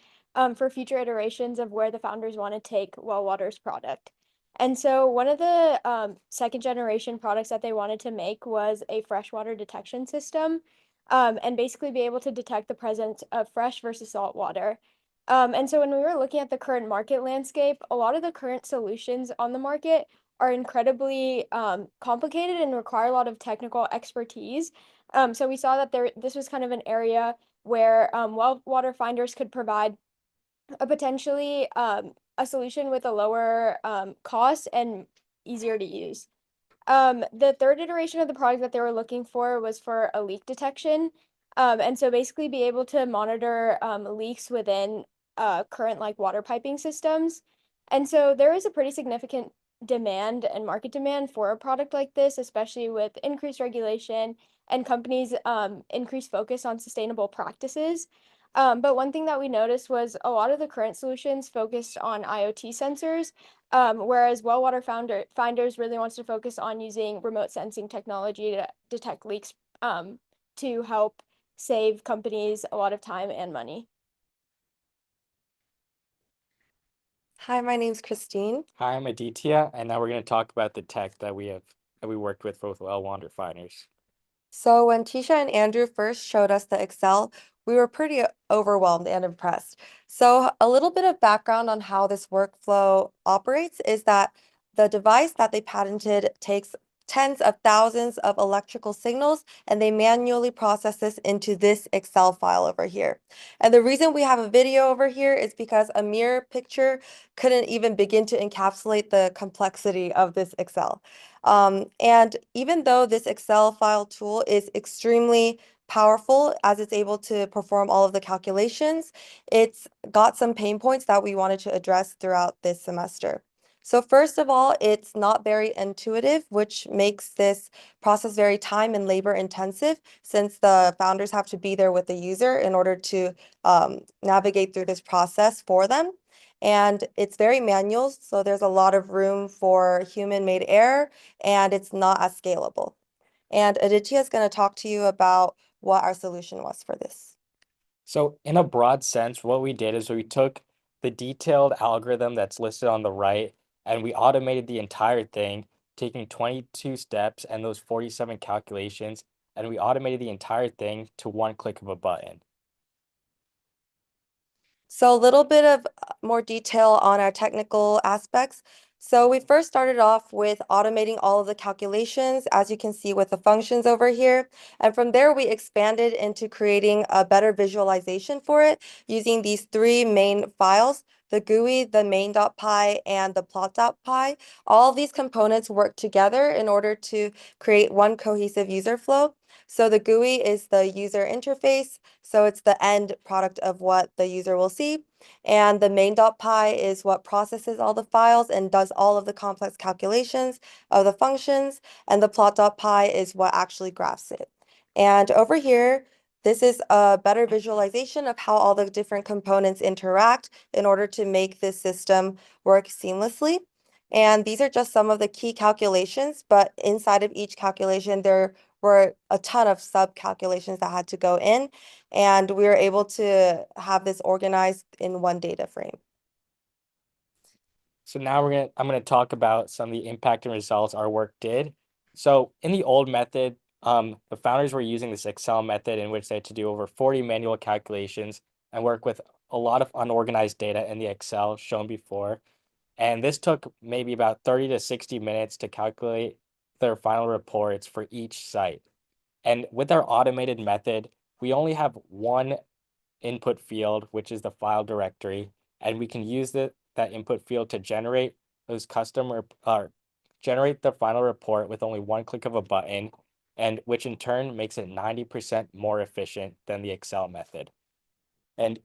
for future iterations of where the founders want to take Well Water's product. And so one of the second generation products that they wanted to make was a freshwater detection system and basically be able to detect the presence of fresh versus salt water. And so when we were looking at the current market landscape, a lot of the current solutions on the market are incredibly complicated and require a lot of technical expertise. So we saw that this was kind of an area where well water finders could provide a potentially a solution with a lower cost and easier to use. The third iteration of the product that they were looking for was for a leak detection. And so basically be able to monitor leaks within current like water piping systems. And so there is a pretty significant demand and market demand for a product like this, especially with increased regulation and companies' increased focus on sustainable practices. But one thing that we noticed was a lot of the current solutions focused on IoT sensors, whereas Well Water Finders really wants to focus on using remote sensing technology to detect leaks to help save companies a lot of time and money. Hi, my name's Christine. Hi, I'm Aditya, and now we're going to talk about the tech that we worked with both Well Water Finders. So when Tisha and Andrew first showed us the Excel, we were pretty overwhelmed and impressed. So a little bit of background on how this workflow operates is that the device that they patented takes tens of thousands of electrical signals, and they manually process this into this Excel file over here. And the reason we have a video over here is because a mere picture couldn't even begin to encapsulate the complexity of this Excel. And even though this Excel file tool is extremely powerful as it's able to perform all of the calculations, it's got some pain points that we wanted to address throughout this semester. So first of all, it's not very intuitive, which makes this process very time and labor intensive since the founders have to be there with the user in order to navigate through this process for them. And it's very manual, so there's a lot of room for human-made error, and it's not as scalable. And Aditya is going to talk to you about what our solution was for this. So in a broad sense, what we did is we took the detailed algorithm that's listed on the right, and we automated the entire thing, taking 22 steps and those 47 calculations, and we automated the entire thing to one click of a button. So a little bit of more detail on our technical aspects. So we first started off with automating all of the calculations, as you can see with the functions over here. And from there, we expanded into creating a better visualization for it using these three main files, the GUI, the main.py, and the plot.py. All of these components work together in order to create one cohesive user flow. So the GUI is the user interface, so it's the end product of what the user will see. And the main.py is what processes all the files and does all of the complex calculations of the functions. And the plot.py is what actually graphs it. And over here, this is a better visualization of how all the different components interact in order to make this system work seamlessly. And these are just some of the key calculations, but inside of each calculation, there were a ton of sub calculations that had to go in, and we were able to have this organized in one data frame. So now I'm gonna talk about some of the impact and results our work did. So in the old method, the founders were using this Excel method in which they had to do over 40 manual calculations and work with a lot of unorganized data in the Excel shown before. And this took maybe about 30 to 60 minutes to calculate their final reports for each site. And with our automated method, we only have one input field, which is the file directory, and we can use that input field to generate those generate the final report with only one click of a button, and which in turn makes it 90% more efficient than the Excel method. And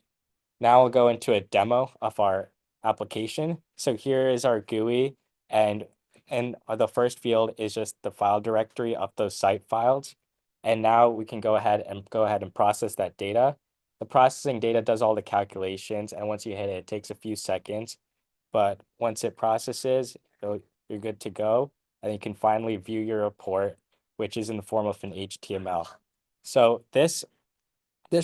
now I'll go into a demo of our application. So here is our GUI, and the first field is just the file directory of those site files. And now we can go ahead and process that data. The processing data does all the calculations, and once you hit it, it takes a few seconds. But once it processes, you're good to go, and you can finally view your report, which is in the form of an HTML. So this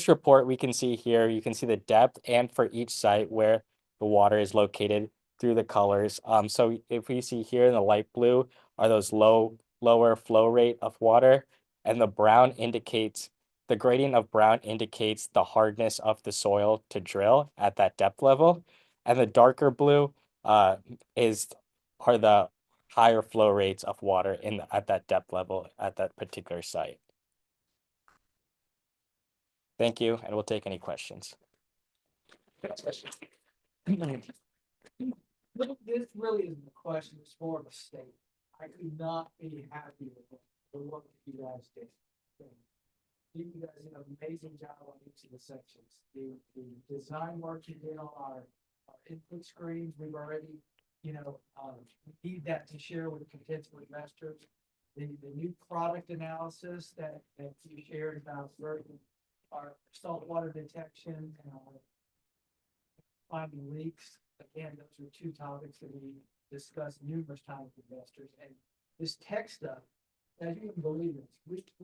report we can see here, you can see the depth and for each site where the water is located through the colors. So if we see here in the light blue are those lower flow rate of water, and the brown indicates the gradient of brown indicates the hardness of the soil to drill at that depth level, and the darker blue are the higher flow rates of water at that depth level at that particular site. Thank you, and we'll take any questions. This really isn't a question, it's more of a statement. I could not be happier with the work that you guys did. You guys did an amazing job on each of the sections. The design work you did on our input screens, we've already, need that to share with potential investors. The new product analysis that you shared about our saltwater detection and our finding leaks. Again, those are two topics that we discussed numerous times with investors. And this tech stuff, as you can believe it,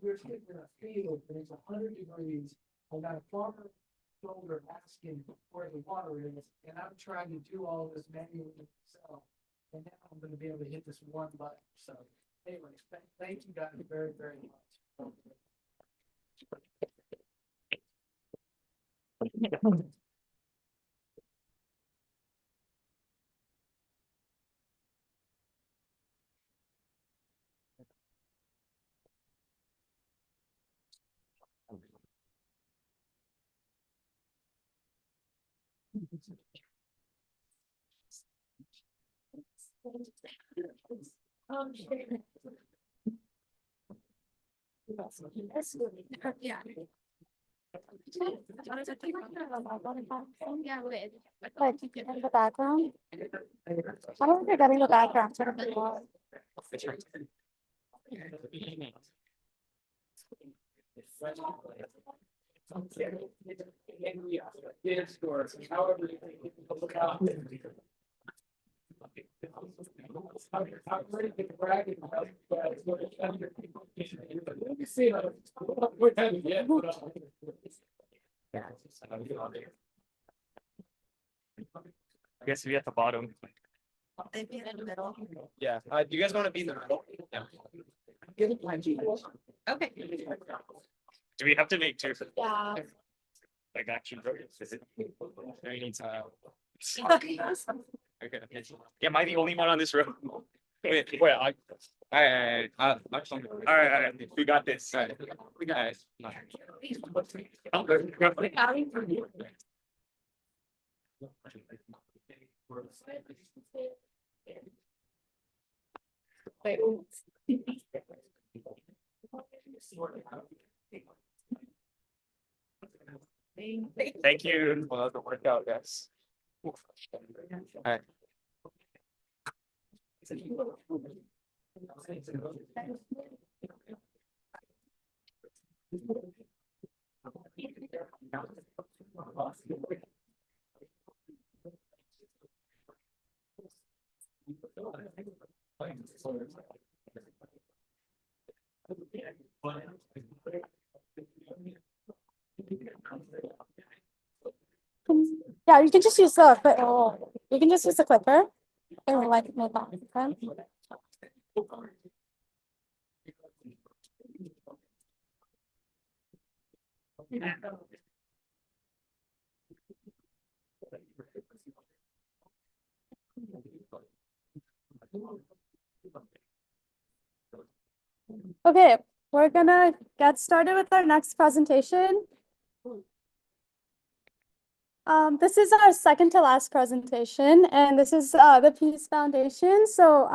we're sitting in a field and it's 100 degrees. I got a farmer shoulder asking where the water is, and I'm trying to do all this manually myself. And now I'm going to be able to hit this one button. So, anyways, thank you guys very, very much. Yeah. Yeah, wait. Like in the background? I don't think you're getting the background. Sort of the wall. I guess we at the bottom. They'd be in the middle. Yeah. Do you guys want to be in the middle? Yeah. Okay. Do we have to make two? Yeah. Like action. There needs Okay. Am I the only one on this road? Wait, I. All right. We got this. All right. We got it. Thank you. Well, the workout, guys. All right. Yeah, you can just use the you can just use the clipper and like move on. Okay? Okay, we're gonna get started with our next presentation. This is our second to last presentation, and this is the Peace Foundation. So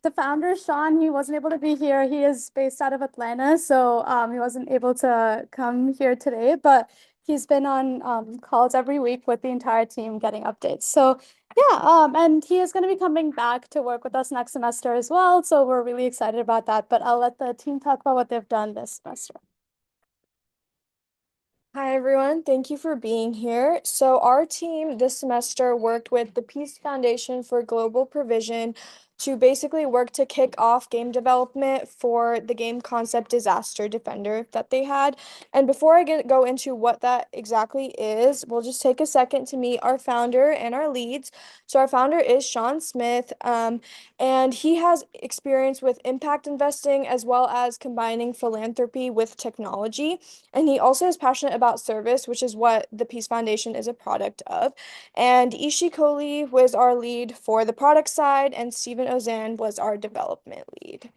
the founder, Sean, he wasn't able to be here. He is based out of Atlanta, so he wasn't able to come here today, but he's been on calls every week with the entire team getting updates. So yeah, and he is going to be coming back to work with us next semester as well. So we're really excited about that, but I'll let the team talk about what they've done this semester. Hi, everyone. Thank you for being here. So our team this semester worked with the Peace Foundation for Global Provision to basically work to kick off game development for the game concept Disaster Defender that they had. And before I go into what that exactly is, we'll just take a second to meet our founder and our leads. So our founder is Sean Smith, and he has experience with impact investing as well as combining philanthropy with technology. And he also is passionate about service, which is what the Peace Foundation is a product of. And Ishi Kohli was our lead for the product side, and Stephen Ozan was our development lead.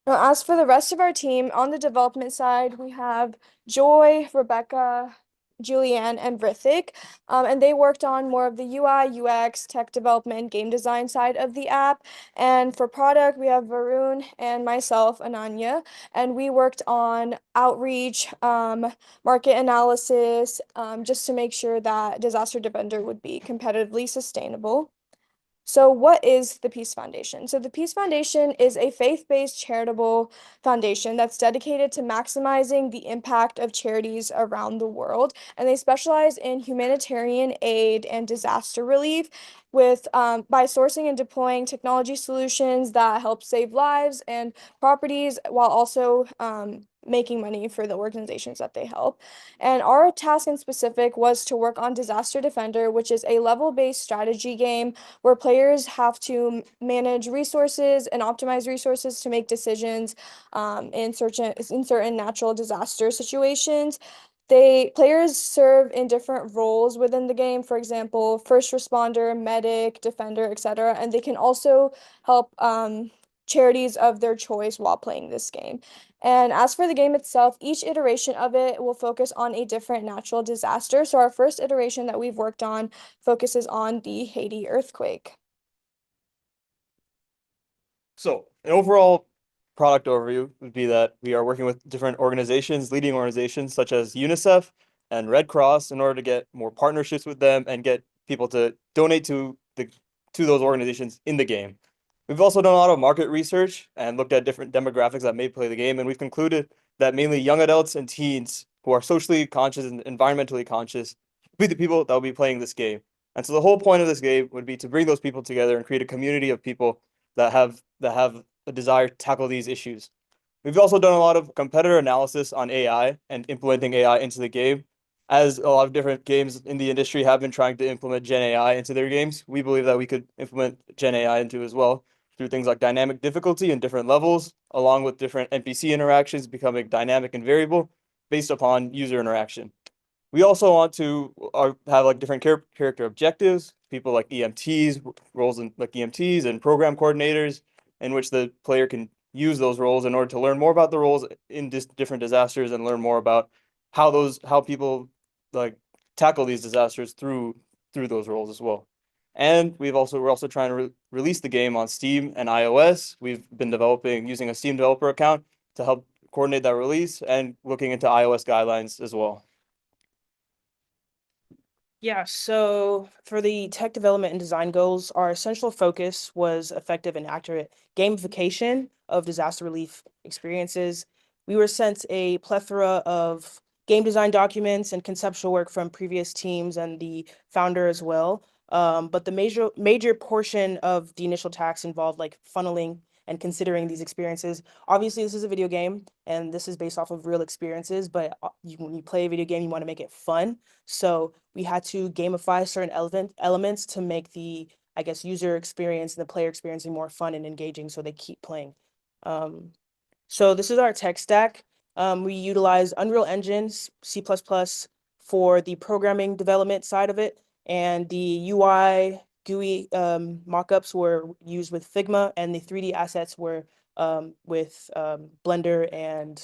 Now, as for the rest of our team, on the development side, we have Joy, Rebecca, Julianne, and Vrithik, and they worked on more of the UI, UX, tech development, game design side of the app. And for product, we have Varun and myself, Ananya, and we worked on outreach, market analysis, just to make sure that Disaster Defender would be competitively sustainable. So what is the Peace Foundation? So the Peace Foundation is a faith-based charitable foundation that's dedicated to maximizing the impact of charities around the world. And they specialize in humanitarian aid and disaster relief with by sourcing and deploying technology solutions that help save lives and properties while also making money for the organizations that they help. And our task in specific was to work on Disaster Defender, which is a level-based strategy game where players have to manage resources and optimize resources to make decisions in certain natural disaster situations. Players serve in different roles within the game, for example, first responder, medic, defender, etc. And they can also help charities of their choice while playing this game. And as for the game itself, each iteration of it will focus on a different natural disaster. So our first iteration that we've worked on focuses on the Haiti earthquake. So an overall product overview would be that we are working with different organizations, leading organizations such as UNICEF and Red Cross in order to get more partnerships with them and get people to donate to those organizations in the game. We've also done a lot of market research and looked at different demographics that may play the game, and we've concluded that mainly young adults and teens who are socially conscious and environmentally conscious will be the people that will be playing this game. And so the whole point of this game would be to bring those people together and create a community of people that have a desire to tackle these issues. We've also done a lot of competitor analysis on AI and implementing AI into the game. As a lot of different games in the industry have been trying to implement Gen AI into their games, we believe that we could implement Gen AI into as well through things like dynamic difficulty and different levels, along with different NPC interactions becoming dynamic and variable based upon user interaction. We also want to have like different character objectives, people like EMTs, roles in like EMTs and program coordinators, in which the player can use those roles in order to learn more about the roles in different disasters and learn more about how people like tackle these disasters through those roles as well. And we're also trying to release the game on Steam and iOS. We've been developing using a Steam developer account to help coordinate that release and looking into iOS guidelines as well. Yeah, so for the tech development and design goals, our essential focus was effective and accurate gamification of disaster relief experiences. We were sent a plethora of game design documents and conceptual work from previous teams and the founder as well. But the major portion of the initial tasks involved like funneling and considering these experiences. Obviously, this is a video game and this is based off of real experiences, but when you play a video game, you want to make it fun. So we had to gamify certain elements to make the, I guess, user experience and the player experience more fun and engaging so they keep playing. So this is our tech stack. We utilize Unreal Engine, C++ for the programming development side of it, and the UI GUI mockups were used with Figma, and the 3D assets were with Blender and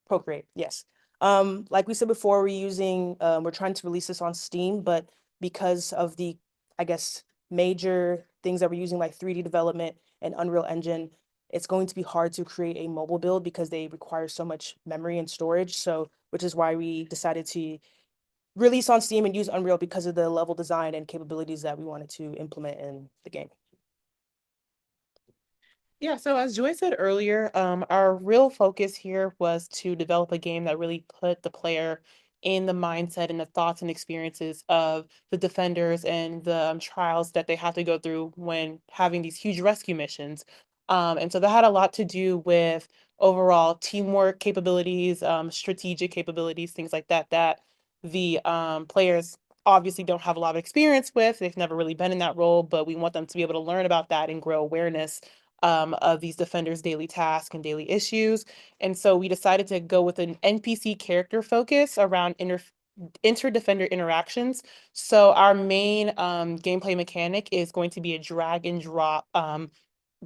Procreate. Yes. Like we said before, we're trying to release this on Steam, but because of the, I guess, major things that we're using like 3D development and Unreal Engine, it's going to be hard to create a mobile build because they require so much memory and storage. So, which is why we decided to release on Steam and use Unreal because of the level design and capabilities that we wanted to implement in the game. Yeah, so as Joy said earlier, our real focus here was to develop a game that really put the player in the mindset and the thoughts and experiences of the defenders and the trials that they have to go through when having these huge rescue missions. And so that had a lot to do with overall teamwork capabilities, strategic capabilities, things like that, that the players obviously don't have a lot of experience with. They've never really been in that role, but we want them to be able to learn about that and grow awareness of these defenders' daily tasks and daily issues. And so we decided to go with an NPC character focus around inter-defender interactions. So our main gameplay mechanic is going to be a drag and drop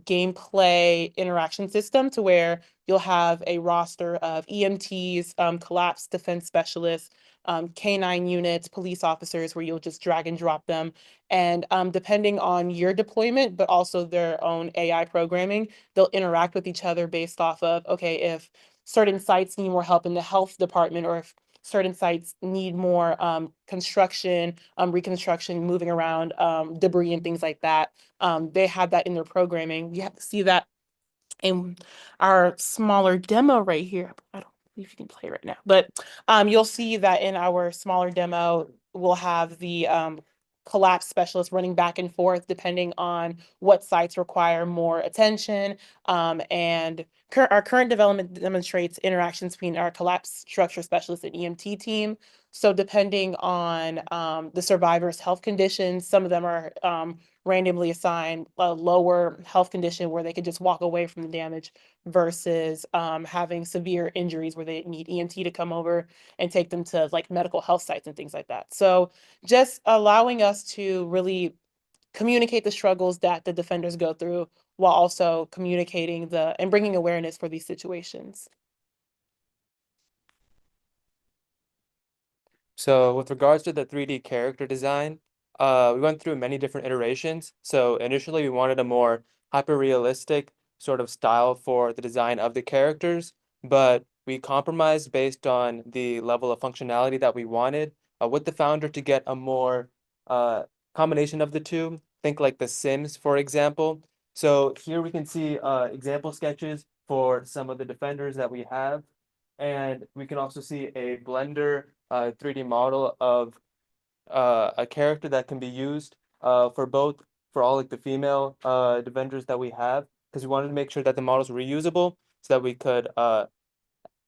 gameplay interaction system to where you'll have a roster of EMTs, collapse defense specialists, K9 units, police officers, where you'll just drag and drop them. And depending on your deployment, but also their own AI programming, they'll interact with each other based off of, okay, if certain sites need more help in the health department, or if certain sites need more construction, reconstruction, moving around, debris and things like that. They have that in their programming. You have to see that in our smaller demo right here. I don't believe you can play right now, but you'll see that in our smaller demo, we'll have the collapse specialist running back and forth depending on what sites require more attention. And our current development demonstrates interactions between our collapse structure specialist and EMT team. So depending on the survivor's health conditions, some of them are randomly assigned a lower health condition where they could just walk away from the damage versus having severe injuries where they need EMT to come over and take them to like medical health sites and things like that. So just allowing us to really communicate the struggles that the defenders go through while also communicating and bringing awareness for these situations. So with regards to the 3D character design, we went through many different iterations. So initially we wanted a more hyper-realistic sort of style for the design of the characters, but we compromised based on the level of functionality that we wanted with the founder to get a more combination of the two. Think like The Sims, for example. So here we can see example sketches for some of the defenders that we have. And we can also see a Blender 3D model of a character that can be used for all like the female defenders that we have, because we wanted to make sure that the models were reusable so that we could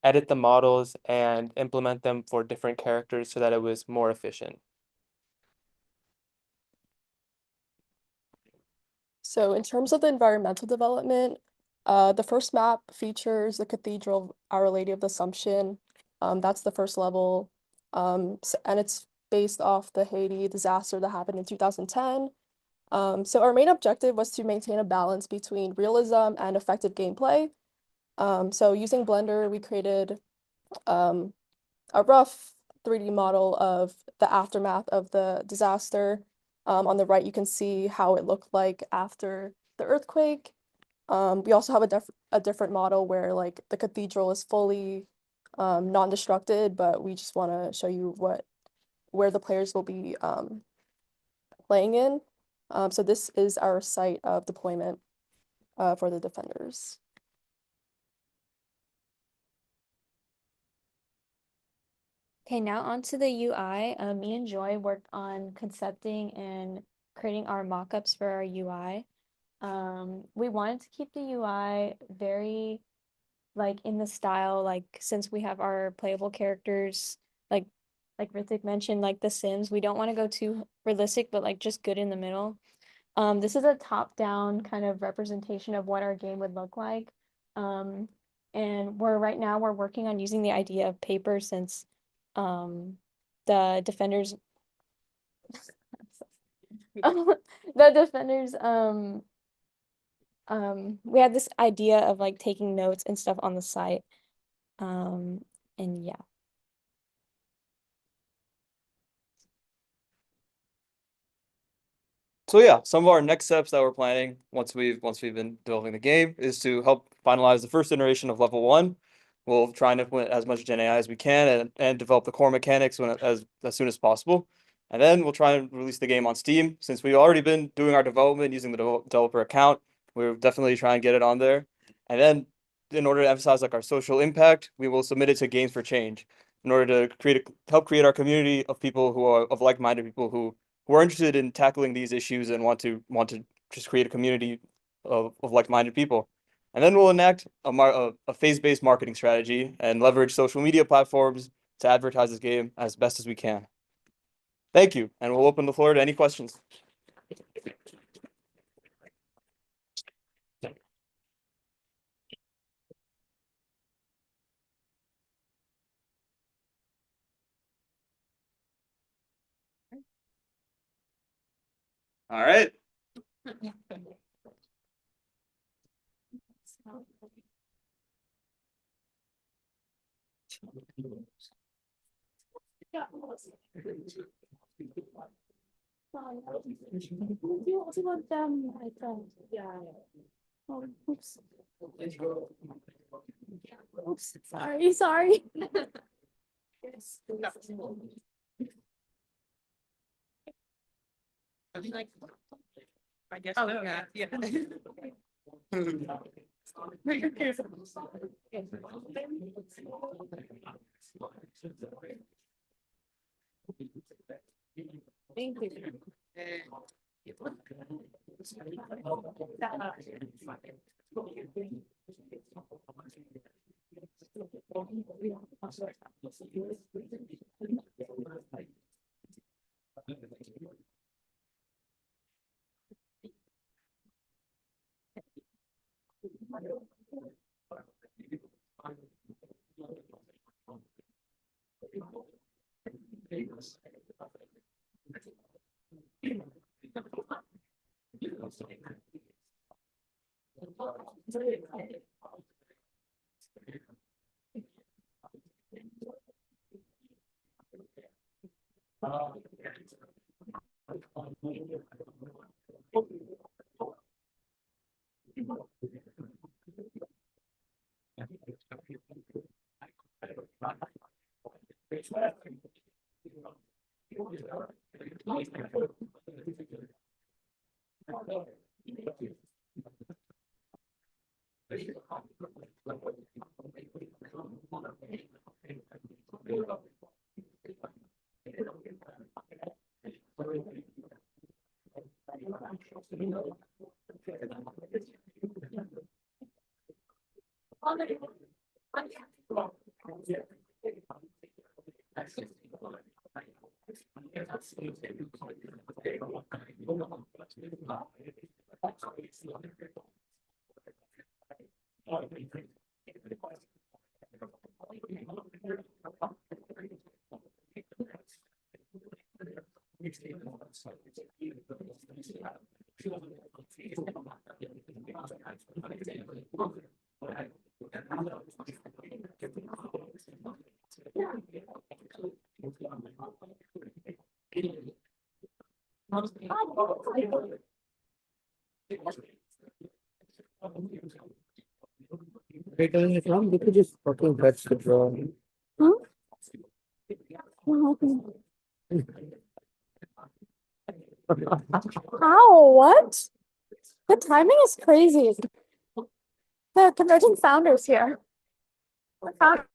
edit the models and implement them for different characters so that it was more efficient. So in terms of the environmental development, the first map features the Cathedral of Our Lady of the Assumption. That's the first level. And it's based off the Haiti disaster that happened in 2010. So our main objective was to maintain a balance between realism and effective gameplay. So using Blender, we created a rough 3D model of the aftermath of the disaster. On the right, you can see how it looked like after the earthquake. We also have a different model where like the cathedral is fully non-destructed, but we just want to show you where the players will be playing in. So this is our site of deployment for the defenders. Okay, now onto the UI. Me and Joy worked on concepting and creating our mockups for our UI. We wanted to keep the UI very like in the style, like since we have our playable characters, like Ritik mentioned, like The Sims, we don't want to go too realistic, but like just good in the middle. This is a top-down kind of representation of what our game would look like. And right now we're working on using the idea of paper since the defenders the defenders we had this idea of like taking notes and stuff on the site. And yeah. So yeah, some of our next steps that we're planning once we've been developing the game is to help finalize the first iteration of level 1. We'll try and implement as much Gen AI as we can and develop the core mechanics as soon as possible. And then we'll try and release the game on Steam. Since we've already been doing our development using the developer account, we'll definitely try and get it on there. And then in order to emphasize like our social impact, we will submit it to Games for Change in order to help create our community of people who are of like-minded people who are interested in tackling these issues and want to just create a community of like-minded people. And then we'll enact a phase-based marketing strategy and leverage social media platforms to advertise this game as best as we can. Thank you, and we'll open the floor to any questions. All right. Oh, oops. Oops, sorry. Yes. I guess. Oh, yeah. Thank you. Wait, if I'm, you could just fucking touch the drawing. Huh? What happened? Ow, what? The timing is crazy. The Convergent founders here. The found-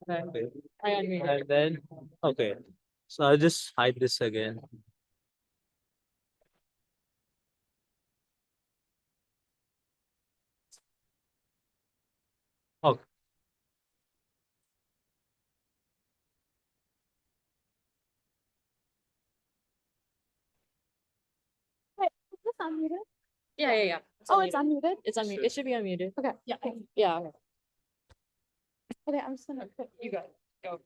And then, okay. So I'll just hide this again. Okay. Wait, is this unmuted? Yeah. Oh, it's unmuted? It's unmuted. It should be unmuted. Okay. Yeah. Yeah. Okay, I'm just gonna quit. You got it. Go.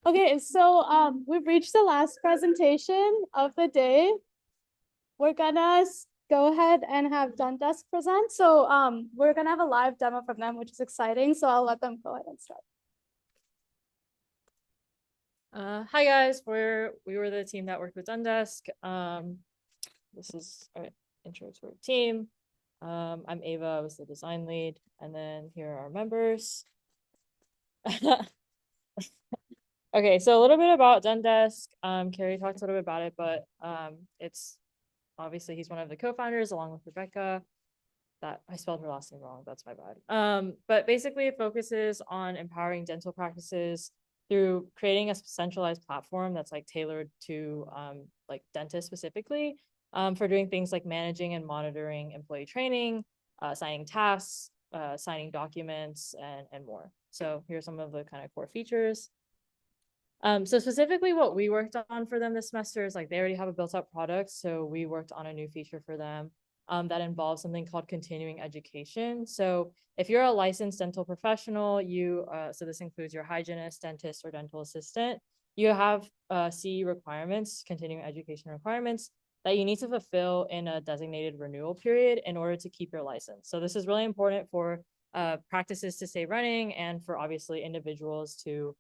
Okay, so we've reached the last presentation of the day. We're gonna go ahead and have Dundesk present. So we're gonna have a live demo from them, which is exciting. So I'll let them go ahead and start. Hi guys, we were the team that worked with Dundesk. This is our intro to our team. I'm Ava, I was the design lead, and then here are our members. Okay, so a little bit about Dundesk. Carrie talked a little bit about it, but it's obviously he's one of the co-founders along with Rebecca. That I spelled her last name wrong, that's my bad. But basically it focuses on empowering dental practices through creating a centralized platform that's like tailored to like dentists specifically for doing things like managing and monitoring employee training, signing tasks, signing documents, and more. So here's some of the kind of core features. So specifically what we worked on for them this semester is like they already have a built up product. So we worked on a new feature for them that involves something called continuing education. So if you're a licensed dental professional, so this includes your hygienist, dentist, or dental assistant, you have CE requirements, continuing education requirements that you need to fulfill in a designated renewal period in order to keep your license. So this is really important for practices to stay running and for obviously individuals to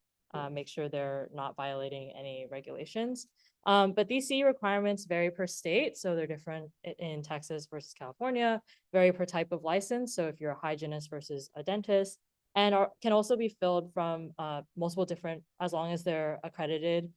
make sure they're not violating any regulations. But these CE requirements vary per state. So they're different in Texas versus California, vary per type of license. So if you're a hygienist versus a dentist, and can also be filled from multiple different, as long as they're accredited,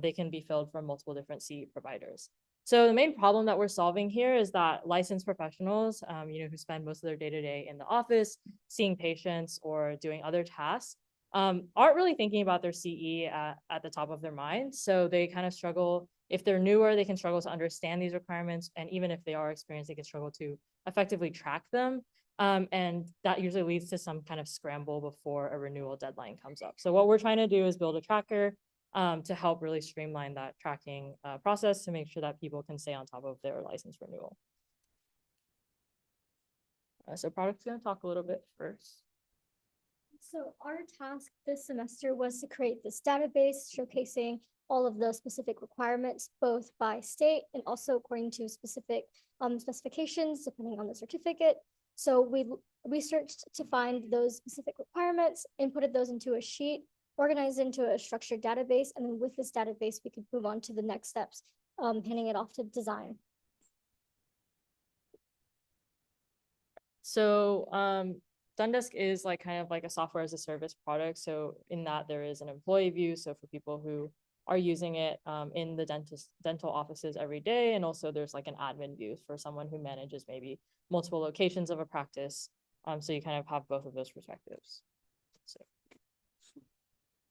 they can be filled from multiple different CE providers. So the main problem that we're solving here is that licensed professionals, who spend most of their day-to-day in the office, seeing patients or doing other tasks, aren't really thinking about their CE at the top of their mind. So they kind of struggle, if they're newer, they can struggle to understand these requirements. And even if they are experienced, they can struggle to effectively track them. And that usually leads to some kind of scramble before a renewal deadline comes up. So what we're trying to do is build a tracker to help really streamline that tracking process to make sure that people can stay on top of their license renewal. So product's going to talk a little bit first. So our task this semester was to create this database showcasing all of the specific requirements, both by state and also according to specific specifications, depending on the certificate. So we researched to find those specific requirements, inputted those into a sheet, organized into a structured database, and then with this database, we could move on to the next steps, handing it off to design. So Zendesk is like kind of like a software as a service product. So in that there is an employee view. So for people who are using it in the dental offices every day. And also there's like an admin view for someone who manages maybe multiple locations of a practice. So you kind of have both of those perspectives.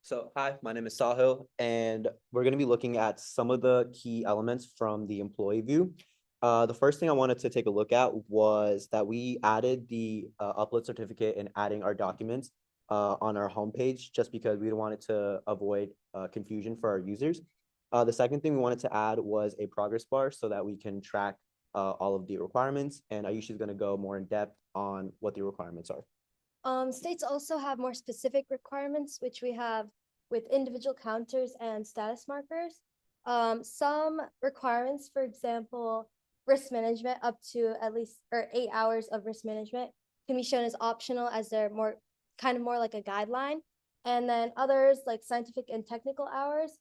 So hi, my name is Sahil, and we're going to be looking at some of the key elements from the employee view. The first thing I wanted to take a look at was that we added the upload certificate and adding our documents on our homepage just because we wanted to avoid confusion for our users. The second thing we wanted to add was a progress bar so that we can track all of the requirements, and Ayush is going to go more in depth on what the requirements are. States also have more specific requirements, which we have with individual counters and status markers. Some requirements, for example, risk management up to at least 8 hours of risk management can be shown as optional as they're more like a guideline. And then others like scientific and technical hours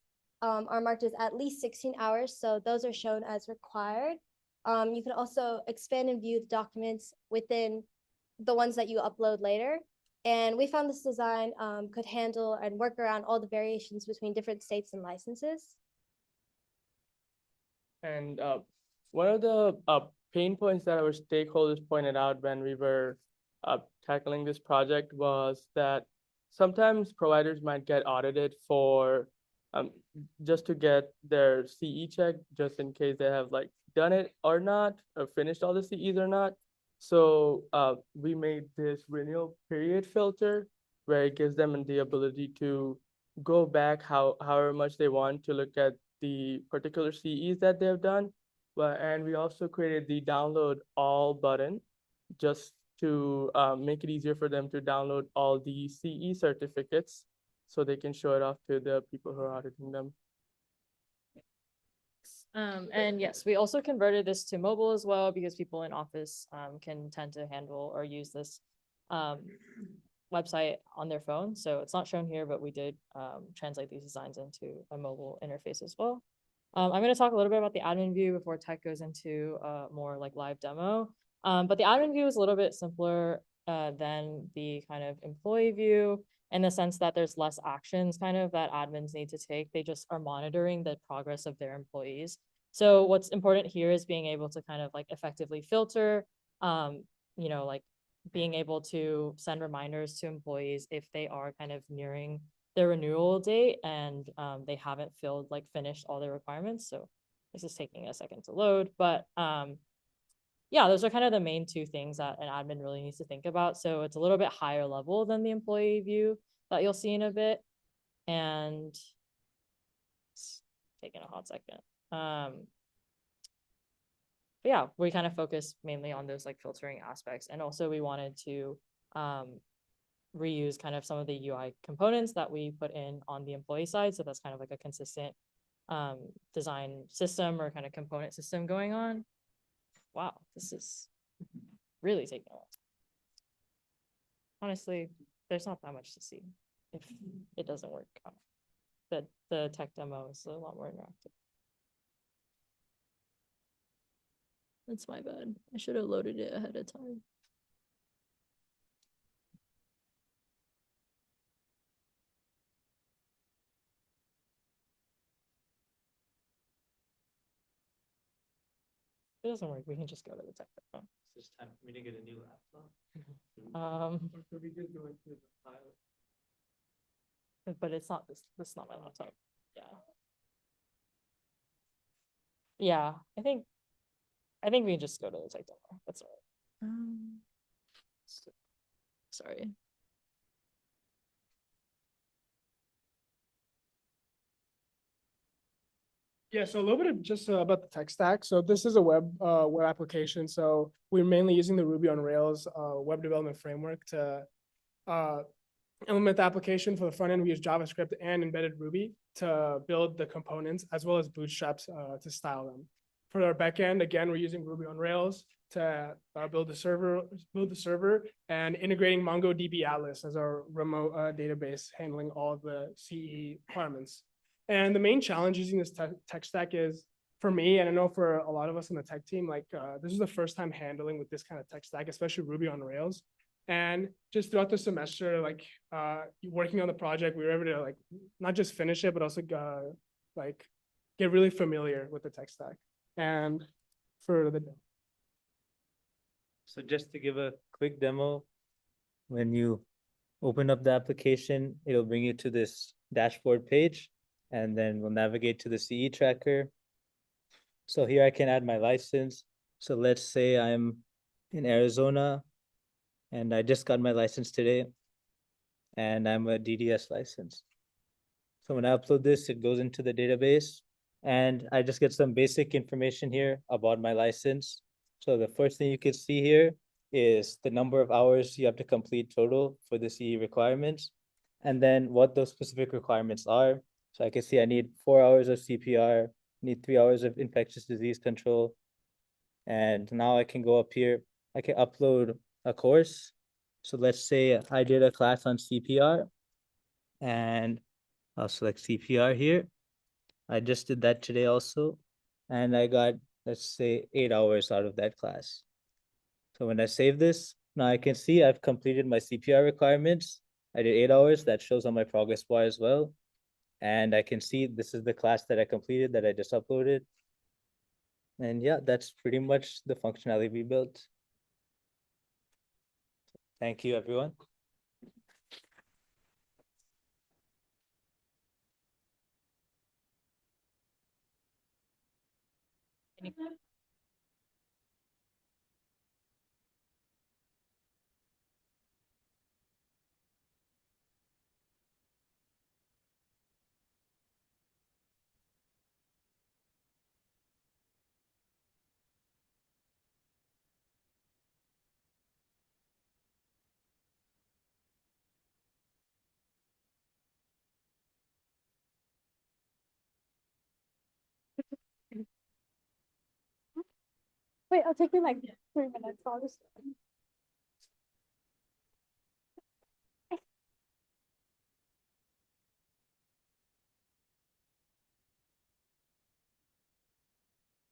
are marked as at least 16 hours. So those are shown as required. You can also expand and view the documents within the ones that you upload later. And we found this design could handle and work around all the variations between different states and licenses. And one of the pain points that our stakeholders pointed out when we were tackling this project was that sometimes providers might get audited for just to get their CE check, just in case they have like done it or not, or finished all the CEs or not. So we made this renewal period filter where it gives them the ability to go back however much they want to look at the particular CEs that they've done. And we also created the download all button just to make it easier for them to download all the CE certificates so they can show it off to the people who are auditing them. And yes, we also converted this to mobile as well because people in office can tend to handle or use this website on their phone. So it's not shown here, but we did translate these designs into a mobile interface as well. I'm going to talk a little bit about the admin view before Tech goes into a more like live demo. But the admin view is a little bit simpler than the kind of employee view in the sense that there's less actions kind of that admins need to take. They just are monitoring the progress of their employees. So what's important here is being able to kind of like effectively filter, you know, like being able to send reminders to employees if they are kind of nearing their renewal date and they haven't finished all their requirements. So this is taking a second to load, but yeah, those are kind of the main two things that an admin really needs to think about. So it's a little bit higher level than the employee view that you'll see in a bit. And it's taking a hot second. But yeah, we kind of focus mainly on those like filtering aspects. And also we wanted to reuse kind of some of the UI components that we put in on the employee side. So that's kind of like a consistent design system or kind of component system going on. Wow, this is really taking a while. Honestly, there's not that much to see if it doesn't work. The tech demo is a lot more interactive. That's my bad. I should have loaded it ahead of time. If it doesn't work, we can just go to the tech demo. It's just time for me to get a new laptop. But it's not this. This is not my laptop. Yeah. Yeah, I think we can just go to the tech demo. That's all right. Sorry. Yeah, so a little bit of just about the tech stack. So this is a web application. So we're mainly using the Ruby on Rails web development framework to implement the application. For the front end, we use JavaScript and embedded Ruby to build the components, as well as Bootstraps to style them. For our backend, again, we're using Ruby on Rails to build the server, and integrating MongoDB Atlas as our remote database, handling all of the CE requirements. And the main challenge using this tech stack is, for me, and I know for a lot of us in the tech team, like this is the first time handling with this kind of tech stack, especially Ruby on Rails. And just throughout the semester, like working on the project, we were able to like not just finish it, but also like get really familiar with the tech stack. And for the So just to give a quick demo, when you open up the application, it'll bring you to this dashboard page, and then we'll navigate to the CE tracker. So here I can add my license. So let's say I'm in Arizona and I just got my license today and I'm a DDS license. So when I upload this, it goes into the database and I just get some basic information here about my license. So the first thing you can see here is the number of hours you have to complete total for the CE requirements, and then what those specific requirements are. So I can see I need 4 hours of CPR, need 3 hours of infectious disease control. And now I can go up here, I can upload a course. So let's say I did a class on CPR and I'll select CPR here. I just did that today also. And I got, let's say, 8 hours out of that class. So when I save this, now I can see I've completed my CPR requirements. I did 8 hours. That shows on my progress bar as well. And I can see this is the class that I completed that I just uploaded. And yeah, that's pretty much the functionality we built. Thank you, everyone. Wait, I'll take me like 3 minutes. I'll just.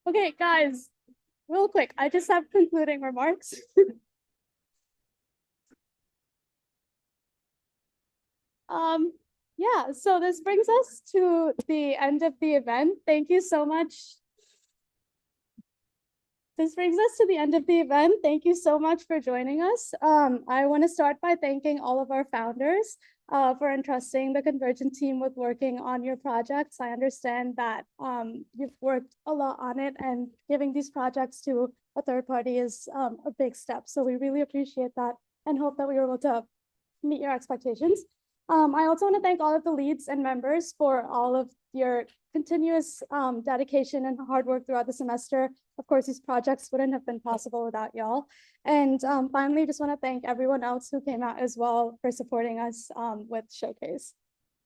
Okay, guys, real quick, I just have concluding remarks. Yeah, so this brings us to the end of the event. Thank you so much. This brings us to the end of the event. Thank you so much for joining us. I want to start by thanking all of our founders for entrusting the Convergent team with working on your projects. I understand that you've worked a lot on it, and giving these projects to a third party is a big step. So we really appreciate that and hope that we were able to meet your expectations. I also want to thank all of the leads and members for all of your continuous dedication and hard work throughout the semester. Of course, these projects wouldn't have been possible without y'all. And finally, just want to thank everyone else who came out as well for supporting us with Showcase.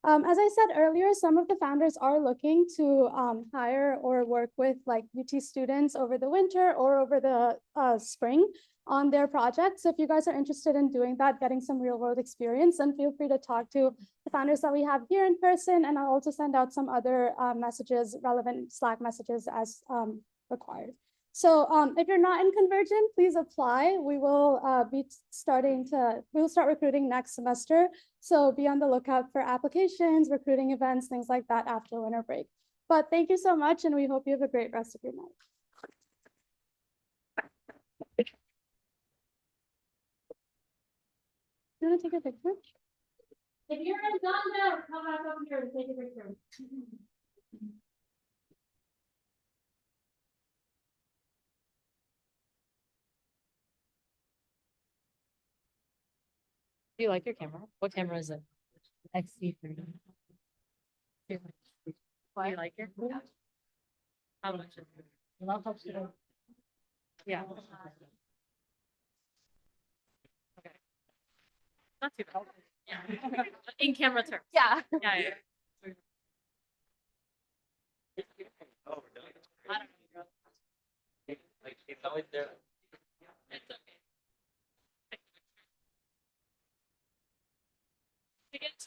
As I said earlier, some of the founders are looking to hire or work with like UT students over the winter or over the spring on their projects. So if you guys are interested in doing that, getting some real world experience, then feel free to talk to the founders that we have here in person. And I'll also send out some other messages, relevant Slack messages as required. So if you're not in Convergent, please apply. We will we'll start recruiting next semester. So be on the lookout for applications, recruiting events, things like that after winter break. But thank you so much, and we hope you have a great rest of your night. You want to take a picture? If you're done now, come back up here and take a picture. Do you like your camera? What camera is it? XC3. Do you like it? How much is it? Love helps you. Yeah. Okay. Not too bad. Yeah. In camera terms. Yeah. Yeah, yeah. I don't know. It's always there. It's okay. To get to